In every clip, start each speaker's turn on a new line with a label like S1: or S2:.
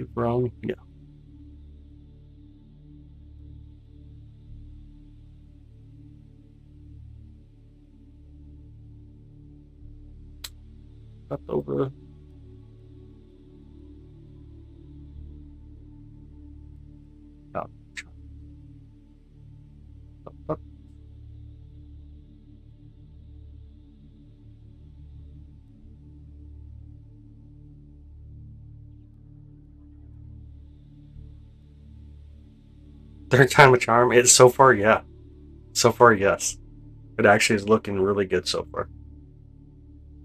S1: YouTube wrong? Yeah. Up over. Up, up. Third time a charm. It's so far, yeah. So far, yes. It actually is looking really good so far.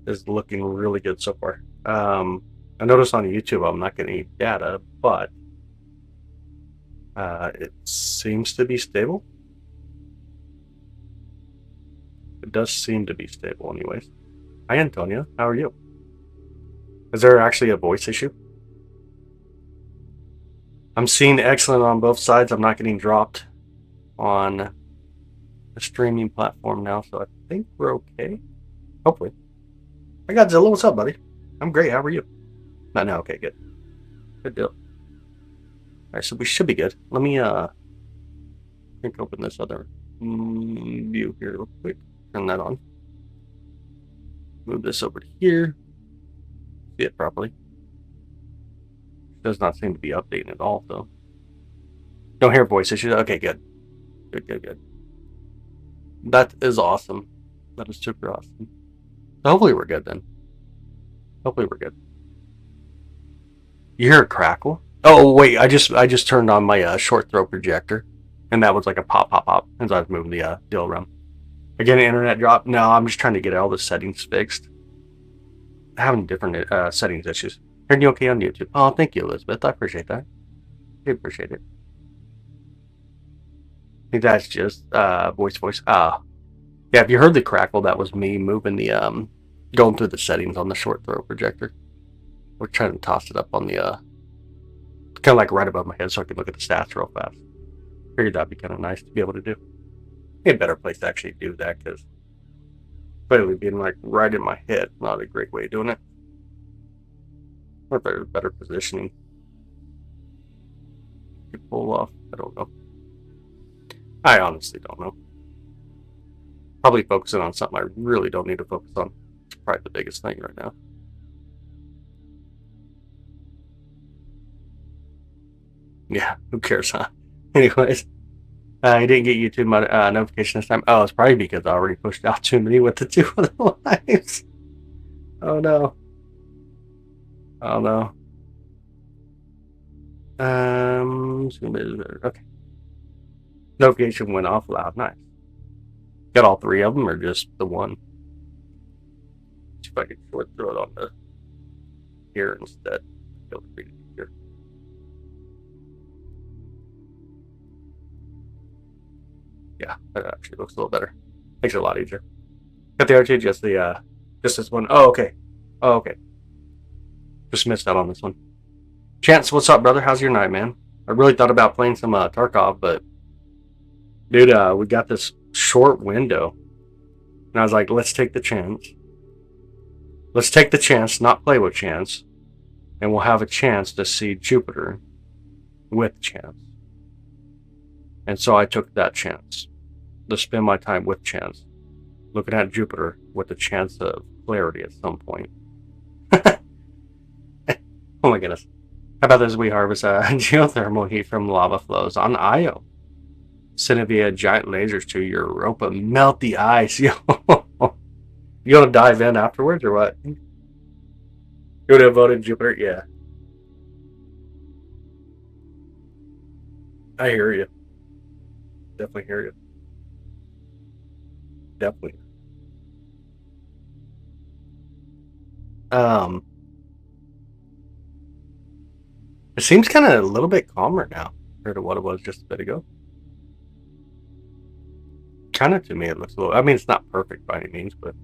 S1: It's looking really good so far. I noticed on YouTube I'm not getting any data, but it seems to be stable. It does seem to be stable, anyways. Hi, Antonia. How are you? Is there actually a voice issue? I'm seeing excellent on both sides. I'm not getting dropped on the streaming platform now, so I think we're okay. Hopefully. I got Zilla. What's up, buddy? I'm great. How are you? Not now. Okay, good. Good deal. All right, so we should be good. Let me open this other view here real quick. Turn that on. Move this over to here. See it properly. Does not seem to be updating at all, though. Don't hear voice issues. Okay, good. Good. That is awesome. That is super awesome. So hopefully we're good then. Hopefully we're good. You hear a crackle? Oh wait, I just turned on my short throw projector, and that was like a pop as I was moving the deal around. Again, internet drop. No, I'm just trying to get all the settings fixed. Having different settings issues. Hearing you okay on YouTube? Oh, thank you, Elizabeth. I appreciate that. I appreciate it. I think that's just voice. Ah, yeah. If you heard the crackle, that was me moving the going through the settings on the short throw projector. We're trying to toss it up on the kind of like right above my head so I can look at the stats real fast. Figured that'd be kind of nice to be able to do. Be a better place to actually do that because clearly being like right in my head, not a great way of doing it. Or if there's better positioning to pull off, I don't know. I honestly don't know. Probably focusing on something I really don't need to focus on. It's probably the biggest thing right now. Yeah, who cares, huh? Anyways, I didn't get YouTube notification this time. Oh, it's probably because I already pushed out too many with the 2 other lives. Oh no. Oh no. Okay. Notification went off loud. Nice. Got all 3 of them or just the one? See if I can short throw it on the here instead. Here. Yeah, that actually looks a little better. Makes it a lot easier. Got the RT, just this one. Oh, okay. Oh, okay. Just missed out on this one. Chance, what's up, brother? How's your night, man? I really thought about playing some Tarkov, but dude, we got this short window, and I was like, let's take the chance. Let's take the chance, not play with chance, and we'll have a chance to see Jupiter with chance. And so I took that chance to spend my time with chance, looking at Jupiter with a chance of clarity at some point. Oh my goodness. How about this? We harvest geothermal heat from lava flows on Io. Send it via giant lasers to Europa. Melt the ice. You gonna dive in afterwards or what? You would have voted Jupiter? Yeah. I hear you. Definitely hear you. Definitely. Um, it seems kind of a little bit calmer now compared to what it was just a bit ago. Kind of to me, it looks a little. I mean, it's not perfect by any means, but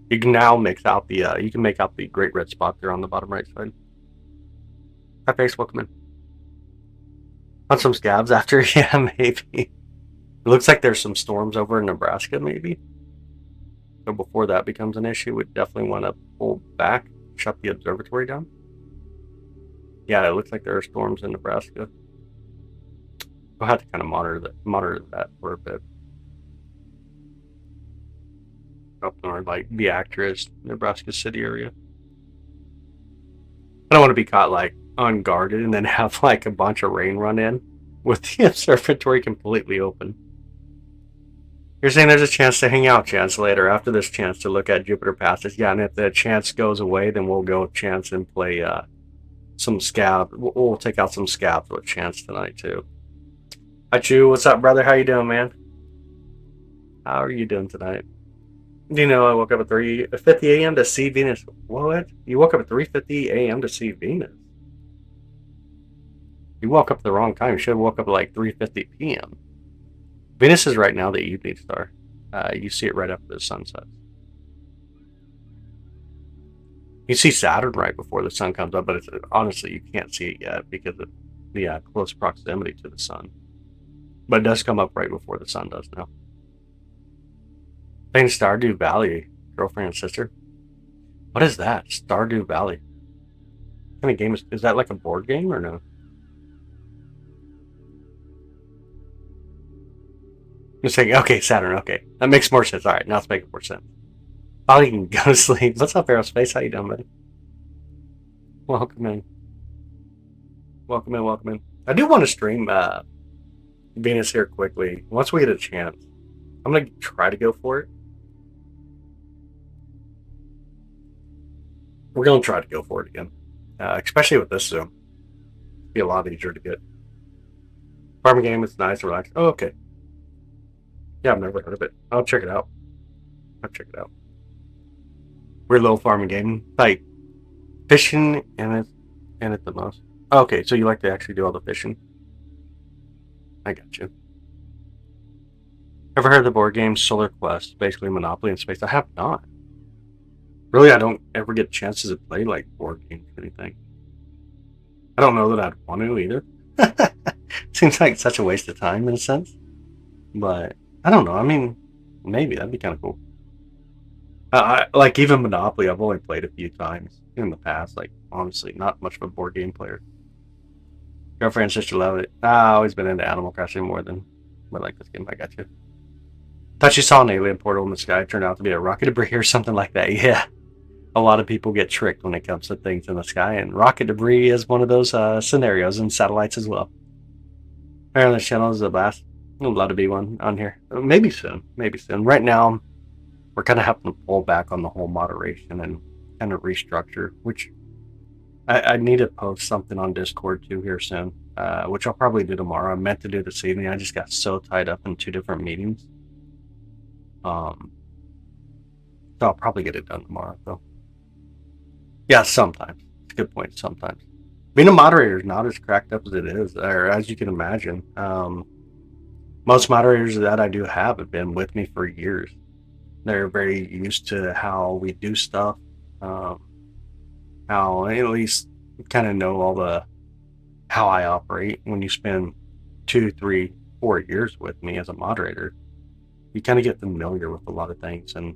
S1: you can now make out the you can make out the great red spot there on the bottom right side. Hi, thanks. Welcome in. On some scabs after, yeah, maybe. It looks like there's some storms over in Nebraska, maybe. So before that becomes an issue, we definitely want to pull back, shut the observatory down. Yeah, it looks like there are storms in Nebraska. We'll have to kind of monitor that for a bit. Up north, like Beatrice, Nebraska City area. I don't want to be caught like unguarded and then have like a bunch of rain run in with the observatory completely open. You're saying there's a chance to hang out, Chance, later after this chance to look at Jupiter passes. Yeah, and if the chance goes away, then we'll go Chance and play some scab. We'll take out some scabs with Chance tonight too. Hi, Chu. What's up, brother? How you doing, man? How are you doing tonight? Do you know I woke up at 3:50 a.m. to see Venus? What? You woke up at 3:50 a.m. to see Venus? You woke up at the wrong time. You should have woke up at like 3:50 p.m. Venus is right now the evening star. You see it right after the sun sets. You see Saturn right before the sun comes up, but honestly you can't see it yet because of the close proximity to the sun. But it does come up right before the sun does now. Playing Stardew Valley, girlfriend and sister. What is that? Stardew Valley. What kind of game is that? Like a board game or no? I'm saying, okay, Saturn. Okay, that makes more sense. All right, now it's making more sense. Oh, you can go to sleep. What's up, Aerospace? How you doing, buddy? Welcome in. Welcome in. Welcome in. I do want to stream Venus here quickly. Once we get a chance, I'm gonna try to go for it. We're gonna try to go for it again, especially with this Zoom. It'll be a lot easier to get. Farming game is nice, relaxed. Oh, okay. Yeah, I've never heard of it. I'll check it out. I'll check it out. We're a little farming game, like fishing, and it the most. Okay, so you like to actually do all the fishing? I got you. Ever heard of the board game Solar Quest? Basically, Monopoly in space. I have not. Really, I don't ever get chances to play like board games or anything. I don't know that I'd want to either. Seems like such a waste of time in a sense. But I don't know. I mean, maybe that'd be kind of cool. Like even Monopoly, I've only played a few times in the past. Like honestly, not much of a board game player. Girlfriend and sister love it. I've always been into Animal Crossing more than I like this game. I got you. Thought you saw an alien portal in the sky. It turned out to be a rocket debris or something like that. Yeah, a lot of people get tricked when it comes to things in the sky, and rocket debris is one of those scenarios, and satellites as well. Here on this channel is a blast. I'd love to be one on here. Maybe soon. Maybe soon. Right now, we're kind of having to pull back on the whole moderation and kind of restructure, which I need to post something on Discord too here soon, which I'll probably do tomorrow. I meant to do this evening. I just got so tied up in 2 different meetings. So I'll probably get it done tomorrow, though. Yeah, sometimes. It's a good point. Sometimes. Being a moderator is not as cracked up as it is, or as you can imagine. Most moderators that I do have been with me for years. They're very used to how we do stuff, how at least kind of know all the how I operate. When you spend 2, 3, 4 years with me as a moderator, you kind of get familiar with a lot of things, and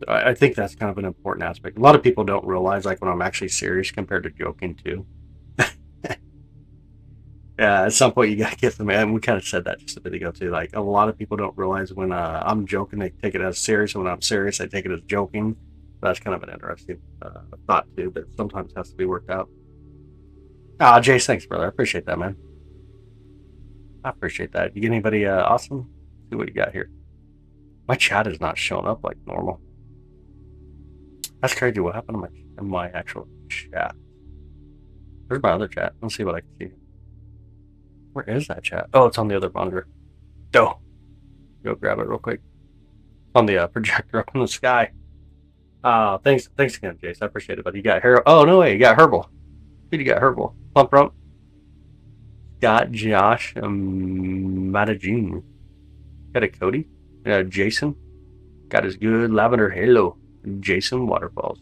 S1: I think that's kind of an important aspect. A lot of people don't realize, like when I'm actually serious compared to joking too. Yeah, at some point you gotta get them. And we kind of said that just a bit ago too. Like a lot of people don't realize when I'm joking, they take it as serious, and when I'm serious, they take it as joking. That's kind of an interesting thought too, but sometimes has to be worked out. Ah, Jace, thanks, brother. I appreciate that, man. I appreciate that. You get anybody awesome? Let's see what you got here. My chat is not showing up like normal. That's crazy. What happened to my actual chat? Where's my other chat? Let's see what I can see. Where is that chat? Oh, it's on the other monitor. Go grab it real quick. It's on the projector up in the sky. Thanks again, Jace. I appreciate it, buddy. You got Harold. Oh, no way. You got Herbal. Dude, you got Herbal. Plump Rump. Got Josh. Matagine. Got a Cody. Jason. Got his good lavender halo. Jason Waterfalls.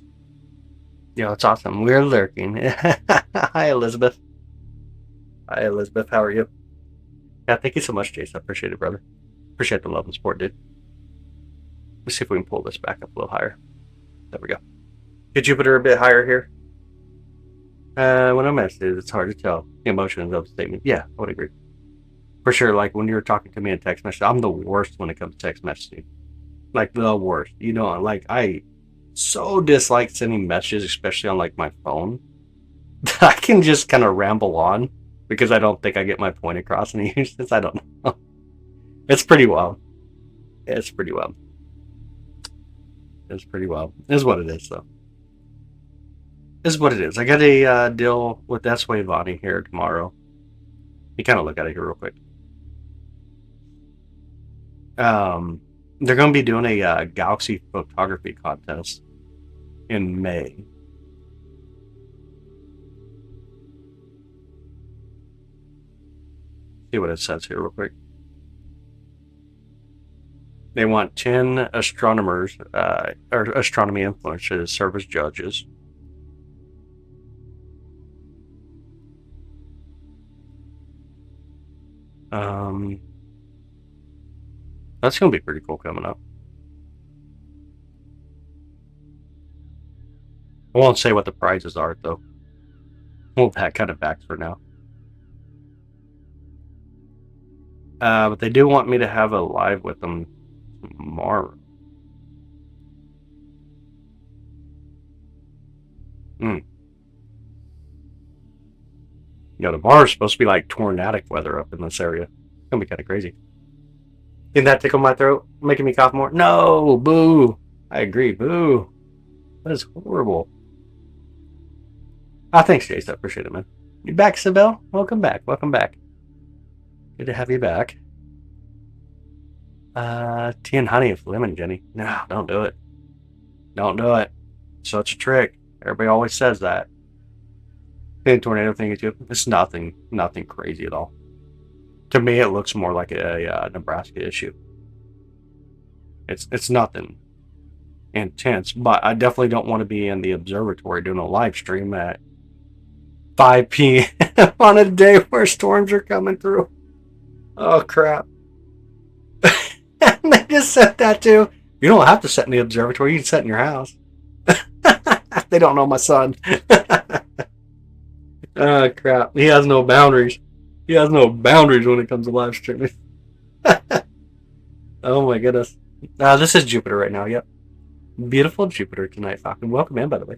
S1: Yo, it's awesome. We're lurking. Hi, Elizabeth. Hi, Elizabeth. How are you? Yeah, thank you so much, Jason. I appreciate it, brother. Appreciate the love and support, dude. Let's see if we can pull this back up a little higher. There we go. Get Jupiter a bit higher here. When I message, it's hard to tell the emotions of the statement. Yeah, I would agree. For sure, like when you're talking to me in text message, I'm the worst when it comes to text messaging. Like the worst. You know, like I so dislike sending messages, especially on like my phone. I can just kind of ramble on because I don't think I get my point across in the instance. I don't know. It's pretty wild. It's pretty wild. It's pretty wild. Is what it is, though. Is what it is. I got a deal with S-Wave Vonnie here tomorrow. You kind of look at it here real quick. They're going to be doing a galaxy photography contest in May. See what it says here real quick. They want 10 astronomers or astronomy influencers to serve as judges. That's going to be pretty cool coming up. I won't say what the prizes are, though. We'll that kind of back for now. But they do want me to have a live with them tomorrow. You know, tomorrow's supposed to be like tornadic weather up in this area. It's gonna be kind of crazy. Didn't that tickle my throat, making me cough more? No, boo. I agree, boo. That is horrible. Thanks, Jace. I appreciate it, man. You back, Sibel? Welcome back. Welcome back. Good to have you back. Tea and honey with lemon, Jenny. No, don't do it. Don't do it. Such a trick. Everybody always says that. The tornado thing is good. It's nothing crazy at all. To me, it looks more like a Nebraska issue. It's nothing intense, but I definitely don't want to be in the observatory doing a live stream at 5 p.m. on a day where storms are coming through. Oh crap! They just said that too. You don't have to sit in the observatory. You can sit in your house. They don't know my son. Oh crap! He has no boundaries. He has no boundaries when it comes to live streaming. Oh my goodness. This is Jupiter right now. Yep. Beautiful Jupiter tonight, Falcon. Welcome in, by the way.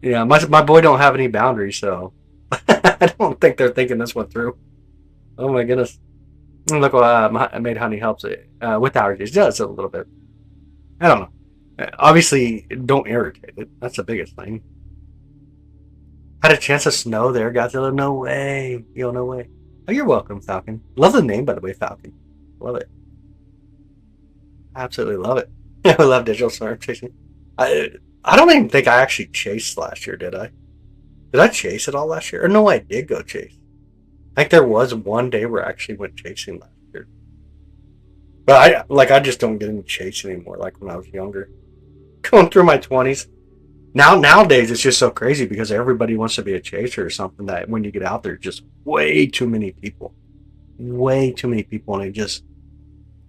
S1: Yeah, my boy don't have any boundaries, so I don't think they're thinking this one through. Oh my goodness. Look, made honey helps it with allergies. It does a little bit. I don't know. Obviously, don't irritate it. That's the biggest thing. Had a chance of snow there, Godzilla. No way. Yo, no way. Oh, you're welcome, Falcon. Love the name, by the way, Falcon. Love it. Absolutely love it. I love digital storm chasing. I don't even think I actually chased last year, did I? Did I chase it all last year? Or no, I did go chase. I think there was one day where I actually went chasing last year. But I just don't get into chase anymore like when I was younger. Going through my 20s. Nowadays, it's just so crazy because everybody wants to be a chaser or something that when you get out there, just way too many people. Way too many people. And it just,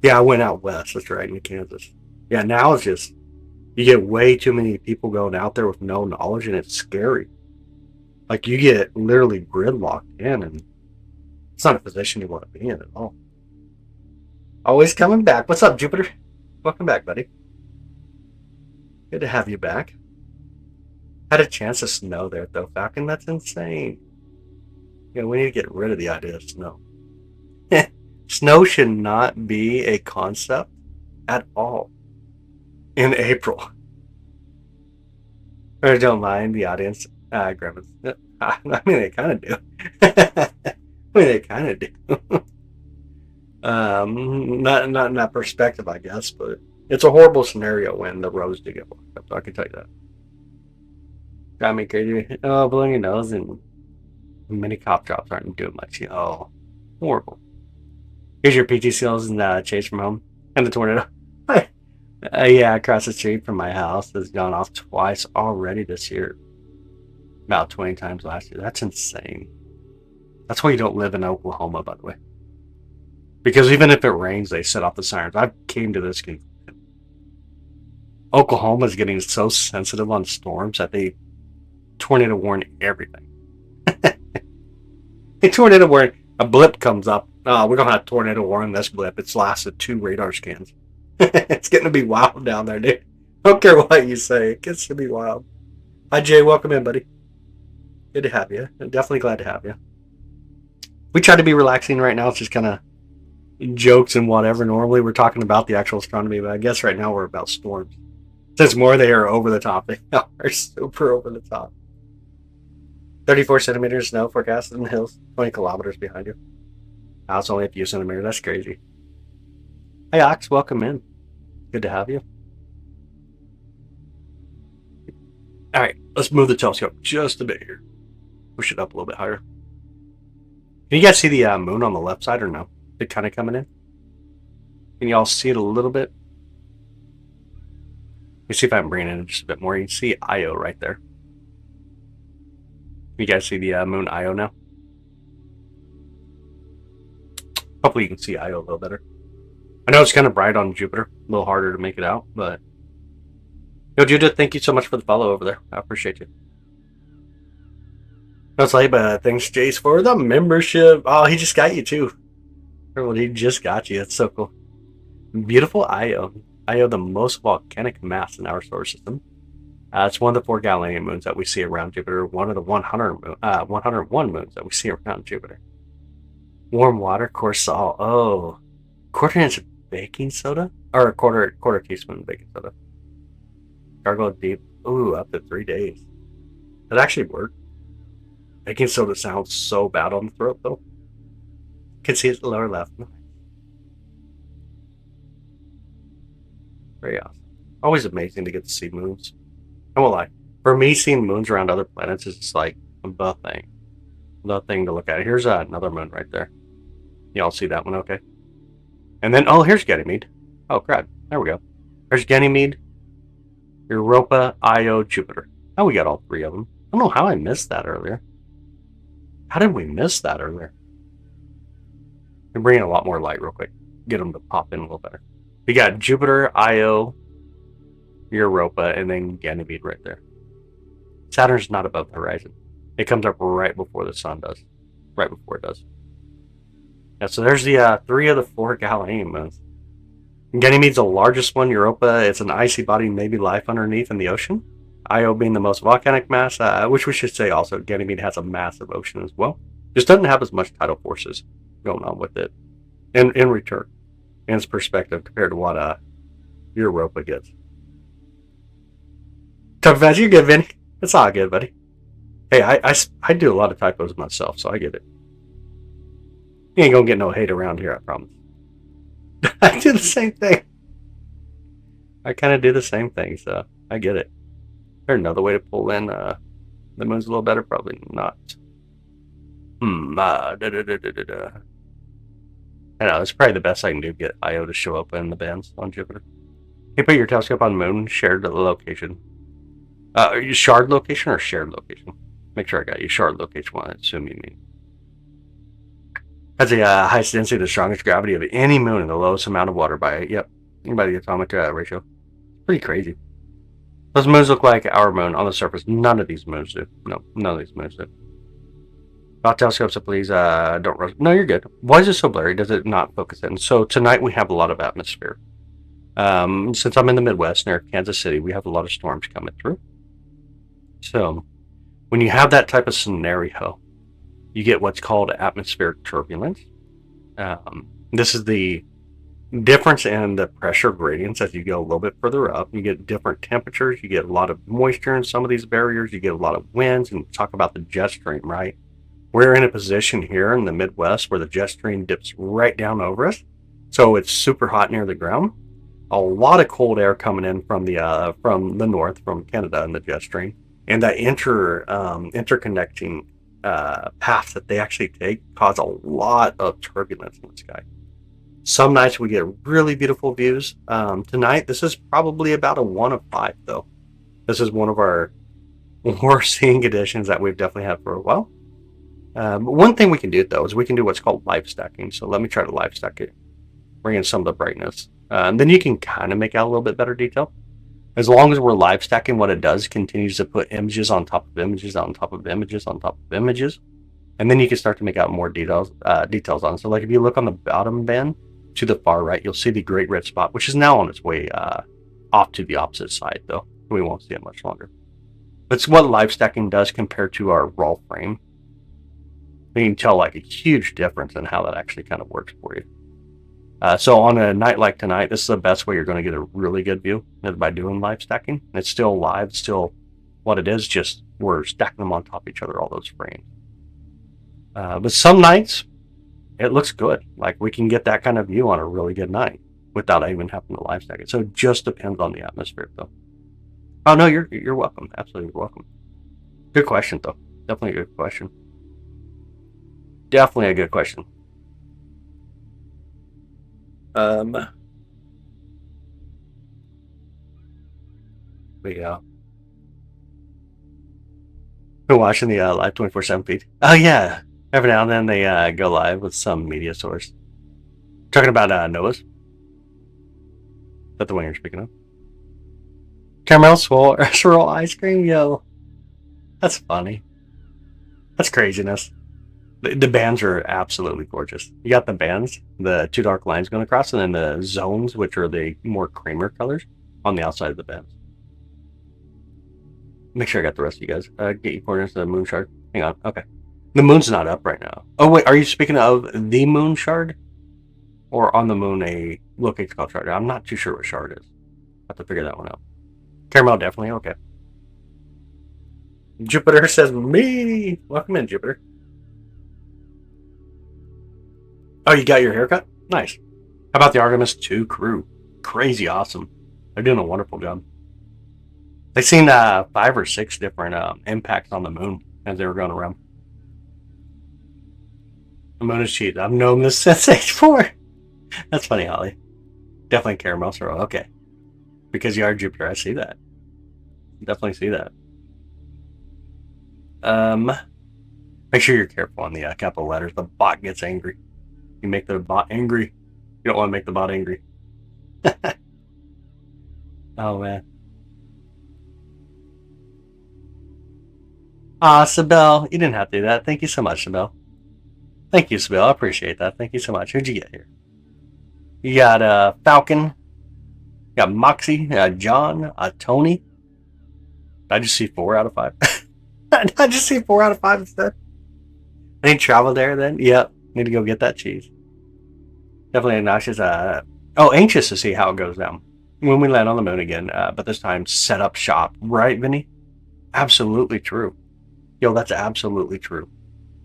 S1: yeah, I went out west. That's right, in Kansas. Yeah, now it's just, you get way too many people going out there with no knowledge and it's scary. Like you get literally gridlocked in and it's not a position you want to be in at all. Always coming back. What's up, Jupiter? Welcome back, buddy. Good to have you back. Had a chance of snow there, though, Falcon. That's insane. Yeah, we need to get rid of the idea of snow. Snow should not be a concept at all in April. Or don't mind the audience, gremlins. I mean, they kind of do. They kind of do. Not in that perspective, I guess, but it's a horrible scenario when the roads do get blocked up. So I can tell you that. Got me crazy. Oh, blowing your nose and many cop drops aren't doing much. Oh, horrible. Here's your PT skills and chase from home and the tornado. Yeah, across the street from my house has gone off twice already this year. About 20 times last year. That's insane. That's why you don't live in Oklahoma, by the way. Because even if it rains, they set off the sirens. I've came to this conclusion. Oklahoma's getting so sensitive on storms that they tornado warn everything. A tornado warn, a blip comes up. Oh, we're gonna have tornado warn this blip. It's lasted 2 radar scans. It's getting to be wild down there, dude. I don't care what you say. It gets to be wild. Hi, Jay. Welcome in, buddy. Good to have you. I'm definitely glad to have you. We try to be relaxing right now. It's just kind of jokes and whatever. Normally, we're talking about the actual astronomy, but I guess right now we're about storms. Since more they are over the top, they are super over the top. 34 centimeters snow forecasted in the hills, 20 kilometers behind you. It's only a few centimeters. That's crazy. Hey, Ox, welcome in. Good to have you. All right, let's move the telescope just a bit here. Push it up a little bit higher. Can you guys see the moon on the left side or no? It kind of coming in. Can you all see it a little bit? Let me see if I can bring it in just a bit more. You can see Io right there. You guys see the moon Io now? Hopefully you can see Io a little better. I know it's kind of bright on Jupiter. A little harder to make it out, but... Yo, Judith, thank you so much for the follow over there. I appreciate you. That's late, but thanks, Jace, for the membership. Oh, he just got you, too. Well, he just got you. That's so cool. Beautiful Io. Io, the most volcanic mass in our solar system. It's one of the 4 Galilean moons that we see around Jupiter. One of the 101 moons that we see around Jupiter. Warm water, coarse salt. Oh, quarter inch baking soda, or a quarter teaspoon baking soda. Gargle deep. Ooh, up to 3 days. That actually worked. Baking soda sounds so bad on the throat, though. You can see it lower left. Very awesome. Always amazing to get to see moons. I won't lie. For me, seeing moons around other planets is just like the thing. The thing to look at. Here's another moon right there. Y'all see that one okay? And then, oh, here's Ganymede. Oh, crap. There we go. There's Ganymede, Europa, Io, Jupiter. Oh, we got all 3 of them. I don't know how I missed that earlier. How did we miss that earlier? We're bringing a lot more light real quick. Get them to pop in a little better. We got Jupiter, Io, Europa, and then Ganymede right there. Saturn's not above the horizon. It comes up right before the sun does. Right before it does. Yeah, so there's the 3 of the 4 Galilean moons. Ganymede's the largest one. Europa, it's an icy body, maybe life underneath in the ocean. Io being the most volcanic mass, which we should say also, Ganymede has a massive ocean as well. Just doesn't have as much tidal forces going on with it. In return, in its perspective, compared to what Europa gets. Tough Veg, you're good, Vinny. It's all good, buddy. Hey, I do a lot of typos myself, so I get it. You ain't gonna get no hate around here, I promise. I do the same thing. I kind of do the same thing, so I get it. Is there another way to pull in the moon's a little better? Probably not. I know, it's probably the best I can do, get Io to show up in the bands on Jupiter. Hey, put your telescope on the moon, shared location. Shard location or shared location? Make sure I got you. Shard location, I assume you mean. Has the highest density, the strongest gravity of any moon, and the lowest amount of water by the atomic ratio. Pretty crazy. Those moons look like our moon on the surface. None of these moons do. No, none of these moons do. About telescopes, so please don't rush. No, you're good. Why is it so blurry? Does it not focus in? So tonight we have a lot of atmosphere. Since I'm in the Midwest near Kansas City, we have a lot of storms coming through. So when you have that type of scenario, you get what's called atmospheric turbulence. This is the difference in the pressure gradients as you go a little bit further up. You get different temperatures. You get a lot of moisture in some of these barriers. You get a lot of winds. And talk about the jet stream, right? We're in a position here in the Midwest where the jet stream dips right down over us. So it's super hot near the ground. A lot of cold air coming in from the north, from Canada, in the jet stream. And that interconnecting paths that they actually take cause a lot of turbulence in the sky. Some nights we get really beautiful views. Tonight, this is probably about a 1 of 5, though. This is one of our worst seeing conditions that we've definitely had for a while. But one thing we can do, though, is we can do what's called live stacking. So let me try to live stack it. Bring in some of the brightness. And then you can kind of make out a little bit better detail. As long as we're live stacking, what it does continues to put images on top of images on top of images on top of images, and then you can start to make out more details on it. So, like if you look on the bottom band to the far right, you'll see the great red spot, which is now on its way off to the opposite side, though we won't see it much longer. But it's what live stacking does compared to our raw frame. You can tell like a huge difference in how that actually kind of works for you. So on a night like tonight, this is the best way you're going to get a really good view is by doing live stacking. It's still live, still what it is, just we're stacking them on top of each other, all those frames. But some nights, it looks good. Like we can get that kind of view on a really good night without even having to live stack it. So it just depends on the atmosphere, though. Oh no, you're welcome. Absolutely welcome. Good question, though. Definitely a good question. Definitely a good question. But yeah. Been watching the live 24/7 feed. Oh yeah. Every now and then they go live with some media source. Talking about Noah's. Is that the one you're speaking of? Caramel swirl ice cream, yo. That's funny. That's craziness. The bands are absolutely gorgeous. You got the bands, the two dark lines going across, and then the zones, which are the more creamer colors on the outside of the bands. Make sure I got the rest of you guys. Get you coordinates to the moon shard. Hang on. Okay. The moon's not up right now. Oh, wait. Are you speaking of the moon shard? Or on the moon, a location called shard? I'm not too sure what shard is. I have to figure that one out. Caramel, definitely. Okay. Jupiter says, me. Welcome in, Jupiter. Oh, you got your haircut? Nice. How about the Artemis 2 crew? Crazy awesome. They're doing a wonderful job. They've seen 5 or 6 different impacts on the moon as they were going around. The moon is cheated. I've known this since age 4. That's funny, Holly. Definitely caramel swirl. Okay. Because you are Jupiter, I see that. Definitely see that. Make sure you're careful on the capital letters. The bot gets angry. You make the bot angry. You don't want to make the bot angry. Oh man. Sibel, you didn't have to do that. Thank you so much, Sibel. Thank you, Sibel. I appreciate that. Thank you so much. Who'd you get here? You got Falcon. You got Moxie. John. Tony. Did I just see 4 out of 5? Did I just see 4 out of 5 instead? I need travel there then? Yep. Need to go get that cheese. Definitely obnoxious. Anxious to see how it goes down when we land on the moon again. But this time, set up shop. Right, Vinny? Absolutely true. Yo, that's absolutely true.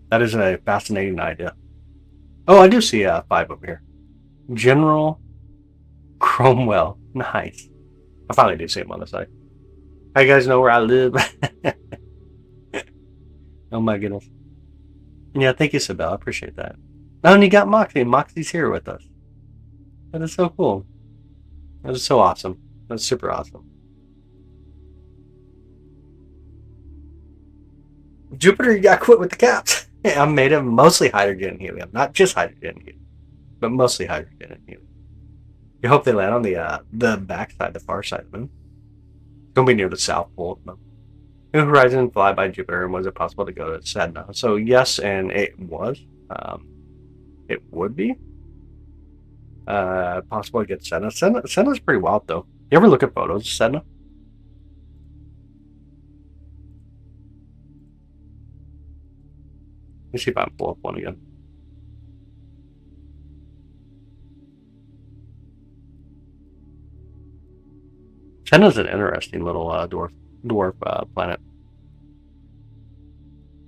S1: That is a fascinating idea. Oh, I do see 5 over here. General Cromwell. Nice. I finally do see him on the side. How you guys know where I live? Oh my goodness. Yeah, thank you, Sibel. I appreciate that. Oh, and you got Moxie. Moxie's here with us. That is so cool. That is so awesome. That's super awesome. Jupiter, you got quit with the caps. I'm made of mostly hydrogen and helium. Not just hydrogen and helium, but mostly hydrogen and helium. You hope they land on the back side, the far side of the moon. It's going to be near the south pole of the moon. New Horizon fly by Jupiter, and was it possible to go to Sedna? So yes, and it was. It would be possible to get Sedna. Sedna's pretty wild though. You ever look at photos of Sedna? Let me see if I can pull up one again. Sedna's an interesting little dwarf planet.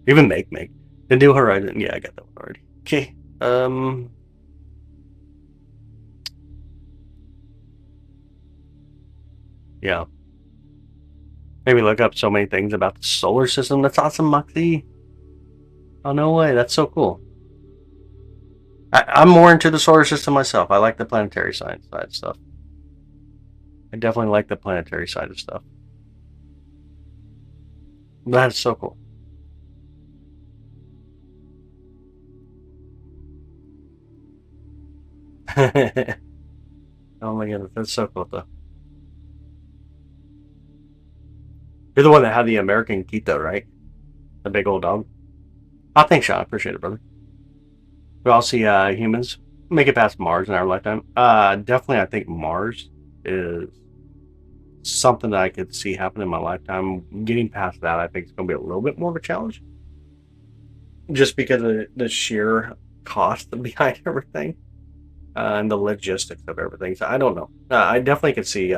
S1: Even Make. The New Horizon. Yeah, I got that one already. Okay. Yeah. Maybe look up so many things about the solar system. That's awesome, Moxie. Oh, no way. That's so cool. I'm more into the solar system myself. I like the planetary science side stuff. I definitely like the planetary side of stuff. That's so cool. Oh my goodness, that's so cool though. You're the one that had the American Keto, right? The big old dog. Oh, thanks, Sean. I appreciate it, brother. We all see humans make it past Mars in our lifetime. Definitely, I think Mars is something that I could see happen in my lifetime. Getting past that, I think, is going to be a little bit more of a challenge, just because of the sheer cost behind everything and the logistics of everything. So I don't know. I definitely could see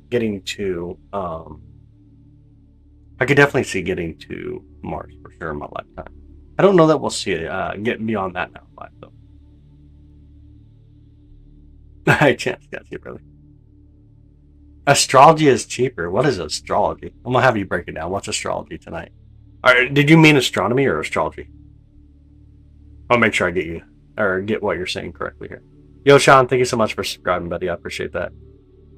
S1: getting to. I could definitely see getting to Mars for sure in my lifetime. I don't know that we'll see it get beyond that now, though. I chance got you, brother. Astrology is cheaper. What is astrology? I'm gonna have you break it down. What's astrology tonight? All right, did you mean astronomy or astrology? I'll make sure I get you or get what you're saying correctly here. Yo, Sean, thank you so much for subscribing, buddy. I appreciate that.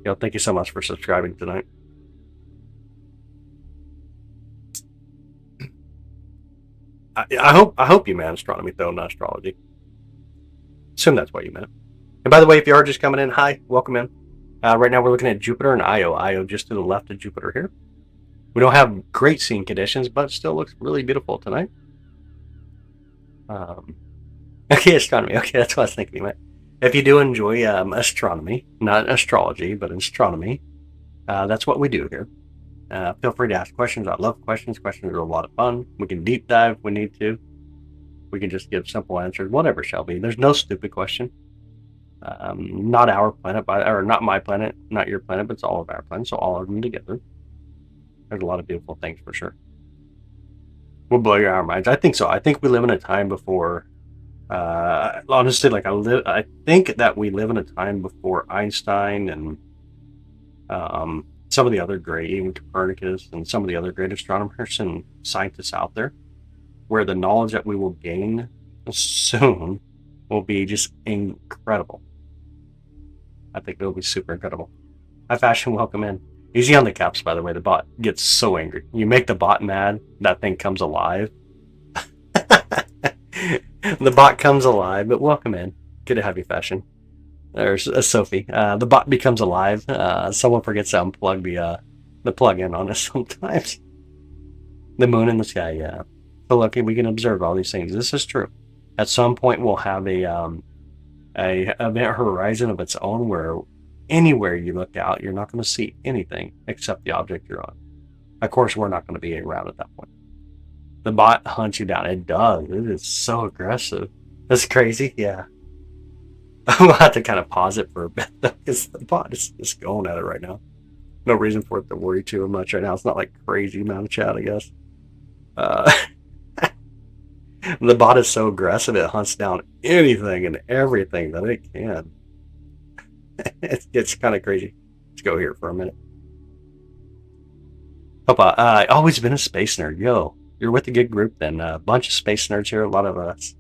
S1: Yo, thank you so much for subscribing tonight. I hope you meant astronomy though, not astrology. Assume that's what you meant. And by the way, if you are just coming in, hi, welcome in. Right now we're looking at Jupiter and Io. Io just to the left of Jupiter here. We don't have great seeing conditions, but it still looks really beautiful tonight. Okay, astronomy. Okay, that's what I was thinking you meant. If you do enjoy astronomy, not astrology, but astronomy, that's what we do here. Feel free to ask questions. I love questions. Questions are a lot of fun. We can deep dive if we need to. We can just give simple answers, whatever shall be. There's no stupid question. Not our planet, or not my planet, not your planet, but it's all of our planets, so all of them together. There's a lot of beautiful things for sure. We'll blow your minds. I think so. I think we live in a time before. Honestly, like I think that we live in a time before Einstein and some of the other great, even Copernicus and some of the other great astronomers and scientists out there, where the knowledge that we will gain soon will be just incredible. I think it'll be super incredible. Hi, Fashion, welcome in. Easy on the caps, by the way. The bot gets so angry. You make the bot mad, that thing comes alive. The bot comes alive, but welcome in. Good to have you, Fashion. There's Sophie. The bot becomes alive. Someone forgets to unplug the plug-in on us sometimes. The moon in the sky, yeah. So lucky we can observe all these things. This is true. At some point, we'll have a event horizon of its own where anywhere you look out, you're not going to see anything except the object you're on. Of course, we're not going to be around at that point. The bot hunts you down. It does. It is so aggressive. That's crazy. Yeah. I'll have to kind of pause it for a bit though, because the bot is just going at it right now. No reason for it to worry too much right now. It's not like crazy amount of chat, I guess. The bot is so aggressive, it hunts down anything and everything that it can. It's kind of crazy. Let's go here for a minute. Papa, I always been a space nerd. Yo, you're with a good group then. A bunch of space nerds here. A lot of us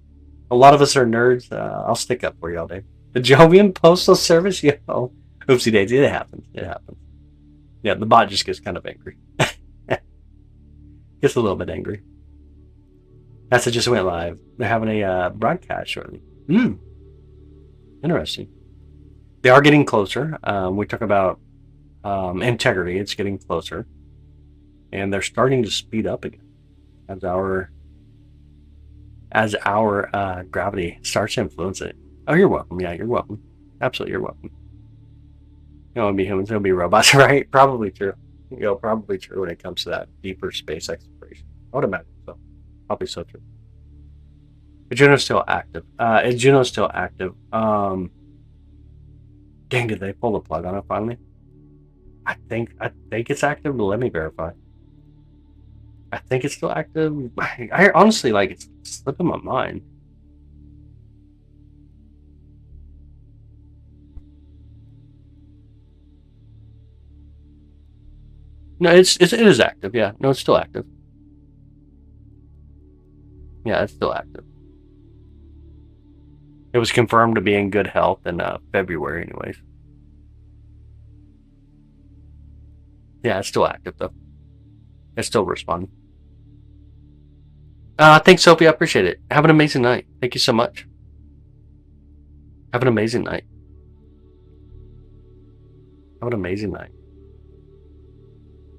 S1: are nerds. I'll stick up for you all day. The Jovian Postal Service, yo. Oopsie daisy, it happens. It happens. Yeah, the bot just gets kind of angry. Gets a little bit angry. NASA just went live. They're having a broadcast shortly. Interesting. They are getting closer. We talk about integrity. It's getting closer. And they're starting to speed up again as our gravity starts to influence it. Oh, you're welcome. Yeah, you're welcome. Absolutely, you're welcome. It won't be humans, it'll be robots, right? Probably true. Probably true when it comes to that deeper space exploration. I would imagine so. Probably so true. But Juno's still active. Juno's still active. Dang, did they pull the plug on it finally? I think it's active, but let me verify. I think it's still active. I honestly, like, it's slipping my mind. No, it is active. Yeah, no, it's still active. Yeah, it's still active. It was confirmed to be in good health in February, anyways. Yeah, it's still active though. It's still responding. Thanks, Sophie. I appreciate it. Have an amazing night. Thank you so much. Have an amazing night. Have an amazing night.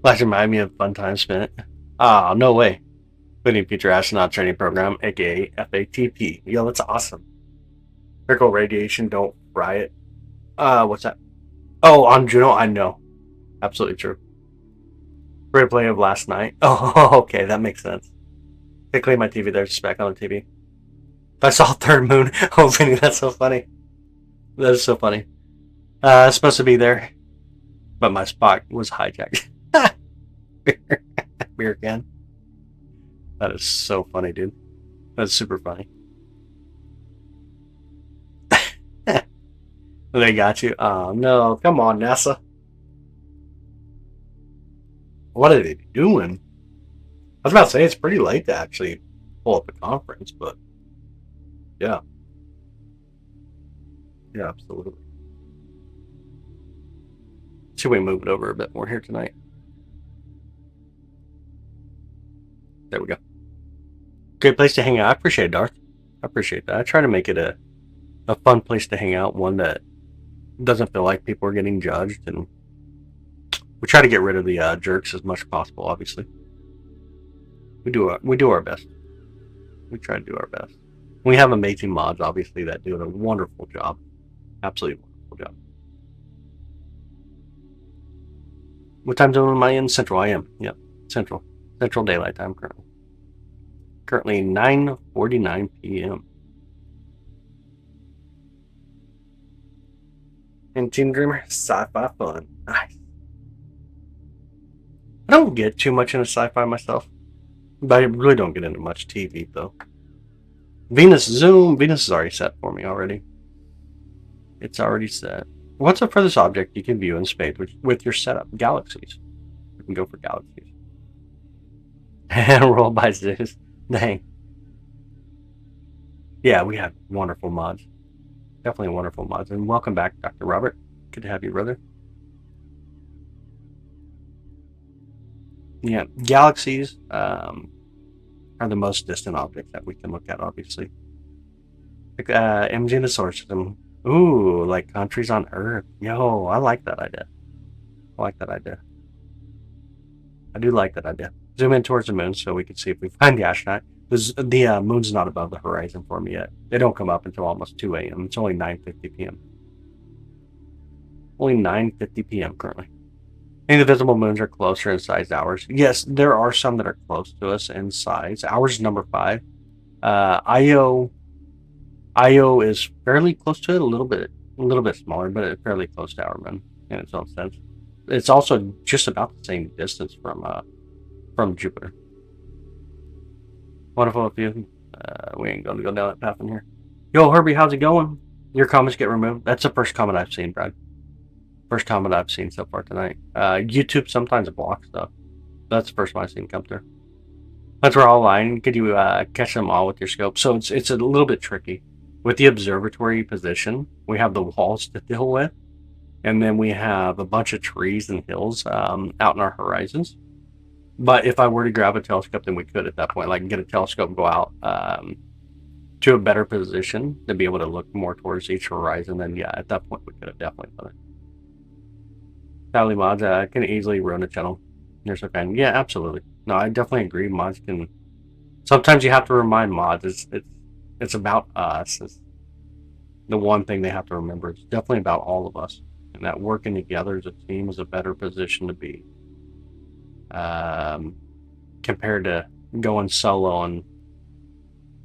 S1: Flash remind me of fun time spent. Ah, no way. Including Future Astronaut Training Program, aka FATP. Yo, that's awesome. Critical radiation, don't fry it. What's that? Oh, on Juno, I know. Absolutely true. Replay of last night. Oh, okay, that makes sense. They clean my TV. There's a speck on the TV. I saw Third Moon opening. That's so funny. That is so funny. It's supposed to be there, but my spot was hijacked. Beer can. That is so funny, dude. That's super funny. They got you. Oh no! Come on, NASA. What are they doing? I was about to say it's pretty late to actually pull up a conference, but yeah, yeah, absolutely. Should we move it over a bit more here tonight? There we go. Great place to hang out. I appreciate it, Darth. I appreciate that. I try to make it a fun place to hang out, one that doesn't feel like people are getting judged, and we try to get rid of the jerks as much as possible. Obviously, we do our best. We try to do our best. We have amazing mods, obviously, that do a wonderful job. Absolutely wonderful job. What time zone am I in? Central. I am. Yep, Central. Central Daylight Time currently. Currently 9:49 p.m. And Team Dreamer, sci-fi fun. Nice. I don't get too much into sci-fi myself, but I really don't get into much TV though. Venus Zoom. Venus is already set for me already. It's already set. What's the furthest object you can view in space with your setup? Galaxies. We can go for galaxies. And roll by Zeus. Dang. Yeah, we have wonderful mods. Definitely wonderful mods. And welcome back, Dr. Robert. Good to have you, brother. Yeah, galaxies are the most distant objects that we can look at, obviously. Like, imaging the solar system. Ooh, like countries on Earth. Yo, I like that idea. I like that idea. I do like that idea. Zoom in towards the moon so we can see if we find the astronaut. The moon's not above the horizon for me yet. They don't come up until almost 2 a.m. It's only 9:50 p.m. Only 9:50 p.m. currently. Any of the visible moons are closer in size to ours. Yes, there are some that are close to us in size. Ours is number 5. Io is fairly close to it, a little bit smaller, but it's fairly close to our moon in its own sense. It's also just about the same distance from Jupiter. Wonderful of you. We ain't going to go down that path in here. Yo, Herbie, how's it going? Your comments get removed. That's the first comment I've seen, Brad. First comment I've seen so far tonight. YouTube sometimes blocks stuff. That's the first one I've seen come through. Once we're all aligned, could you catch them all with your scope? So it's a little bit tricky. With the observatory position, we have the walls to deal with, and then we have a bunch of trees and hills out in our horizons. But if I were to grab a telescope, then we could at that point, like get a telescope and go out to a better position to be able to look more towards each horizon. Then yeah, at that point we could have definitely done it. Sally mods can easily ruin a channel. You're so kind. Yeah, absolutely. No, I definitely agree. Mods can. Sometimes you have to remind mods. It's about us. It's the one thing they have to remember. It's definitely about all of us, and that working together as a team is a better position to be. Compared to going solo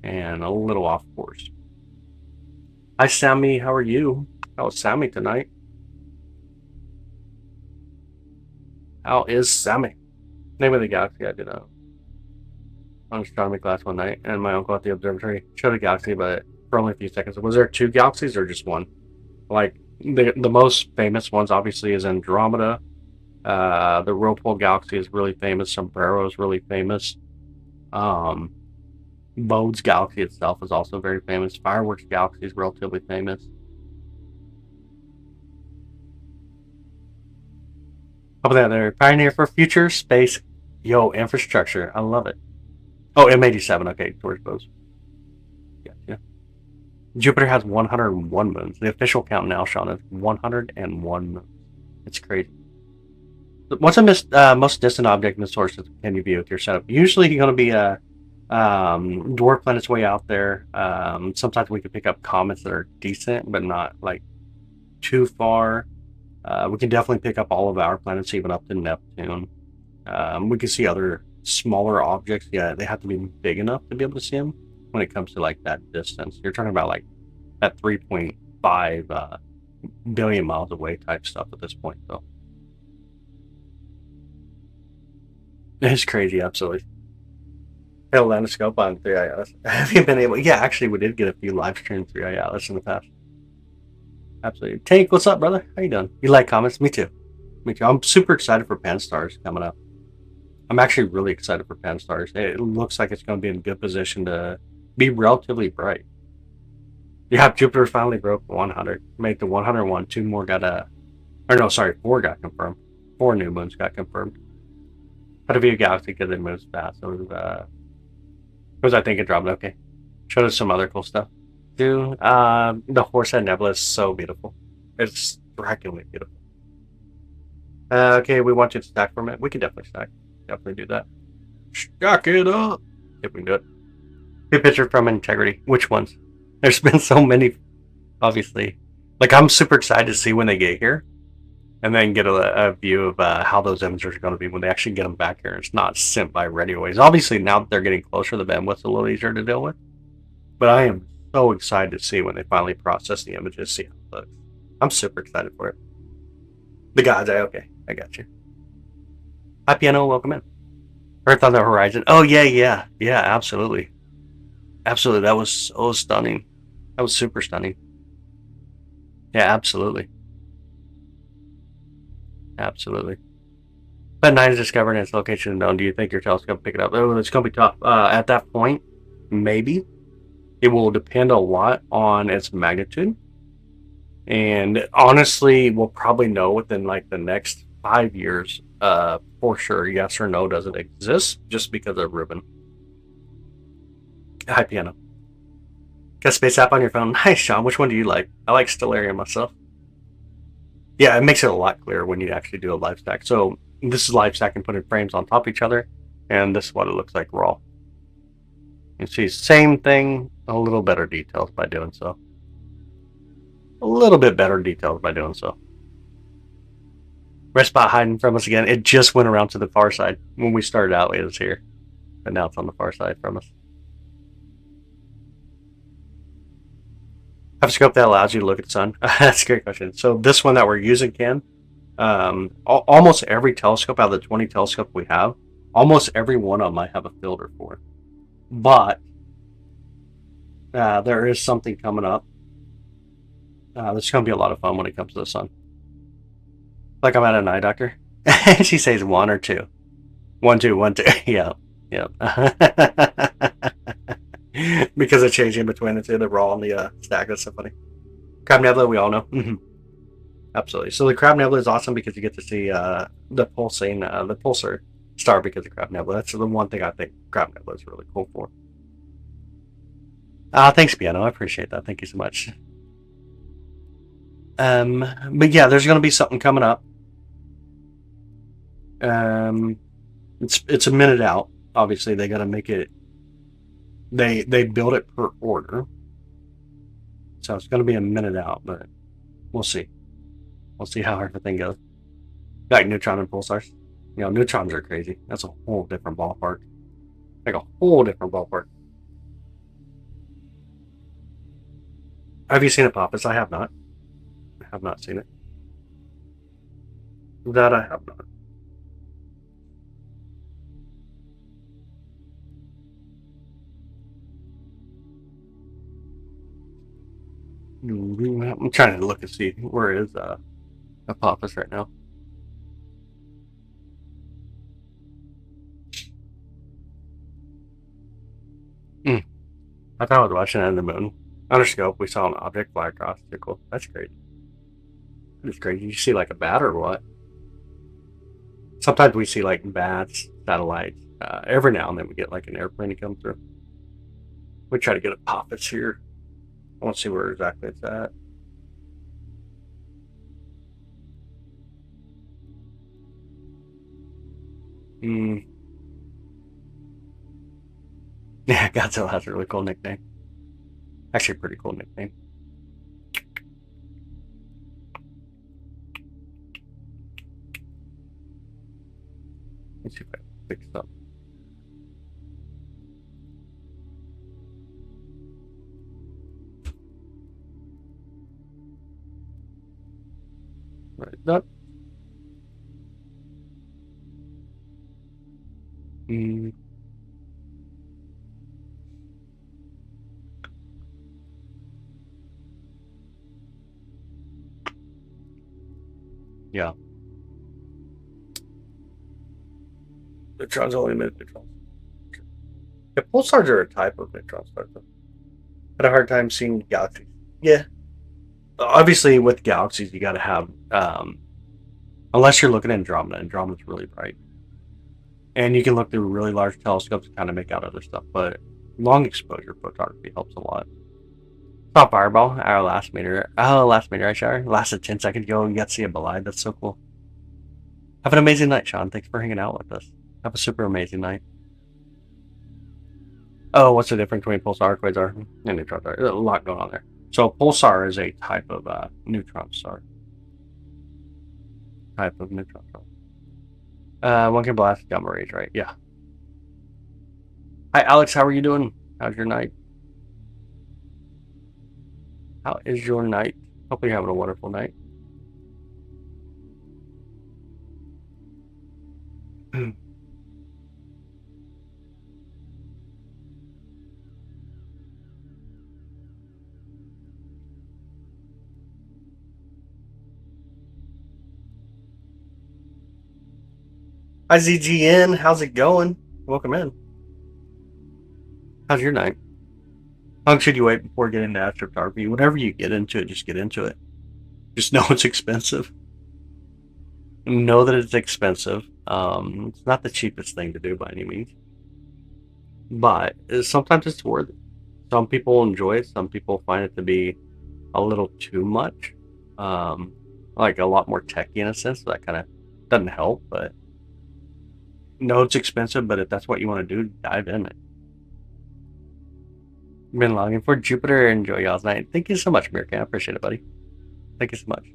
S1: and a little off course. Hi, Sammy. How are you? How is Sammy tonight? How is Sammy? Name of the galaxy I did on astronomy class one night, and my uncle at the observatory showed a galaxy, but for only a few seconds. Was there 2 galaxies or just one? Like the most famous ones, obviously, is Andromeda. The Whirlpool Galaxy is really famous. Sombrero is really famous. Bode's Galaxy itself is also very famous. Fireworks Galaxy is relatively famous. Up there, Pioneer for Future Space. Yo, infrastructure. I love it. Oh, M87. Okay, towards Bose. Gotcha. Jupiter has 101 moons. The official count now, Sean, is 101 moons. It's crazy. What's the most distant object in the solar system can you view with your setup? Usually, you're going to be dwarf planets way out there. Sometimes we can pick up comets that are decent, but not like too far. We can definitely pick up all of our planets, even up to Neptune. We can see other smaller objects. Yeah, they have to be big enough to be able to see them. When it comes to like that distance, you're talking about like that 3.5 billion miles away type stuff at this point, though. It's crazy, absolutely. Lanoscope on 3i Atlas. Have you been able? Yeah, actually, we did get a few live streams 3i Atlas in the past. Absolutely. Tank, what's up, brother? How you doing? You like comments? Me too. Me too. I'm super excited for Pan-STARRS coming up. I'm actually really excited for Pan-STARRS. It looks like it's going to be in a good position to be relatively bright. Yeah, Jupiter finally broke 100. Made the 101. Two more got four got confirmed. 4 new moons got confirmed. How to view a galaxy because it moves fast. I think it dropped. Okay. Showed us some other cool stuff. Dude, the Horsehead Nebula is so beautiful. It's strikingly beautiful. Okay, we want you to stack for a minute. We can definitely stack. Definitely do that. Stack it up. If we can do it. Good picture from Integrity. Which ones? There's been so many, obviously. Like, I'm super excited to see when they get here. And then get a view of how those images are going to be when they actually get them back here. It's not sent by radio waves. Obviously, now that they're getting closer, the bandwidth's a little easier to deal with. But I am so excited to see when they finally process the images, see how it looks. I'm super excited for it. The gods, okay, I got you. Hi, Piano, welcome in. Earth on the Horizon. Oh, yeah, absolutely. Absolutely, that was so stunning. That was super stunning. Yeah, absolutely. Absolutely. But 9 is discovered in its location unknown. Do you think your telescope will pick it up? Oh, it's going to be tough. At that point, maybe. It will depend a lot on its magnitude. And honestly, we'll probably know within like the next 5 years for sure, yes or no, does it exist, just because of Ruben. Hi, Piano. Got a space app on your phone? Nice, Sean. Which one do you like? I like Stellarium myself. Yeah, it makes it a lot clearer when you actually do a live stack. So this is live stack and putting frames on top of each other, and this is what it looks like raw. You see, same thing, a little better details by doing so. A little bit better details by doing so. Red spot hiding from us again. It just went around to the far side. When we started out, it was here, but now it's on the far side from us. Have a scope that allows you to look at the sun? That's a great question. So this one that we're using can. Almost every telescope out of the 20 telescopes we have, almost every one of them I have a filter for. But there is something coming up. This is going to be a lot of fun when it comes to the sun. Like I'm at an eye doctor. She says 1 or 2. 1, 2, 1, 2. Yeah. Because of changing between the two, the raw and the stack. That's so funny. Crab Nebula, we all know. Absolutely. So the Crab Nebula is awesome because you get to see the pulsing, the pulsar star because of Crab Nebula. That's the one thing I think Crab Nebula is really cool for. Thanks, Piano. I appreciate that. Thank you so much. But yeah, there's going to be something coming up. It's a minute out. Obviously, they got to make it. They build it per order, so it's going to be a minute out, but we'll see. We'll see how everything goes. Like neutron and pulsars. You know, neutrons are crazy. That's a whole different ballpark. Like a whole different ballpark. Have you seen Apophis? I have not. I have not seen it. That I have not. I'm trying to look and see where is Apophis right now. I thought I was watching it in the moon. Under scope, we saw an object fly across. Cool. That's great. That's crazy. You see like a bat or what? Sometimes we see like bats, satellites. Every now and then we get like an airplane to come through. We try to get Apophis here. I want to see where exactly it's at. Mm. Yeah, Godzilla has a really cool nickname. Actually, a pretty cool nickname. Let's see if I can fix up. Right, that. Mm. Yeah. Neutrons only emit neutrons. Yeah, pulsars are a type of neutron star. Though. Had a hard time seeing galaxies. Yeah. Obviously, with galaxies, you got to have, unless you're looking at Andromeda. Andromeda's really bright. And you can look through really large telescopes to kind of make out other stuff. But long exposure photography helps a lot. Stop Fireball, our last meteor. Oh, last meteorite shower. Lasted 10 seconds ago. You got to see a Bolide. That's so cool. Have an amazing night, Sean. Thanks for hanging out with us. Have a super amazing night. Oh, what's the difference between pulsar, quasar, and neutron star? There's a lot going on there. So, a pulsar is a type of neutron star. Type of neutron star. One can blast gamma rays, right? Yeah. Hi, Alex. How are you doing? How's your night? How is your night? Hopefully, you're having a wonderful night. Hi, ZGN. How's it going? Welcome in. How's your night? How long should you wait before getting into astrophotography? Whenever you get into it, just get into it. Just know it's expensive. Know that it's expensive. It's not the cheapest thing to do by any means, but sometimes it's worth it. Some people enjoy it. Some people find it to be a little too much, like a lot more techy in a sense. So that kind of doesn't help. But no, it's expensive. But if that's what you want to do, dive in it. Been longing for Jupiter. Enjoy y'all's night. Thank you so much, Mirka. I appreciate it, buddy. Thank you so much.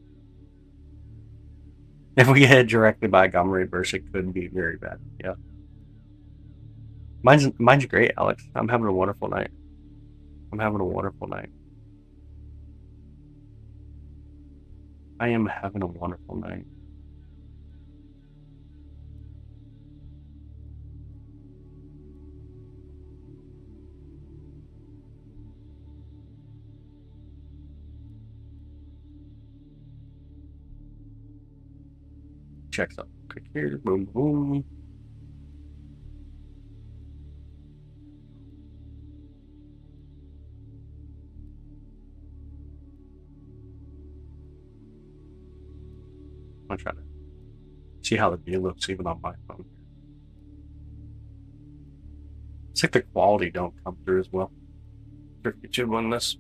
S1: If we head directly by gamma ray burst, it could be very bad. Yeah. Mine's great, Alex. I'm having a wonderful night. I'm having a wonderful night. I am having a wonderful night. Check something quick here. Boom, boom. I'm trying to see how the view looks even on my phone. It's like the quality don't come through as well. YouTube on this.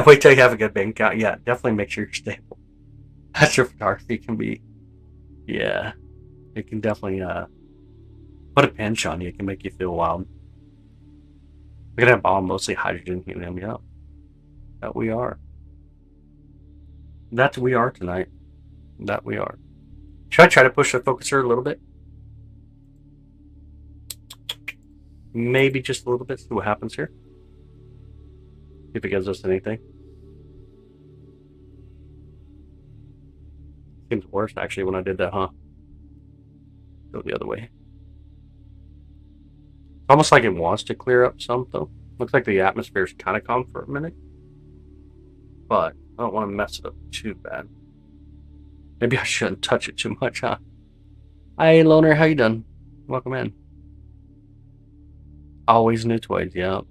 S1: Wait till you have a good bank account. Yeah, definitely make sure you're stable. Astrophotography can be, yeah, it can definitely put a pinch on you. It can make you feel wild. We're gonna have bomb mostly hydrogen, helium. Yeah, that we are. That we are tonight. That we are. Should I try to push the focuser a little bit? Maybe just a little bit. See what happens here. See if it gives us anything. Seems worse actually when I did that, huh? Go the other way. It's almost like it wants to clear up some though. Looks like the atmosphere is kind of calm for a minute. But I don't want to mess it up too bad. Maybe I shouldn't touch it too much, huh? Hi, Loner. How you doing? Welcome in. Always new toys, yeah.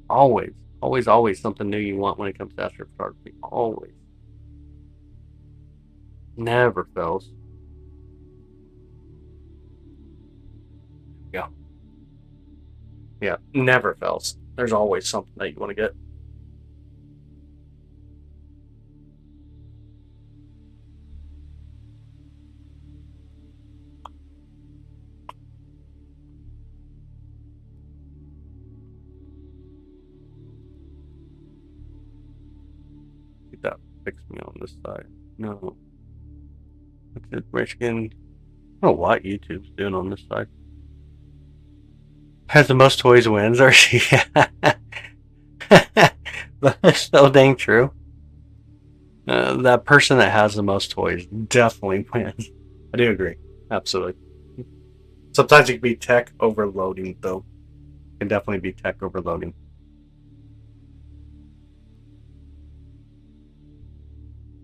S1: Always. Always something new you want when it comes to astrophotography. Always. Never fails. Yeah. Yeah, never fails. There's always something that you want to get. fix me on this side. No. What's it, Michigan? I don't know what YouTube's doing on this side. Has the most toys wins, or she? That's so dang true. That person that has the most toys definitely wins. I do agree. Absolutely. Sometimes it can be tech overloading, though. It can definitely be tech overloading.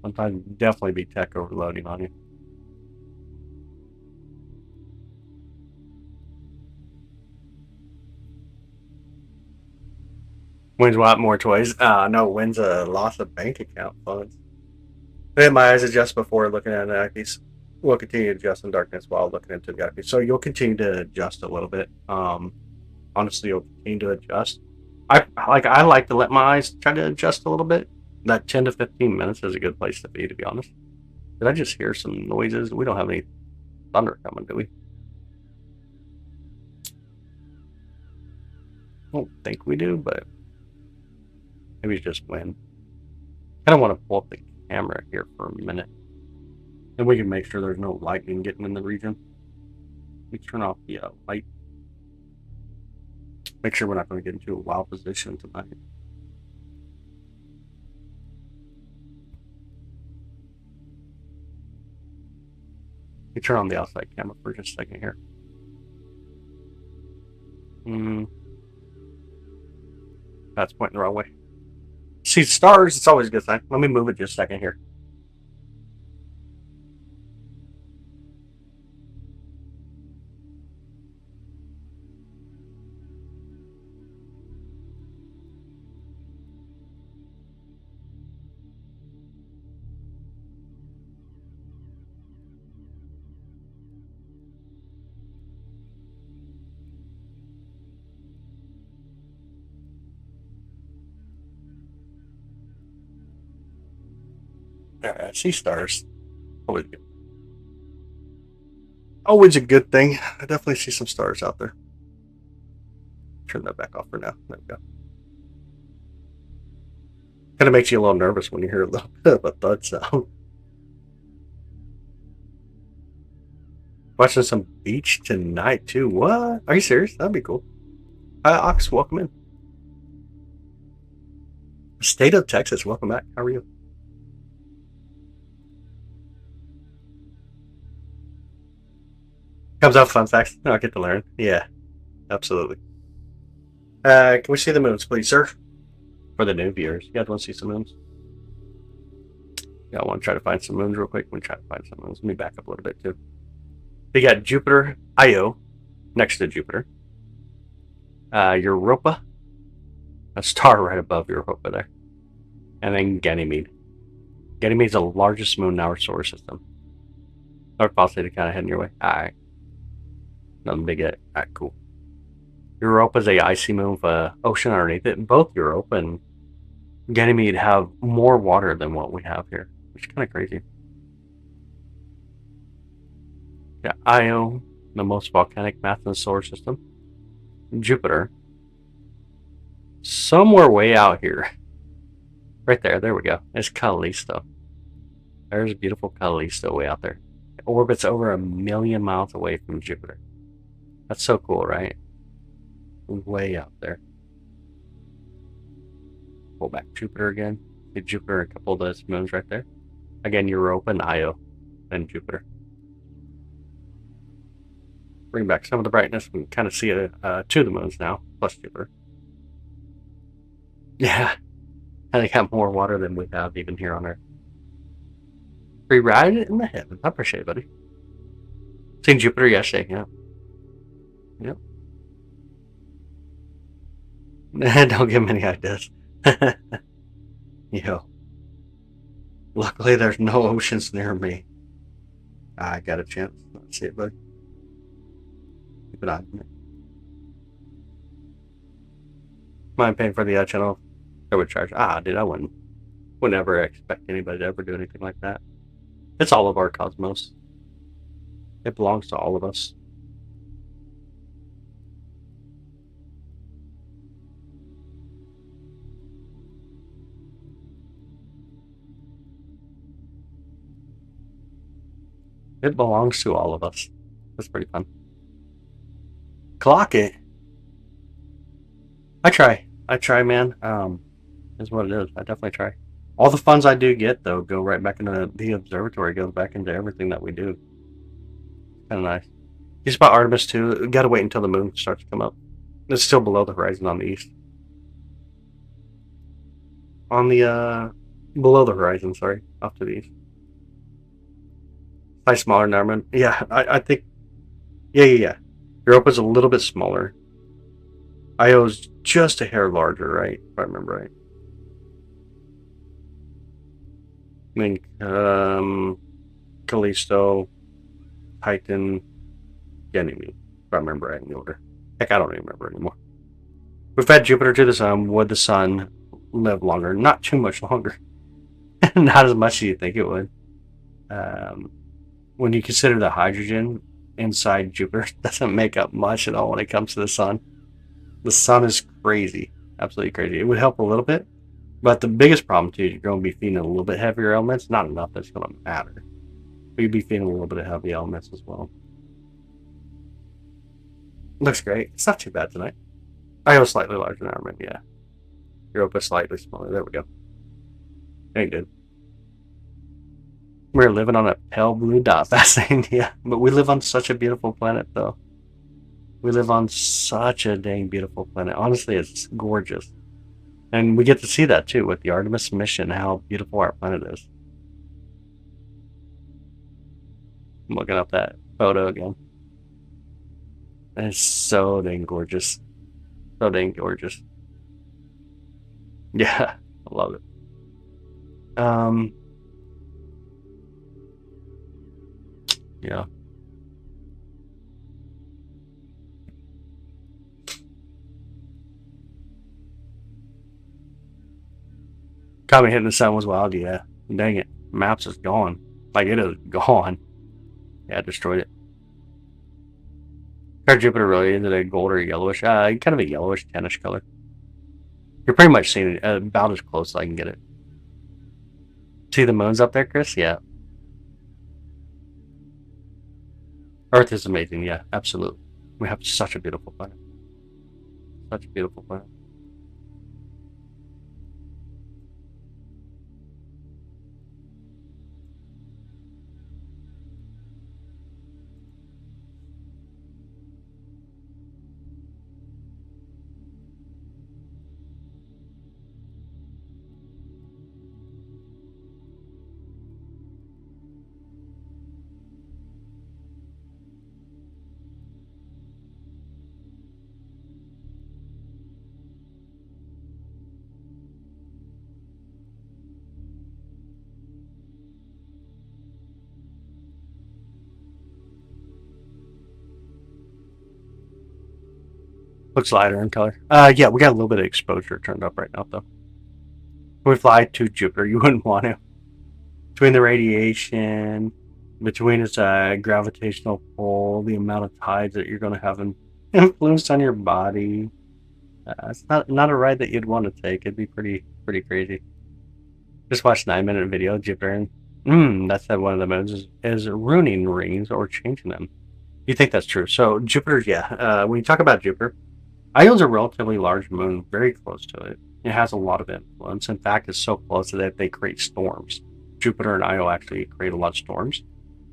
S1: Sometimes it can definitely be tech overloading on you. Wins a lot more toys. No, wins a loss of bank account funds. My eyes adjust before looking at an eyepiece. Will continue to adjust in darkness while looking into the eyepiece. So you'll continue to adjust a little bit. Honestly, you'll continue to adjust. I like to let my eyes try to adjust a little bit. That 10 to 15 minutes is a good place to be honest. Did I just hear some noises? We don't have any thunder coming, do we? I don't think we do, but maybe it's just wind. I kind of want to pull up the camera here for a minute. And we can make sure there's no lightning getting in the region. Let me turn off the light. Make sure we're not going to get into a wild position tonight. Let me turn on the outside camera for just a second here. That's pointing the wrong way. See stars, it's always a good sign. Let me move it just a second here. I see stars. Always good. Always a good thing. I definitely see some stars out there. Turn that back off for now. There we go. Kind of makes you a little nervous when you hear a little bit of a thud sound. Watching some beach tonight too. What? Are you serious? That'd be cool. Ox, welcome in. State of Texas, welcome back. How are you? Comes out fun facts. I get to learn. Yeah, absolutely. Can we see the moons, please, sir? For the new viewers, you guys want to see some moons? Yeah, I want to try to find some moons real quick. Let me try to find some moons. Let me back up a little bit too. We got Jupiter, Io, next to Jupiter. Europa, a star right above Europa there, and then Ganymede. Ganymede is the largest moon in our solar system. North Pulsar kind of heading your way. All right, nothing big yet. All right, cool. Europa is a icy moon with an ocean underneath it. Both Europa and Ganymede have more water than what we have here, which is kind of crazy. Yeah, Io, the most volcanic mass in the solar system. Jupiter, somewhere way out here. Right there we go. It's Callisto. There's beautiful Callisto way out there. It orbits over 1,000,000 miles away from Jupiter. That's so cool, right? Way out there. Pull back Jupiter again. See Jupiter and a couple of those moons right there. Again, Europa and Io, and Jupiter. Bring back some of the brightness. We can kind of see it two of the moons now, plus Jupiter. Yeah, and they got more water than we have even here on Earth. Free ride in the heavens. I appreciate it, buddy. Seen Jupiter yesterday, yeah. Yep. Don't give me any ideas. Yo. Luckily, there's no oceans near me. I got a chance. Let's see it, buddy. Keep an eye on it. Mind paying for the channel? I would charge. Dude, I wouldn't ever expect anybody to ever do anything like that. It's all of our cosmos. It belongs to all of us. It belongs to all of us. That's pretty fun. Clock it. I try. I try, man. Is what it is. I definitely try. All the funds I do get, though, go right back into the observatory. Goes back into everything that we do. Kind of nice. Just about Artemis too. We gotta wait until the moon starts to come up. It's still below the horizon on the east. On the below the horizon, sorry, off to the east. Slightly smaller than Yeah, I think. Yeah. Europa's a little bit smaller. Io's just a hair larger, right? If I remember right. I mean, Callisto, Titan, Ganymede. If I remember right in the order. Heck, I don't even remember anymore. We've had Jupiter to the sun. Would the sun live longer? Not too much longer. Not as much as you think it would. Um, when you consider the hydrogen inside Jupiter, doesn't make up much at all when it comes to the sun. The sun is crazy, absolutely crazy. It would help a little bit, but the biggest problem too is you're going to be feeding a little bit heavier elements. Not enough that's going to matter. But you'd be feeding a little bit of heavy elements as well. Looks great. It's not too bad tonight. I was slightly larger than Armin, yeah. Europa slightly smaller. There we go. Ain't good. We're living on a pale blue dot. Fascinating, yeah. But we live on such a beautiful planet, though. We live on such a dang beautiful planet. Honestly, it's gorgeous. And we get to see that, too, with the Artemis mission, how beautiful our planet is. I'm looking up that photo again. It's so dang gorgeous. So dang gorgeous. Yeah, I love it. Um, yeah. Comet hitting the sun was wild, yeah. Dang it. Maps is gone. Like, it is gone. Yeah, I destroyed it. Our Jupiter really is it a gold or yellowish? Kind of a yellowish tannish color. You're pretty much seeing it about as close as I can get it. See the moons up there, Chris? Yeah. Earth is amazing. Yeah, absolutely. We have such a beautiful planet. Such a beautiful planet. Looks lighter in color. Yeah, we got a little bit of exposure turned up right now, though. When we fly to Jupiter, you wouldn't want to. Between the radiation, between its gravitational pull, the amount of tides that you're going to have an influence on your body. It's not a ride that you'd want to take. It'd be pretty crazy. Just watched 9 minute video Jupiter. That's that one of the moons is ruining rings or changing them. You think that's true? So Jupiter, yeah. When you talk about Jupiter, Io's a relatively large moon, very close to it. It has a lot of influence. In fact, it's so close that they create storms. Jupiter and Io actually create a lot of storms.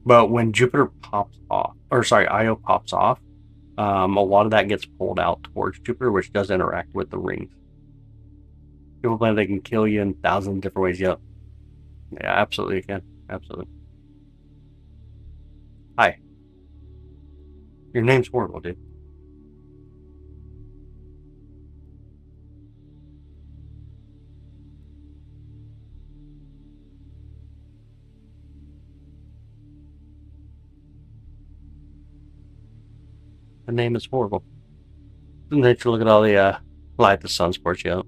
S1: But when Jupiter pops off, or sorry, Io pops off, a lot of that gets pulled out towards Jupiter, which does interact with the rings. People believe they can kill you in thousands of different ways. Yep. Yeah, absolutely you can. Absolutely. Hi. Your name's horrible, dude. The name is horrible. And then you look at all the light the sun sports you out.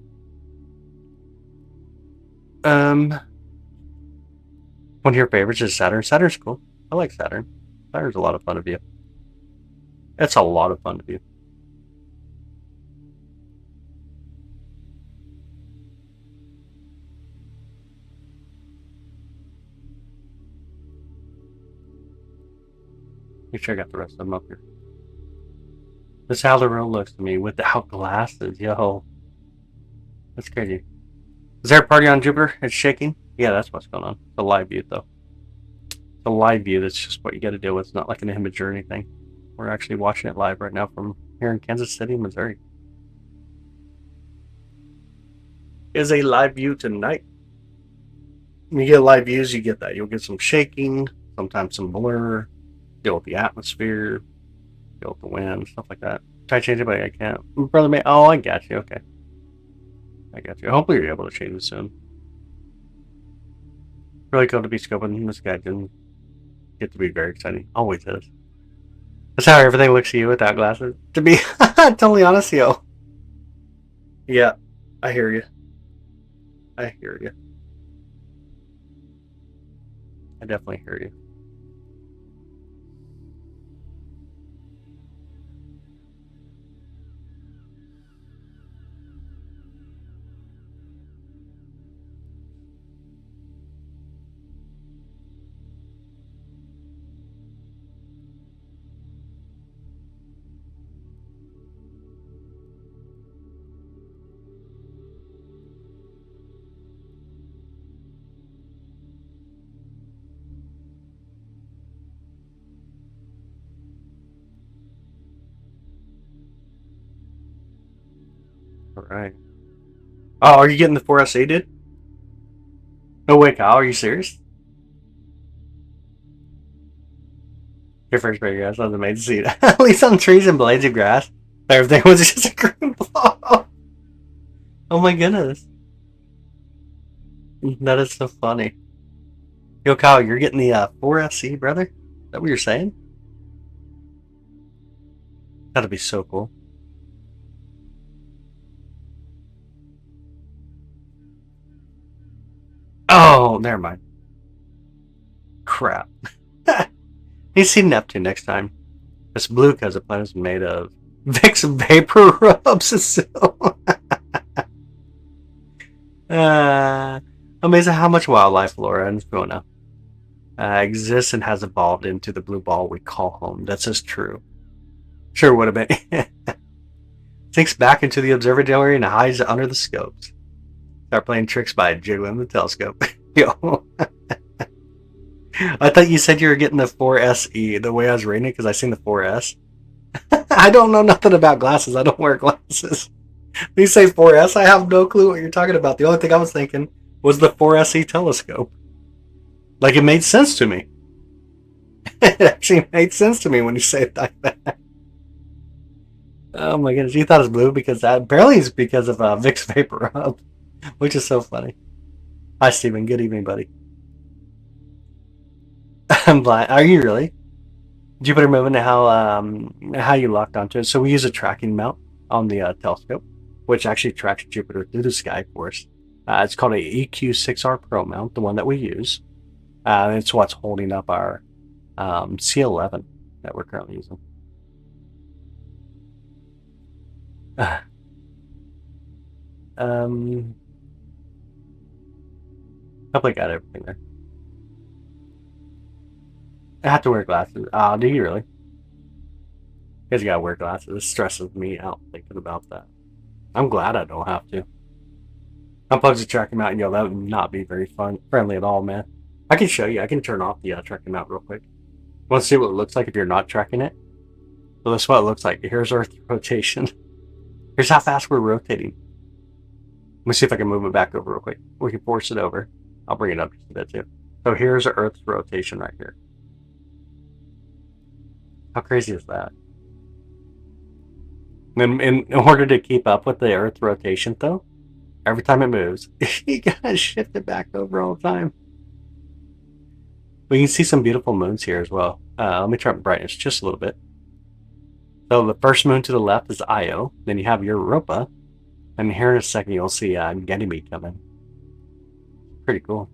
S1: One of your favorites is Saturn. Saturn's cool. I like Saturn. Saturn's a lot of fun to view. It's a lot of fun to view. Make sure I got the rest of them up here. This is how the road looks to me without glasses. Yo, that's crazy. Is there a party on Jupiter? It's shaking? Yeah, that's what's going on. It's a live view, though. It's a live view. That's just what you got to deal with. It's not like an image or anything. We're actually watching it live right now from here in Kansas City, Missouri. Is a live view tonight. When you get live views, you get that. You'll get some shaking, sometimes some blur, deal with the atmosphere, deal with the wind, stuff like that. Try to change it, but I can't. Brother May, oh, I got you. Okay. I got you. Hopefully you're able to change it soon. Really cool to be scoping this guy. Didn't get to be very exciting. Always is. That's how everything looks to you without glasses. To be totally honest, yo. Yeah, I hear you. I hear you. I definitely hear you. All right. Oh, are you getting the 4SE, dude? No way, Kyle. Are you serious? Your first grade grass was amazing to see. At least on trees and blades of grass, everything was just a green blob. Oh my goodness. That is so funny. Yo, Kyle, you're getting the 4SE, brother? Is that what you're saying? That'd be so cool. Oh, never mind. Crap. You see Neptune next time. It's blue because the planet is made of Vicks vapor rubs. So, amazing how much wildlife, flora, and fauna exists and has evolved into the blue ball we call home. That's just true. Sure would have been. Sinks back into the observatory and hides under the scopes. Start playing tricks by jiggling the telescope. Yo. I thought you said you were getting the 4SE the way I was reading it because I seen the 4S. I don't know nothing about glasses. I don't wear glasses. When you say 4S, I have no clue what you're talking about. The only thing I was thinking was the 4SE telescope. Like, it made sense to me. It actually made sense to me when you say it like that. Oh my goodness, you thought it was blue because that barely is because of Vicks Vapor Rub, which is so funny. Hi, Steven. Good evening, buddy. I'm blind. Are you really? Jupiter moving, how you locked onto it. So we use a tracking mount on the telescope, which actually tracks Jupiter through the sky for us. It's called a EQ6R Pro mount, the one that we use. It's what's holding up our C11 that we're currently using. Hopefully got everything there. I have to wear glasses. Do you really? Because you gotta wear glasses. It stresses me out thinking about that. I'm glad I don't have to. Unplugs the tracking mount, and yo, that would not be very friendly at all, man. I can show you. I can turn off the tracking mount real quick. Want to see what it looks like if you're not tracking it? So that's what it looks like. Here's Earth rotation. Here's how fast we're rotating. Let me see if I can move it back over real quick. We can force it over. I'll bring it up just a bit too. So here's Earth's rotation right here. How crazy is that? And in order to keep up with the Earth's rotation, though, every time it moves, you gotta shift it back over all the time. We can see some beautiful moons here as well. Let me turn up brightness just a little bit. So the first moon to the left is Io. Then you have Europa. And here in a second, you'll see Ganymede coming. Pretty cool.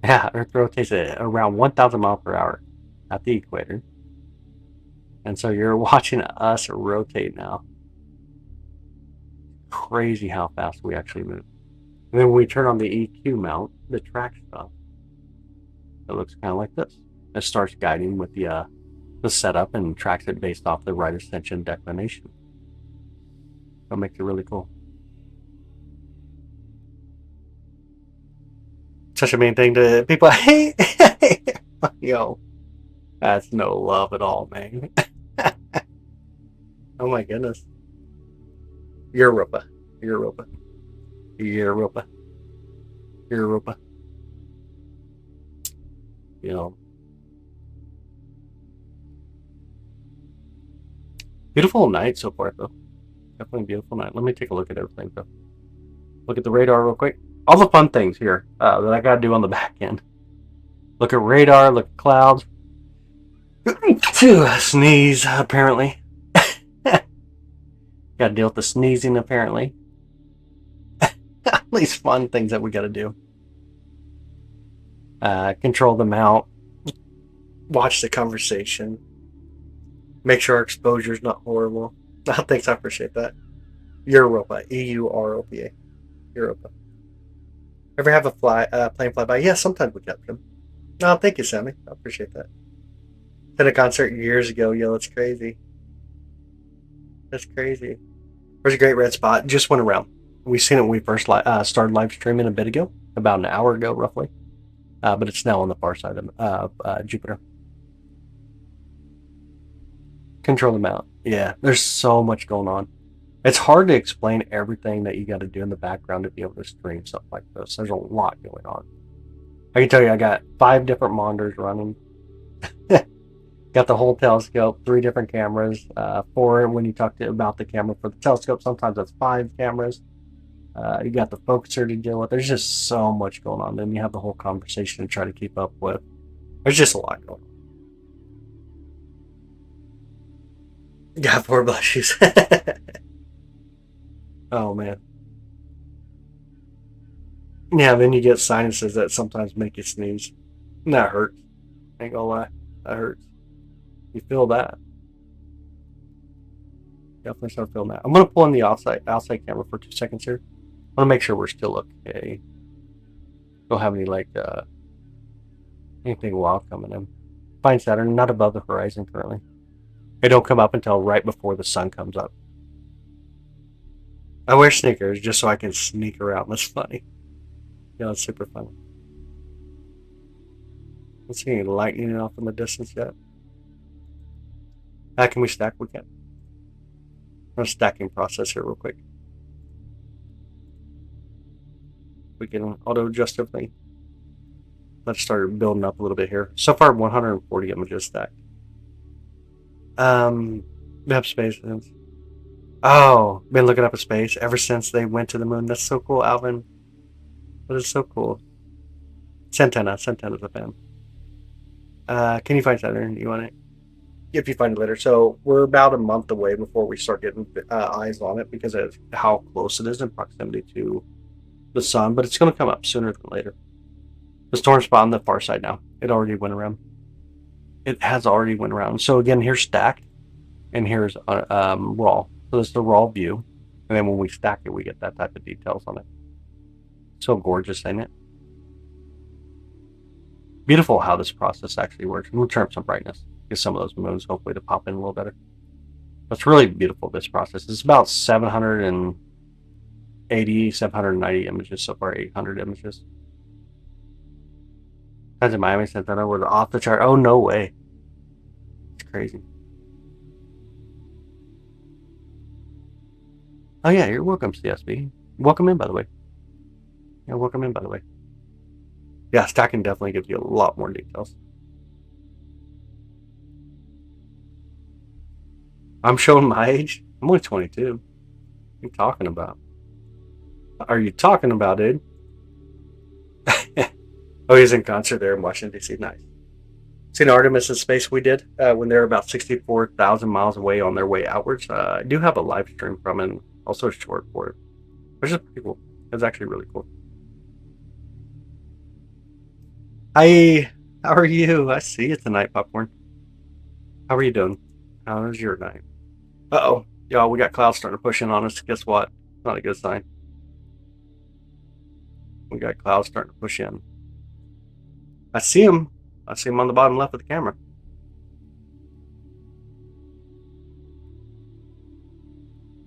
S1: Yeah, Earth rotates at around 1,000 miles per hour at the equator. And so you're watching us rotate now. Crazy how fast we actually move. And then when we turn on the EQ mount, the track stuff, it looks kind of like this. it starts guiding with the setup and tracks it based off the right ascension declination. That makes it really cool. Such a mean thing to people. Hey, yo, that's no love at all, man. Oh my goodness. Europa. Europa. Europa. Europa. You know. Beautiful night so far, though. Definitely a beautiful night. Let me take a look at everything, though. Look at the radar real quick. All the fun things here that I gotta do on the back end. Look at radar, look at clouds. Sneeze, apparently. Gotta deal with the sneezing, apparently. At least fun things that we gotta do. Control the mount. Watch the conversation. Make sure our exposure's not horrible. Oh, thanks, I appreciate that. Europa. EUROPA. Europa. Ever have a plane fly by? Yeah, sometimes we capture them. Oh, thank you, Sammy. I appreciate that. At a concert years ago. Yo, that's crazy. That's crazy. There's a great red spot. Just went around. We seen it when we first started live streaming a bit ago, about an hour ago, roughly. But it's now on the far side of Jupiter. Control the mount. Yeah, there's so much going on. It's hard to explain everything that you got to do in the background to be able to stream stuff like this. There's a lot going on. I can tell you, I got 5 different monitors running. Got the whole telescope, 3 different cameras, 4 when you talk about the camera for the telescope. Sometimes that's 5 cameras. You got the focuser to deal with. There's just so much going on. Then you have the whole conversation to try to keep up with. There's just a lot going on. Yeah, poor blushies. Oh, man. Yeah, then you get sinuses that sometimes make you sneeze. And that hurts. Ain't gonna lie. That hurts. You feel that. Definitely start feeling that. I'm gonna pull in the outside camera for 2 seconds here. I wanna make sure we're still okay. Don't have any anything wild coming in. Find Saturn, not above the horizon currently. They don't come up until right before the sun comes up. I wear sneakers just so I can sneak around. That's funny. Yeah, that's super funny. Let's see any lightning off in the distance yet. How can we stack? We can. Run a stacking process here real quick. We can auto adjust everything. Let's start building up a little bit here. So far, 140 images stacked. Map space. Oh, been looking up at space ever since they went to the moon. That's so cool, Alvin. That is so cool. Centena's a fan. Can you find Saturn? You want it? If you find it later. So we're about a month away before we start getting eyes on it because of how close it is in proximity to the sun. But it's going to come up sooner than later. The storm spot on the far side now. It already went around. It has already went around. So again, here's stacked, and here's raw. So this is the raw view, and then when we stack it, we get that type of details on it. So gorgeous, ain't it? Beautiful how this process actually works. We'll turn up some brightness, get some of those moons hopefully to pop in a little better. It's really beautiful, this process. It's about 780, 790 images so far, 800 images. That's in Miami Centeno was off the chart. Oh, no way. It's crazy. Oh, yeah, you're welcome, CSB. Welcome in, by the way. Yeah, welcome in, by the way. Yeah, stacking definitely gives you a lot more details. I'm showing my age. I'm only 22. What are you talking about? Are you talking about, dude? Oh, he's in concert there in Washington, D.C. Nice. Seen Artemis in space we did when they're about 64,000 miles away on their way outwards. I do have a live stream from it and also a short for it, which is pretty cool. It's actually really cool. Hi, how are you? I see you tonight, Popcorn. How are you doing? How was your night? Uh-oh. Y'all, we got clouds starting to push in on us. Guess what? Not a good sign. We got clouds starting to push in. I see them. I see him on the bottom left of the camera.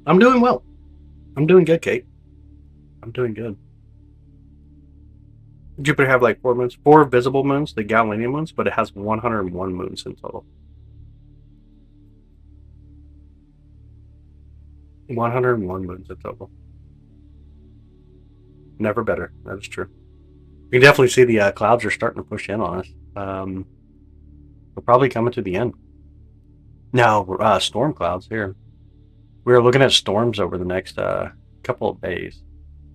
S1: I'm doing well. I'm doing good, Kate. I'm doing good. Jupiter have like 4 moons, 4 visible moons, the Galilean moons, but it has 101 moons in total. 101 moons in total. Never better. That is true. You can definitely see the clouds are starting to push in on us. We're probably coming to the end. Now, storm clouds here. We were looking at storms over the next couple of days.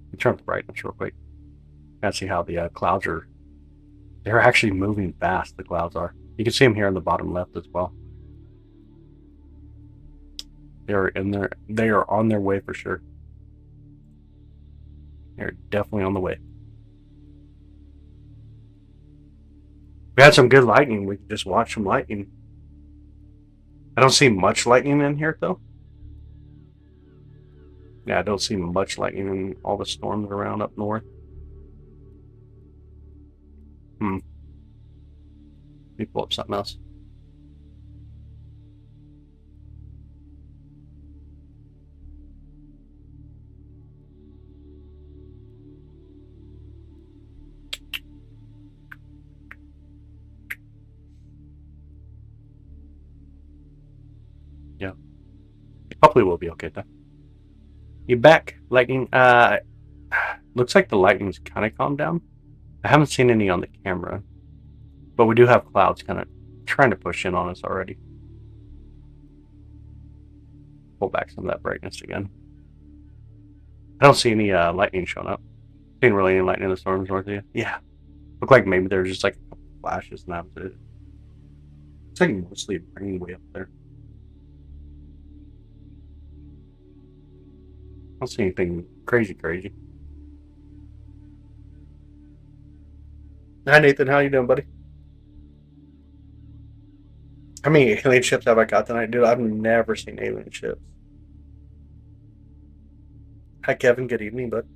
S1: Let me turn up the brightness real quick. And see how the clouds are. They're actually moving fast. The clouds are. You can see them here in the bottom left as well. They are in there. They are on their way for sure. They're definitely on the way. We had some good lightning. We could just watch some lightning. I don't see much lightning in here though. Yeah, I don't see much lightning in all the storms around up north. Let me pull up something else. Yeah. Hopefully we'll be okay though. You back, lightning? Looks like the lightning's kind of calmed down. I haven't seen any on the camera, but we do have clouds kind of trying to push in on us already. Pull back some of that brightness again. I don't see any lightning showing up. Seen really any lightning in the storms north of you? Yeah. Look like maybe there's just like a couple flashes and that was it. It's like mostly rain way up there. I don't see anything crazy. Hi Nathan, how you doing, buddy? How many alien ships have I got tonight, dude? I've never seen alien ships. Hi Kevin, good evening, bud.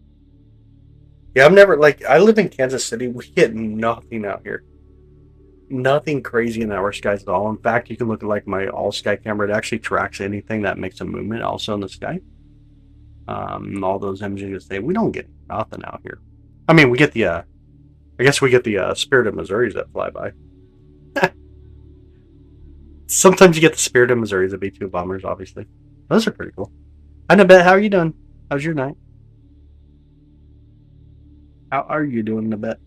S1: Yeah, I've never I live in Kansas City. We get nothing out here. Nothing crazy in our skies at all. In fact, you can look at like my all sky camera. It actually tracks anything that makes a movement also in the sky. All those images say we don't get nothing out here. I mean, we get the I guess we get the Spirit of Missouri's that fly by. Sometimes you get the Spirit of Missouri's, the B-2 bombers, obviously. Those are pretty cool. Hi, Nabet. How are you doing? How's your night? How are you doing, Nabet?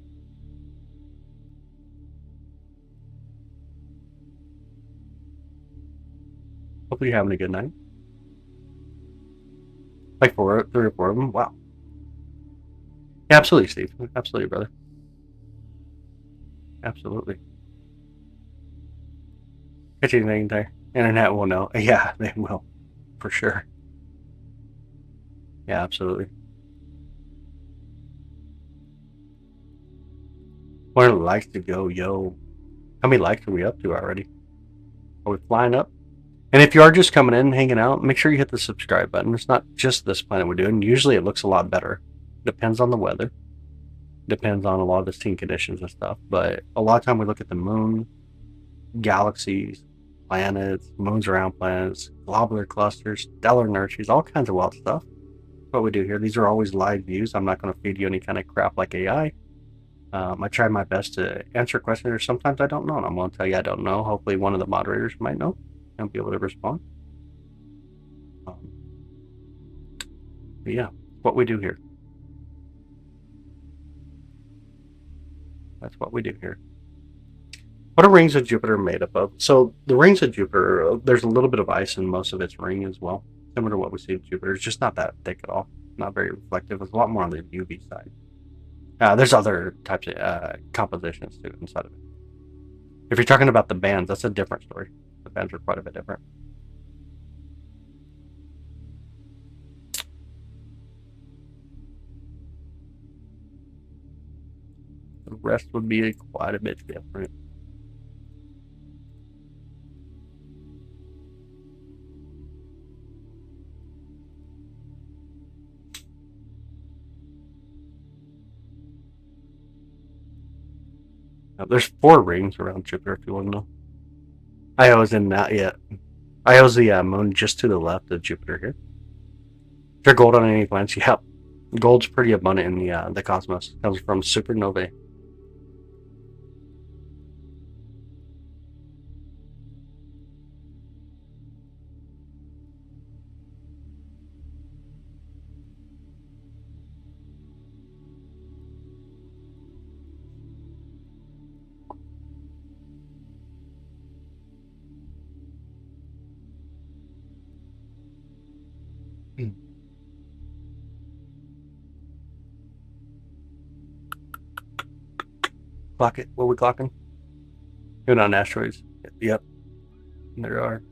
S1: Hopefully you're having a good night. Like 3 or 4 of them? Wow. Yeah, absolutely, Steve. Absolutely, brother. Absolutely. Catch anything there. Internet will know. Yeah, they will. For sure. Yeah, absolutely. Where likes to go, yo. How many likes are we up to already? Are we flying up? And if you are just coming in and hanging out, make sure you hit the subscribe button. It's not just this planet we're doing. Usually it looks a lot better. Depends on the weather. Depends on a lot of the scene conditions and stuff. But a lot of time we look at the moon, galaxies, planets, moons around planets, globular clusters, stellar inertias, all kinds of wild stuff. That's what we do here. These are always live views. I'm not going to feed you any kind of crap like AI. I try my best to answer questions, or sometimes I don't know, and I'm going to tell you I don't know. Hopefully, one of the moderators might know and be able to respond. But yeah, what we do here. That's what we do here. What are rings of Jupiter made up of? So the rings of Jupiter, there's a little bit of ice in most of its ring as well, similar to what we see in Jupiter. It's just not that thick at all. Not very reflective. It's a lot more on the UV side. There's other types of compositions too inside of it. If you're talking about the bands, that's a different story. The bands are quite a bit different. The rest would be quite a bit different. There's 4 rings around Jupiter, if you want to know. Io's in that yet. Io's the moon just to the left of Jupiter here. Is there gold on any planets? Yep. Gold's pretty abundant in the cosmos. It comes from supernovae. Clock it. What are we clocking? Going on asteroids. Yep. There are.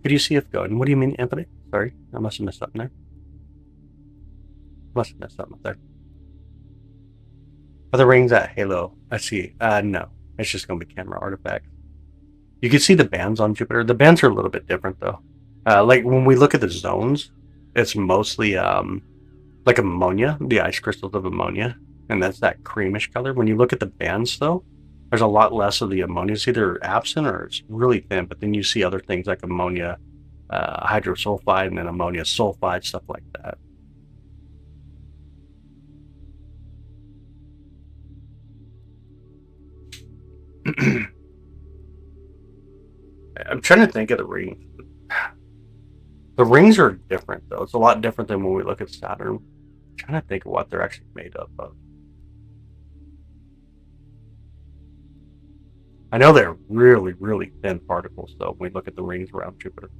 S1: Could you see if going? What do you mean infinite? Sorry, I must have missed something there. Must have missed something up there. Are the rings at Halo? I see. No. It's just going to be camera artifacts. You can see the bands on Jupiter. The bands are a little bit different, though. Like, when we look at the zones, it's mostly like ammonia, the ice crystals of ammonia. And that's that creamish color. When you look at the bands, though, there's a lot less of the ammonia. It's either absent or it's really thin. But then you see other things like ammonia hydrosulfide and then ammonia sulfide, stuff like that. I'm trying to think of the rings. The rings are different, though. It's a lot different than when we look at Saturn. I'm trying to think of what they're actually made up of. I know they're really, really thin particles, though, when we look at the rings around Jupiter.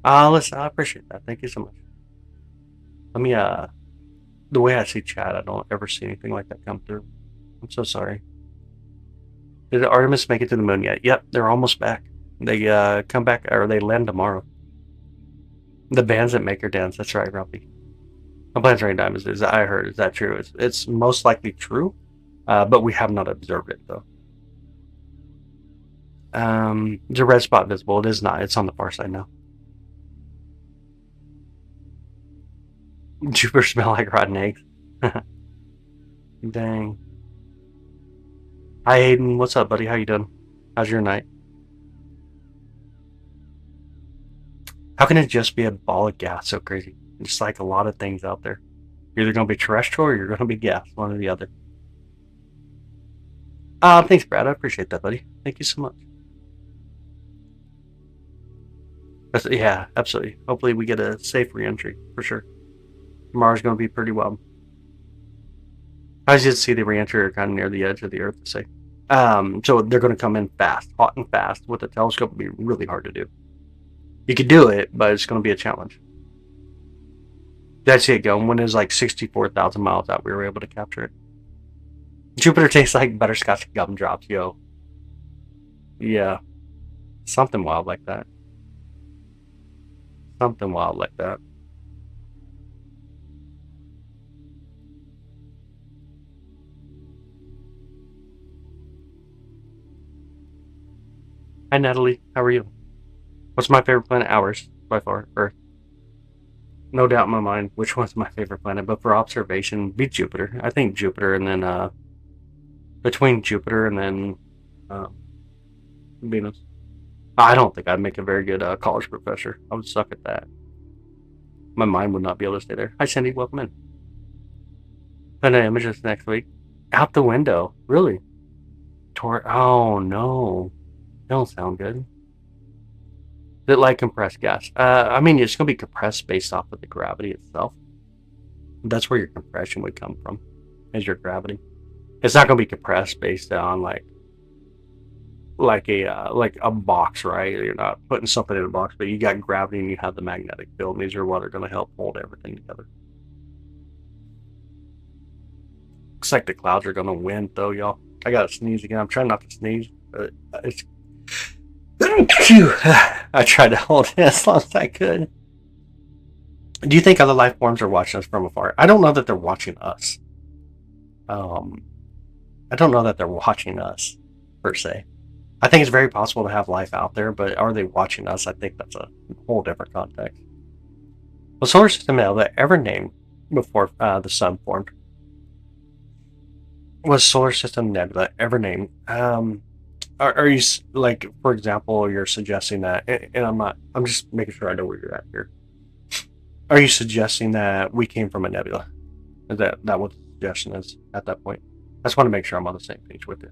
S1: Listen, I appreciate that. Thank you so much. Let me, the way I see chat, I don't ever see anything like that come through. I'm so sorry. Did Artemis make it to the moon yet? Yep, they're almost back. They come back, or they land tomorrow. The bands that make her dance. That's right, Rumpy. A planetary diamond is I heard. Is that true? It's most likely true, but we have not observed it, though. There's a red spot visible. It is not. It's on the far side now. Jupiter smell like rotten eggs. Dang. Hi, Aiden. What's up, buddy? How you doing? How's your night? How can it just be a ball of gas so crazy? It's like a lot of things out there. You're either going to be terrestrial or you're going to be gas, one or the other. Thanks, Brad. I appreciate that, buddy. Thank you so much. Yeah, absolutely. Hopefully we get a safe re-entry, for sure. Tomorrow's going to be pretty wild. I just see the re-entry are kind of near the edge of the Earth, to say. So they're going to come in fast, hot and fast. With a telescope, it'll be really hard to do. You could do it, but it's going to be a challenge. Did I see it go? When it was like 64,000 miles out, we were able to capture it. Jupiter tastes like butterscotch gumdrops, yo. Yeah. Something wild like that. Something wild like that. Hi, Natalie. How are you? What's my favorite planet? Ours, by far. Earth. No doubt in my mind which one's my favorite planet, but for observation, be Jupiter. I think Jupiter, and then between Jupiter and then Venus. I don't think I'd make a very good college professor. I would suck at that. My mind would not be able to stay there. Hi, Cindy. Welcome in. Planet images next week. Out the window. Really? Oh, no. Don't sound good. Is it like compressed gas? I mean, it's going to be compressed based off of the gravity itself. That's where your compression would come from, is your gravity. It's not going to be compressed based on like a box, right? You're not putting something in a box, but you got gravity and you have the magnetic field, and these are what are going to help hold everything together. Looks like the clouds are going to win, though, y'all. I got to sneeze again. I'm trying not to sneeze, but it's... I tried to hold it as long as I could. Do you think other life forms are watching us from afar? I don't know that they're watching us. I don't know that they're watching us, per se. I think it's very possible to have life out there, but are they watching us? I think that's a whole different context. What solar system have they ever named before the sun formed? Was solar system nebula ever named? Are you like, for example, you're suggesting that, and I'm not. I'm just making sure I know where you're at here. Are you suggesting that we came from a nebula? Is that what the suggestion is at that point? I just want to make sure I'm on the same page with it.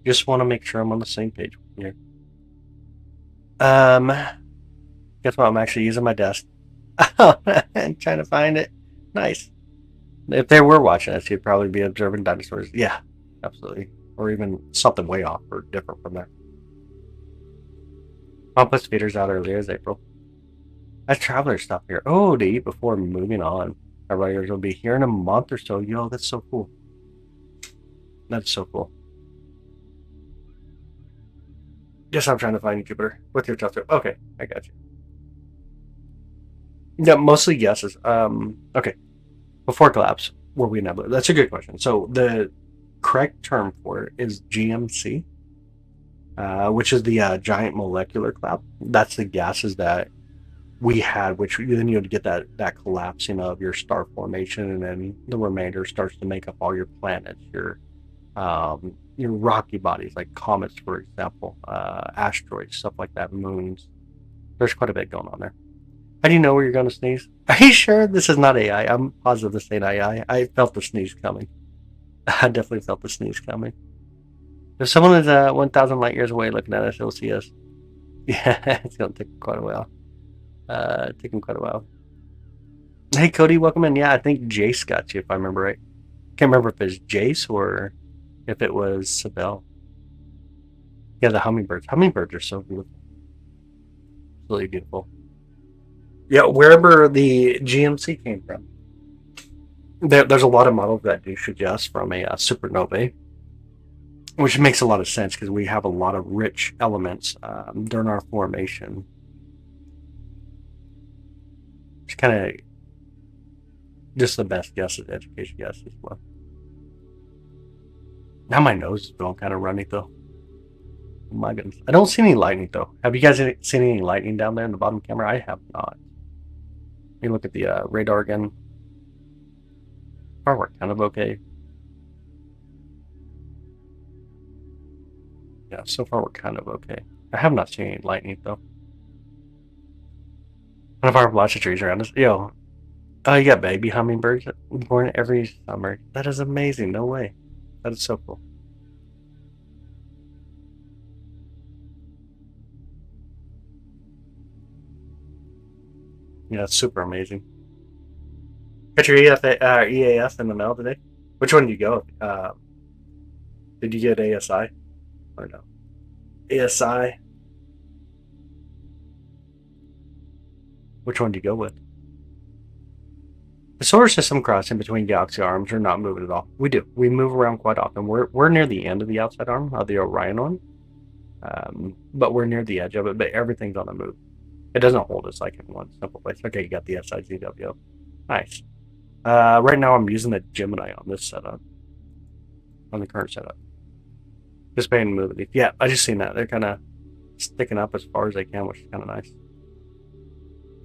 S1: Just want to make sure I'm on the same page with you. Guess what? I'm actually using my desk and trying to find it. Nice. If they were watching us, you'd probably be observing dinosaurs. Yeah, absolutely. Or even something way off or different from there. I'll put feeders out earlier as April. I traveler stuff here. Oh, to eat before moving on. Our writers will be here in a month or so. Yo, that's so cool. That's so cool. Yes, I'm trying to find you, Jupiter. With your telescope. Okay, I got you. Yeah, mostly guesses. Okay. Before collapse, were we nebula? That's a good question. So the correct term for it is GMC, which is the giant molecular cloud. That's the gases that we had, which then you would get that collapsing of your star formation, and then the remainder starts to make up all your planets, your rocky bodies like comets, for example, asteroids, stuff like that, moons. There's quite a bit going on there. How do you know where you're going to sneeze? Are you sure this is not AI? I'm positive this ain't AI. I felt the sneeze coming. I definitely felt the sneeze coming. If someone is 1,000 light years away looking at us, they'll see us. Yeah, it's going to take quite a while. Taking quite a while. Hey, Cody, welcome in. Yeah, I think Jace got you, if I remember right. Can't remember if it's Jace or if it was Sibel. Yeah, the hummingbirds. Hummingbirds are so beautiful. Really beautiful. Yeah, wherever the GMC came from. There's a lot of models that do suggest from a supernovae, which makes a lot of sense because we have a lot of rich elements during our formation. It's kind of just the best guess at education guess as well. Now my nose is feeling kind of runny though. Oh my goodness. I don't see any lightning though. Have you guys seen any lightning down there in the bottom camera? I have not. Let me look at the radar again. Far we're kind of okay. Yeah, so far we're kind of okay. I have not seen any lightning though. One of our lots of trees around us. Yo, oh, you got baby hummingbirds born every summer. That is amazing. No way. That is so cool. Yeah, it's super amazing. Got your EAF in the mail today? Which one did you go? Did you get ASI or no? ASI. Which one did you go with? The solar system crossing between galaxy arms are not moving at all. We do. We move around quite often. We're near the end of the outside arm of the Orion one, but we're near the edge of it. But everything's on the move. It doesn't hold us like in one simple place. Okay, you got the SIZW. Nice. Right now I'm using the Gemini on this setup, on the current setup. Just paying moving. Yeah, I just seen that. They're kind of sticking up as far as they can, which is kind of nice.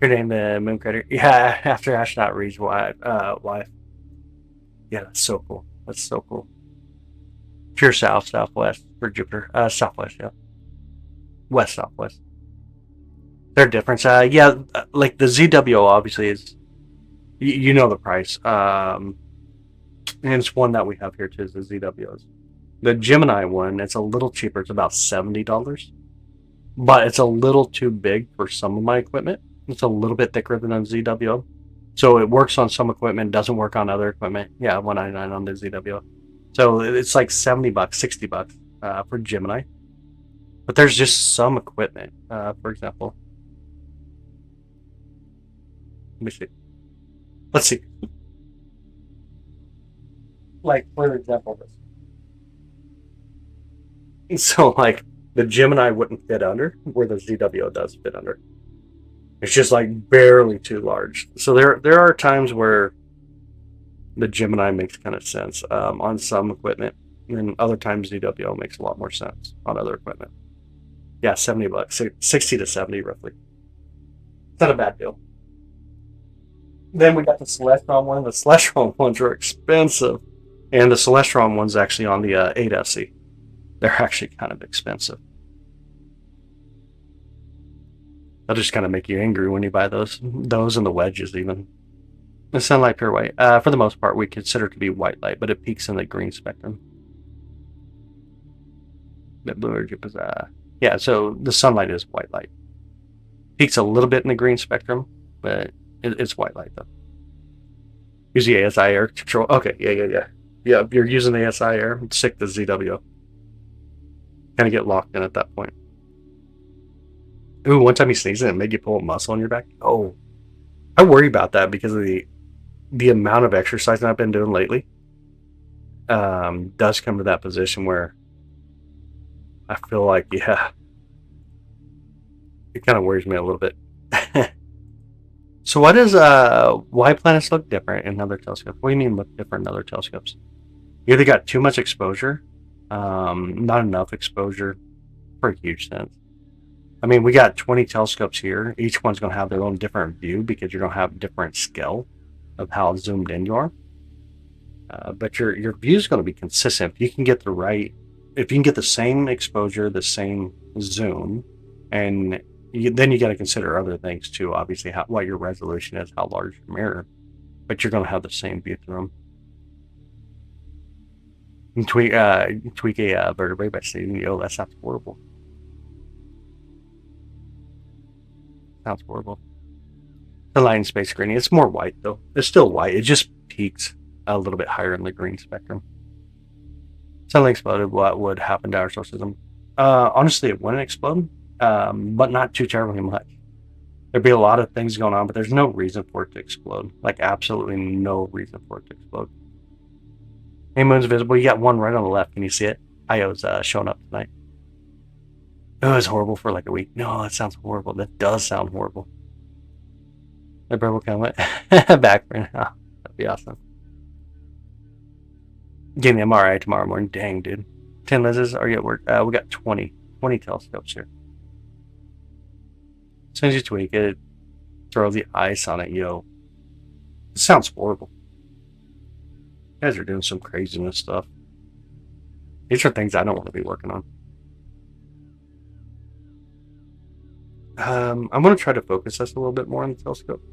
S1: Your name, the moon crater. Yeah, after astronaut Reed's wife. Yeah, that's so cool. That's so cool. Pure southwest for Jupiter. Southwest, yeah. West southwest. Their difference. Yeah, like the ZWO obviously is. You know the price. And it's one that we have here too. Is the ZWOs. The Gemini one, it's a little cheaper. It's about $70, but it's a little too big for some of my equipment. It's a little bit thicker than a ZWO. So it works on some equipment, doesn't work on other equipment. Yeah, 199 on the ZWO. So it's like $70, $60 for Gemini. But there's just some equipment, for example. Let me see. Let's see. Like, for example, this. So, like, the Gemini wouldn't fit under, where the ZWO does fit under. It's just like barely too large. So there are times where the Gemini makes kind of sense on some equipment, and other times ZWO makes a lot more sense on other equipment. Yeah, $70, 60 to 70 roughly. It's not a bad deal. Then we got the Celestron one. The Celestron ones are expensive. And the Celestron one's actually on the 8SE. They're actually kind of expensive. They'll just kind of make you angry when you buy those. Those and the wedges even. The sunlight pure white. For the most part, we consider it to be white light, but it peaks in the green spectrum. The blue is yeah, so the sunlight is white light. Peaks a little bit in the green spectrum, but it's white light though. Use the ASI air control. Okay, yeah. Yeah, if you're using the ASI air, stick the ZW. Kind of get locked in at that point. Ooh, one time you sneezed and it made you pull a muscle on your back. Oh, I worry about that because of the amount of exercise I've been doing lately. Does come to that position where I feel like, yeah, it kind of worries me a little bit. So why planets look different in other telescopes? What do you mean look different in other telescopes? You either got too much exposure, not enough exposure for a huge sense. I mean, we got 20 telescopes here. Each one's going to have their own different view because you're going to have different scale of how zoomed in you are. But your view is going to be consistent. If you can get the same exposure, the same zoom, and then you got to consider other things too. Obviously, what your resolution is, how large your mirror, but you're going to have the same view through them. You can tweak a vertebrae by saying, "Yo, that sounds horrible." Sounds horrible. The light in space green. It's more white though. It's still white. It just peaks a little bit higher in the green spectrum. Something exploded. What would happen to our solar system? Honestly, it wouldn't explode, but not too terribly much. There'd be a lot of things going on, but there's no reason for it to explode. Like absolutely no reason for it to explode. Hey, moon's visible. You got one right on the left. Can you see it? Io's showing up tonight. Oh, it's horrible for like a week. No, that sounds horrible. That does sound horrible. The bird will come back for now. That'd be awesome. Getting the MRI tomorrow morning. Dang, dude. 10 lenses are you at work? We got 20 telescopes here. As soon as you tweak it, throw the ice on it, yo. It sounds horrible. You guys are doing some craziness stuff. These are things I don't want to be working on. I'm going to try to focus us a little bit more on the telescope.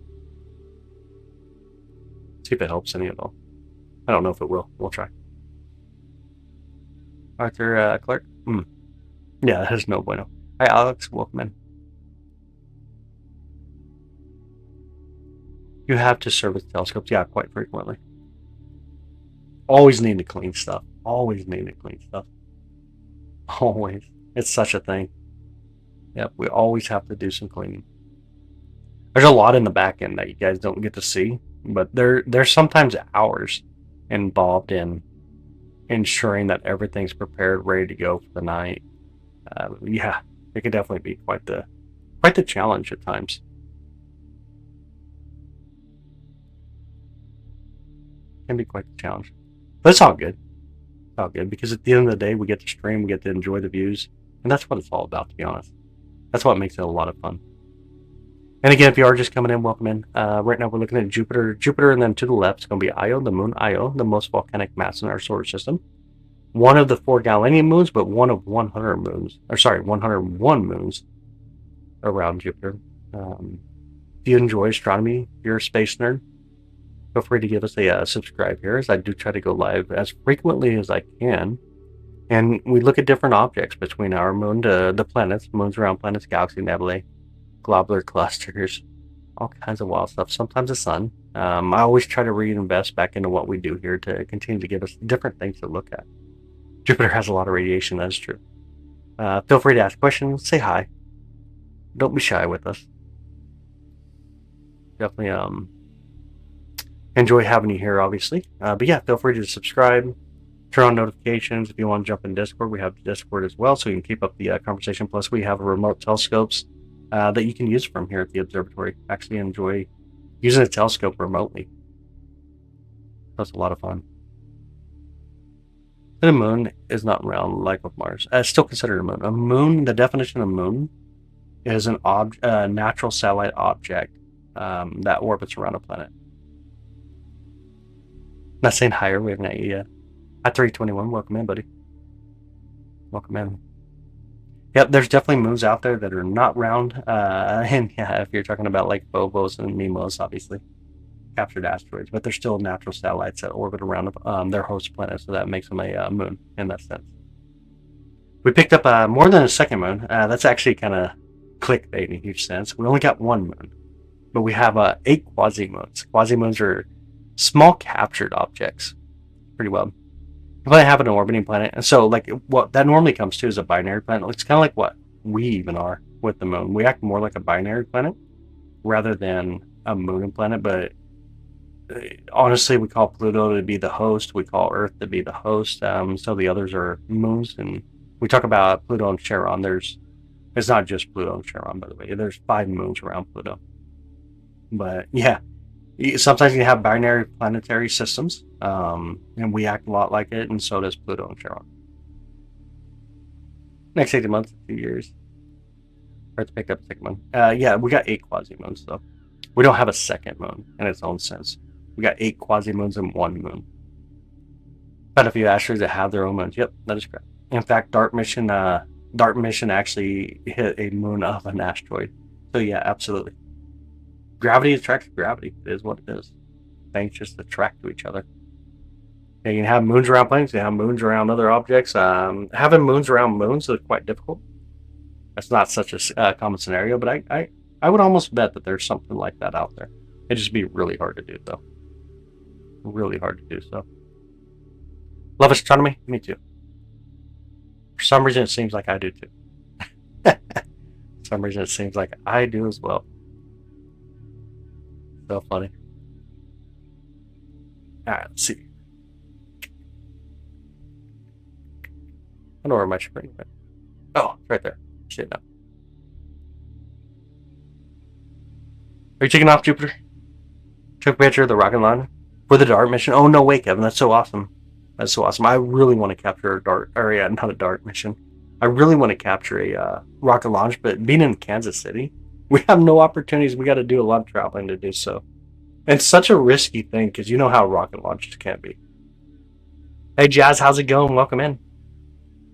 S1: See if it helps any at all. I don't know if it will. We'll try. Arthur Clark? Yeah, that is no bueno. Hi, Alex. Welcome in. You have to service telescopes. Yeah, quite frequently. Always need to clean stuff. Always. It's such a thing. Yep, we always have to do some cleaning. There's a lot in the back end that you guys don't get to see, but there's sometimes hours involved in ensuring that everything's prepared, ready to go for the night. Yeah, it can definitely be quite the challenge at times. It can be quite the challenge, but it's all good. It's all good because at the end of the day, we get to stream, we get to enjoy the views, and that's what it's all about, to be honest. That's what makes it a lot of fun. And again, if you are just coming in, welcome in. Right now we're looking at Jupiter, and then to the left is going to be Io, the moon Io, the most volcanic mass in our solar system. One of the 4 Galilean moons, but one of 100 moons. 101 moons around Jupiter. If you enjoy astronomy, if you're a space nerd, feel free to give us a subscribe here, as I do try to go live as frequently as I can. And we look at different objects between our moon to the planets, moons around planets, galaxy nebulae, globular clusters, all kinds of wild stuff. Sometimes the sun. I always try to reinvest back into what we do here to continue to give us different things to look at. Jupiter has a lot of radiation, that's true. Feel free to ask questions, say hi. Don't be shy with us. Definitely enjoy having you here, obviously. But yeah, feel free to subscribe. Turn on notifications. If you want to jump in Discord, we have Discord as well, so you can keep up the conversation. Plus, we have remote telescopes that you can use from here at the observatory. Actually enjoy using a telescope remotely. That's a lot of fun. The moon is not round like with Mars. It's still considered a moon. A moon, the definition of moon, is a natural satellite object that orbits around a planet. Not saying higher, we haven't yet. At 321, welcome in, buddy. Welcome in. Yep, there's definitely moons out there that are not round. And yeah, if you're talking about like Phobos and Mimos, obviously captured asteroids, but they're still natural satellites that orbit around their host planet, so that makes them a moon in that sense. We picked up more than a second moon. That's actually kind of clickbait in a huge sense. We only got one moon, but we have 8 quasi-moons. Quasi-moons are small captured objects. Pretty well. You probably have an orbiting planet. And so, like, what that normally comes to is a binary planet. It's kind of like what we even are with the moon. We act more like a binary planet rather than a moon planet, but honestly, we call Pluto to be the host. We call Earth to be the host. So the others are moons. And we talk about Pluto and Charon. It's not just Pluto and Charon, by the way. There's 5 moons around Pluto. But yeah, sometimes you have binary planetary systems, and we act a lot like it, and so does Pluto and Charon. Next 18 months, 2 years. Earth picked up a second moon. Yeah, we got 8 quasi-moons, though. We don't have a second moon in its own sense. We got 8 quasi-moons and 1 moon. But a few asteroids that have their own moons. Yep, that is correct. In fact, DART mission actually hit a moon of an asteroid. So yeah, absolutely. Gravity attracts gravity. It is what it is. Things just attract to each other. Yeah, you can have moons around planets. You can have moons around other objects. Having moons around moons is quite difficult. That's not such a common scenario, but I would almost bet that there's something like that out there. It'd just be really hard to do, though. Really hard to do so. Love astronomy? Me too. For some reason, it seems like I do too. For some reason, it seems like I do as well. So funny. Alright, let's see. I don't know where my screen went. Oh, it's right there. Shit, no. Are you taking off, Jupiter? Took a picture of the rocket line for the DART mission. Oh, no way, Kevin. That's so awesome. That's so awesome. I really want to capture a DART, or yeah, not a DART mission. I really want to capture a rocket launch, but being in Kansas City, we have no opportunities. We got to do a lot of traveling to do so. And it's such a risky thing because you know how rocket launches can be. Hey, Jazz, how's it going? Welcome in.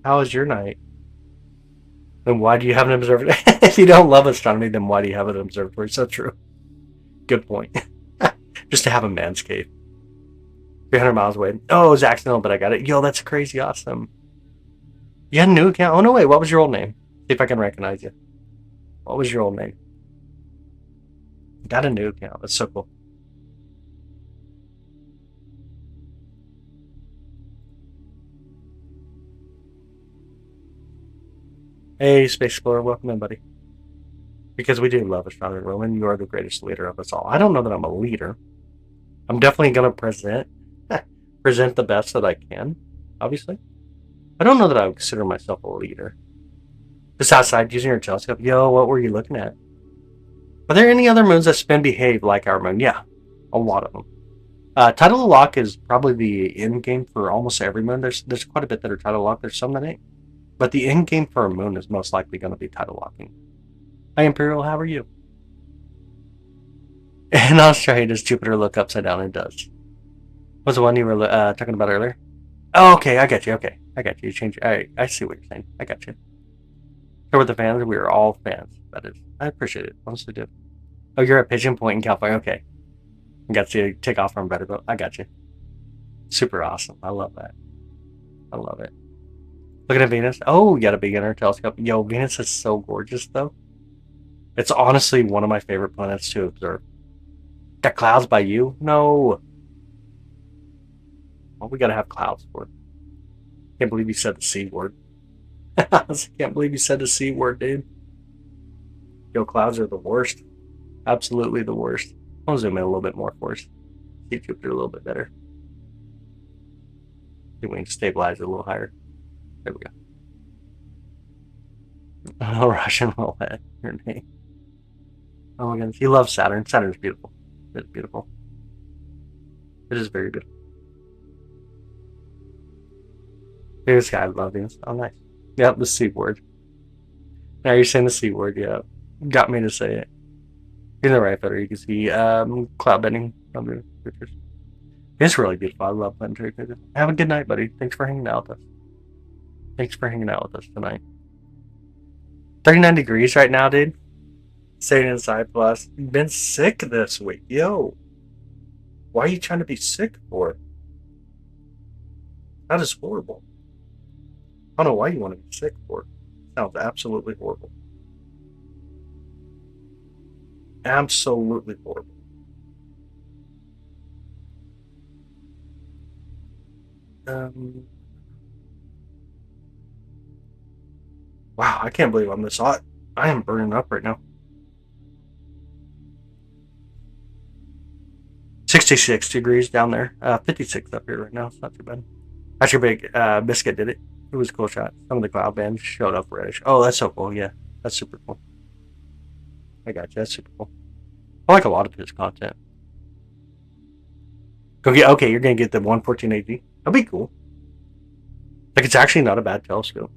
S1: How was your night? Then why do you have an observatory? If you don't love astronomy, then why do you have an observatory? So true. Good point. Just to have a man's cave. 300 miles away. Oh, it was accidental, but I got it. Yo, that's crazy awesome. You had a new account? Oh, no, wait. What was your old name? See if I can recognize you. What was your old name? Got a new account. That's so cool. Hey, Space Explorer. Welcome in, buddy. Because we do love astronomy, Roman. You are the greatest leader of us all. I don't know that I'm a leader. I'm definitely going to present the best that I can, obviously. I don't know that I would consider myself a leader. Just outside using your telescope. Yo, what were you looking at? Are there any other moons that spin behave like our moon? Yeah, a lot of them. Tidal lock is probably the end game for almost every moon. There's quite a bit that are tidal lock. There's some that ain't. But the end game for a moon is most likely going to be tidal locking. Hi, Imperial. How are you? In Australia, does Jupiter look upside down? It does. Was the one you were talking about earlier? Oh, okay. I got you. Okay. I got you. You changed. I see what you're saying. I got you. So we're the fans. We are all fans. That is. I appreciate it. Honestly do. Oh, you're at Pigeon Point in California. Okay. I got you to take off from better boat. I got you. Super awesome. I love that. I love it. Looking at Venus. Oh, you got a beginner telescope. Yo, Venus is so gorgeous, though. It's honestly one of my favorite planets to observe. Got clouds by you? No. Well, we gotta have clouds for it. Can't believe you said the C word. Can't believe you said the C word, dude. Yo, clouds are the worst. Absolutely the worst. I'll zoom in a little bit more for us. See Jupiter a little bit better. See if we can stabilize it a little higher. There we go. Oh, Russian roulette. Your name. Oh my goodness. You love Saturn. Saturn's beautiful. It's beautiful. It is very beautiful. This guy, I love Venus. Oh, nice. Yep, the C word. Now you're saying the C word, yeah. Got me to say it. In the right better, you can see cloud bending on the pictures. It's really beautiful. I love planetary physics. Have a good night, buddy. Thanks for hanging out with us. Thanks for hanging out with us tonight. 39 degrees right now, dude. Staying inside plus. Been sick this week. Yo. Why are you trying to be sick for? That is horrible. I don't know why you want to be sick for. Sounds absolutely horrible. Absolutely horrible. Wow, I can't believe I'm this hot. I am burning up right now. 66 degrees down there. 56 up here right now. It's not too bad. Actually, Big Biscuit did it. It was a cool shot. Some of the cloud bands showed up reddish. Oh, that's so cool. Yeah, that's super cool. I got you. That's super cool. I like a lot of his content. Go get. Okay, you're gonna get the 114 AD. That'll be cool. Like, it's actually not a bad telescope.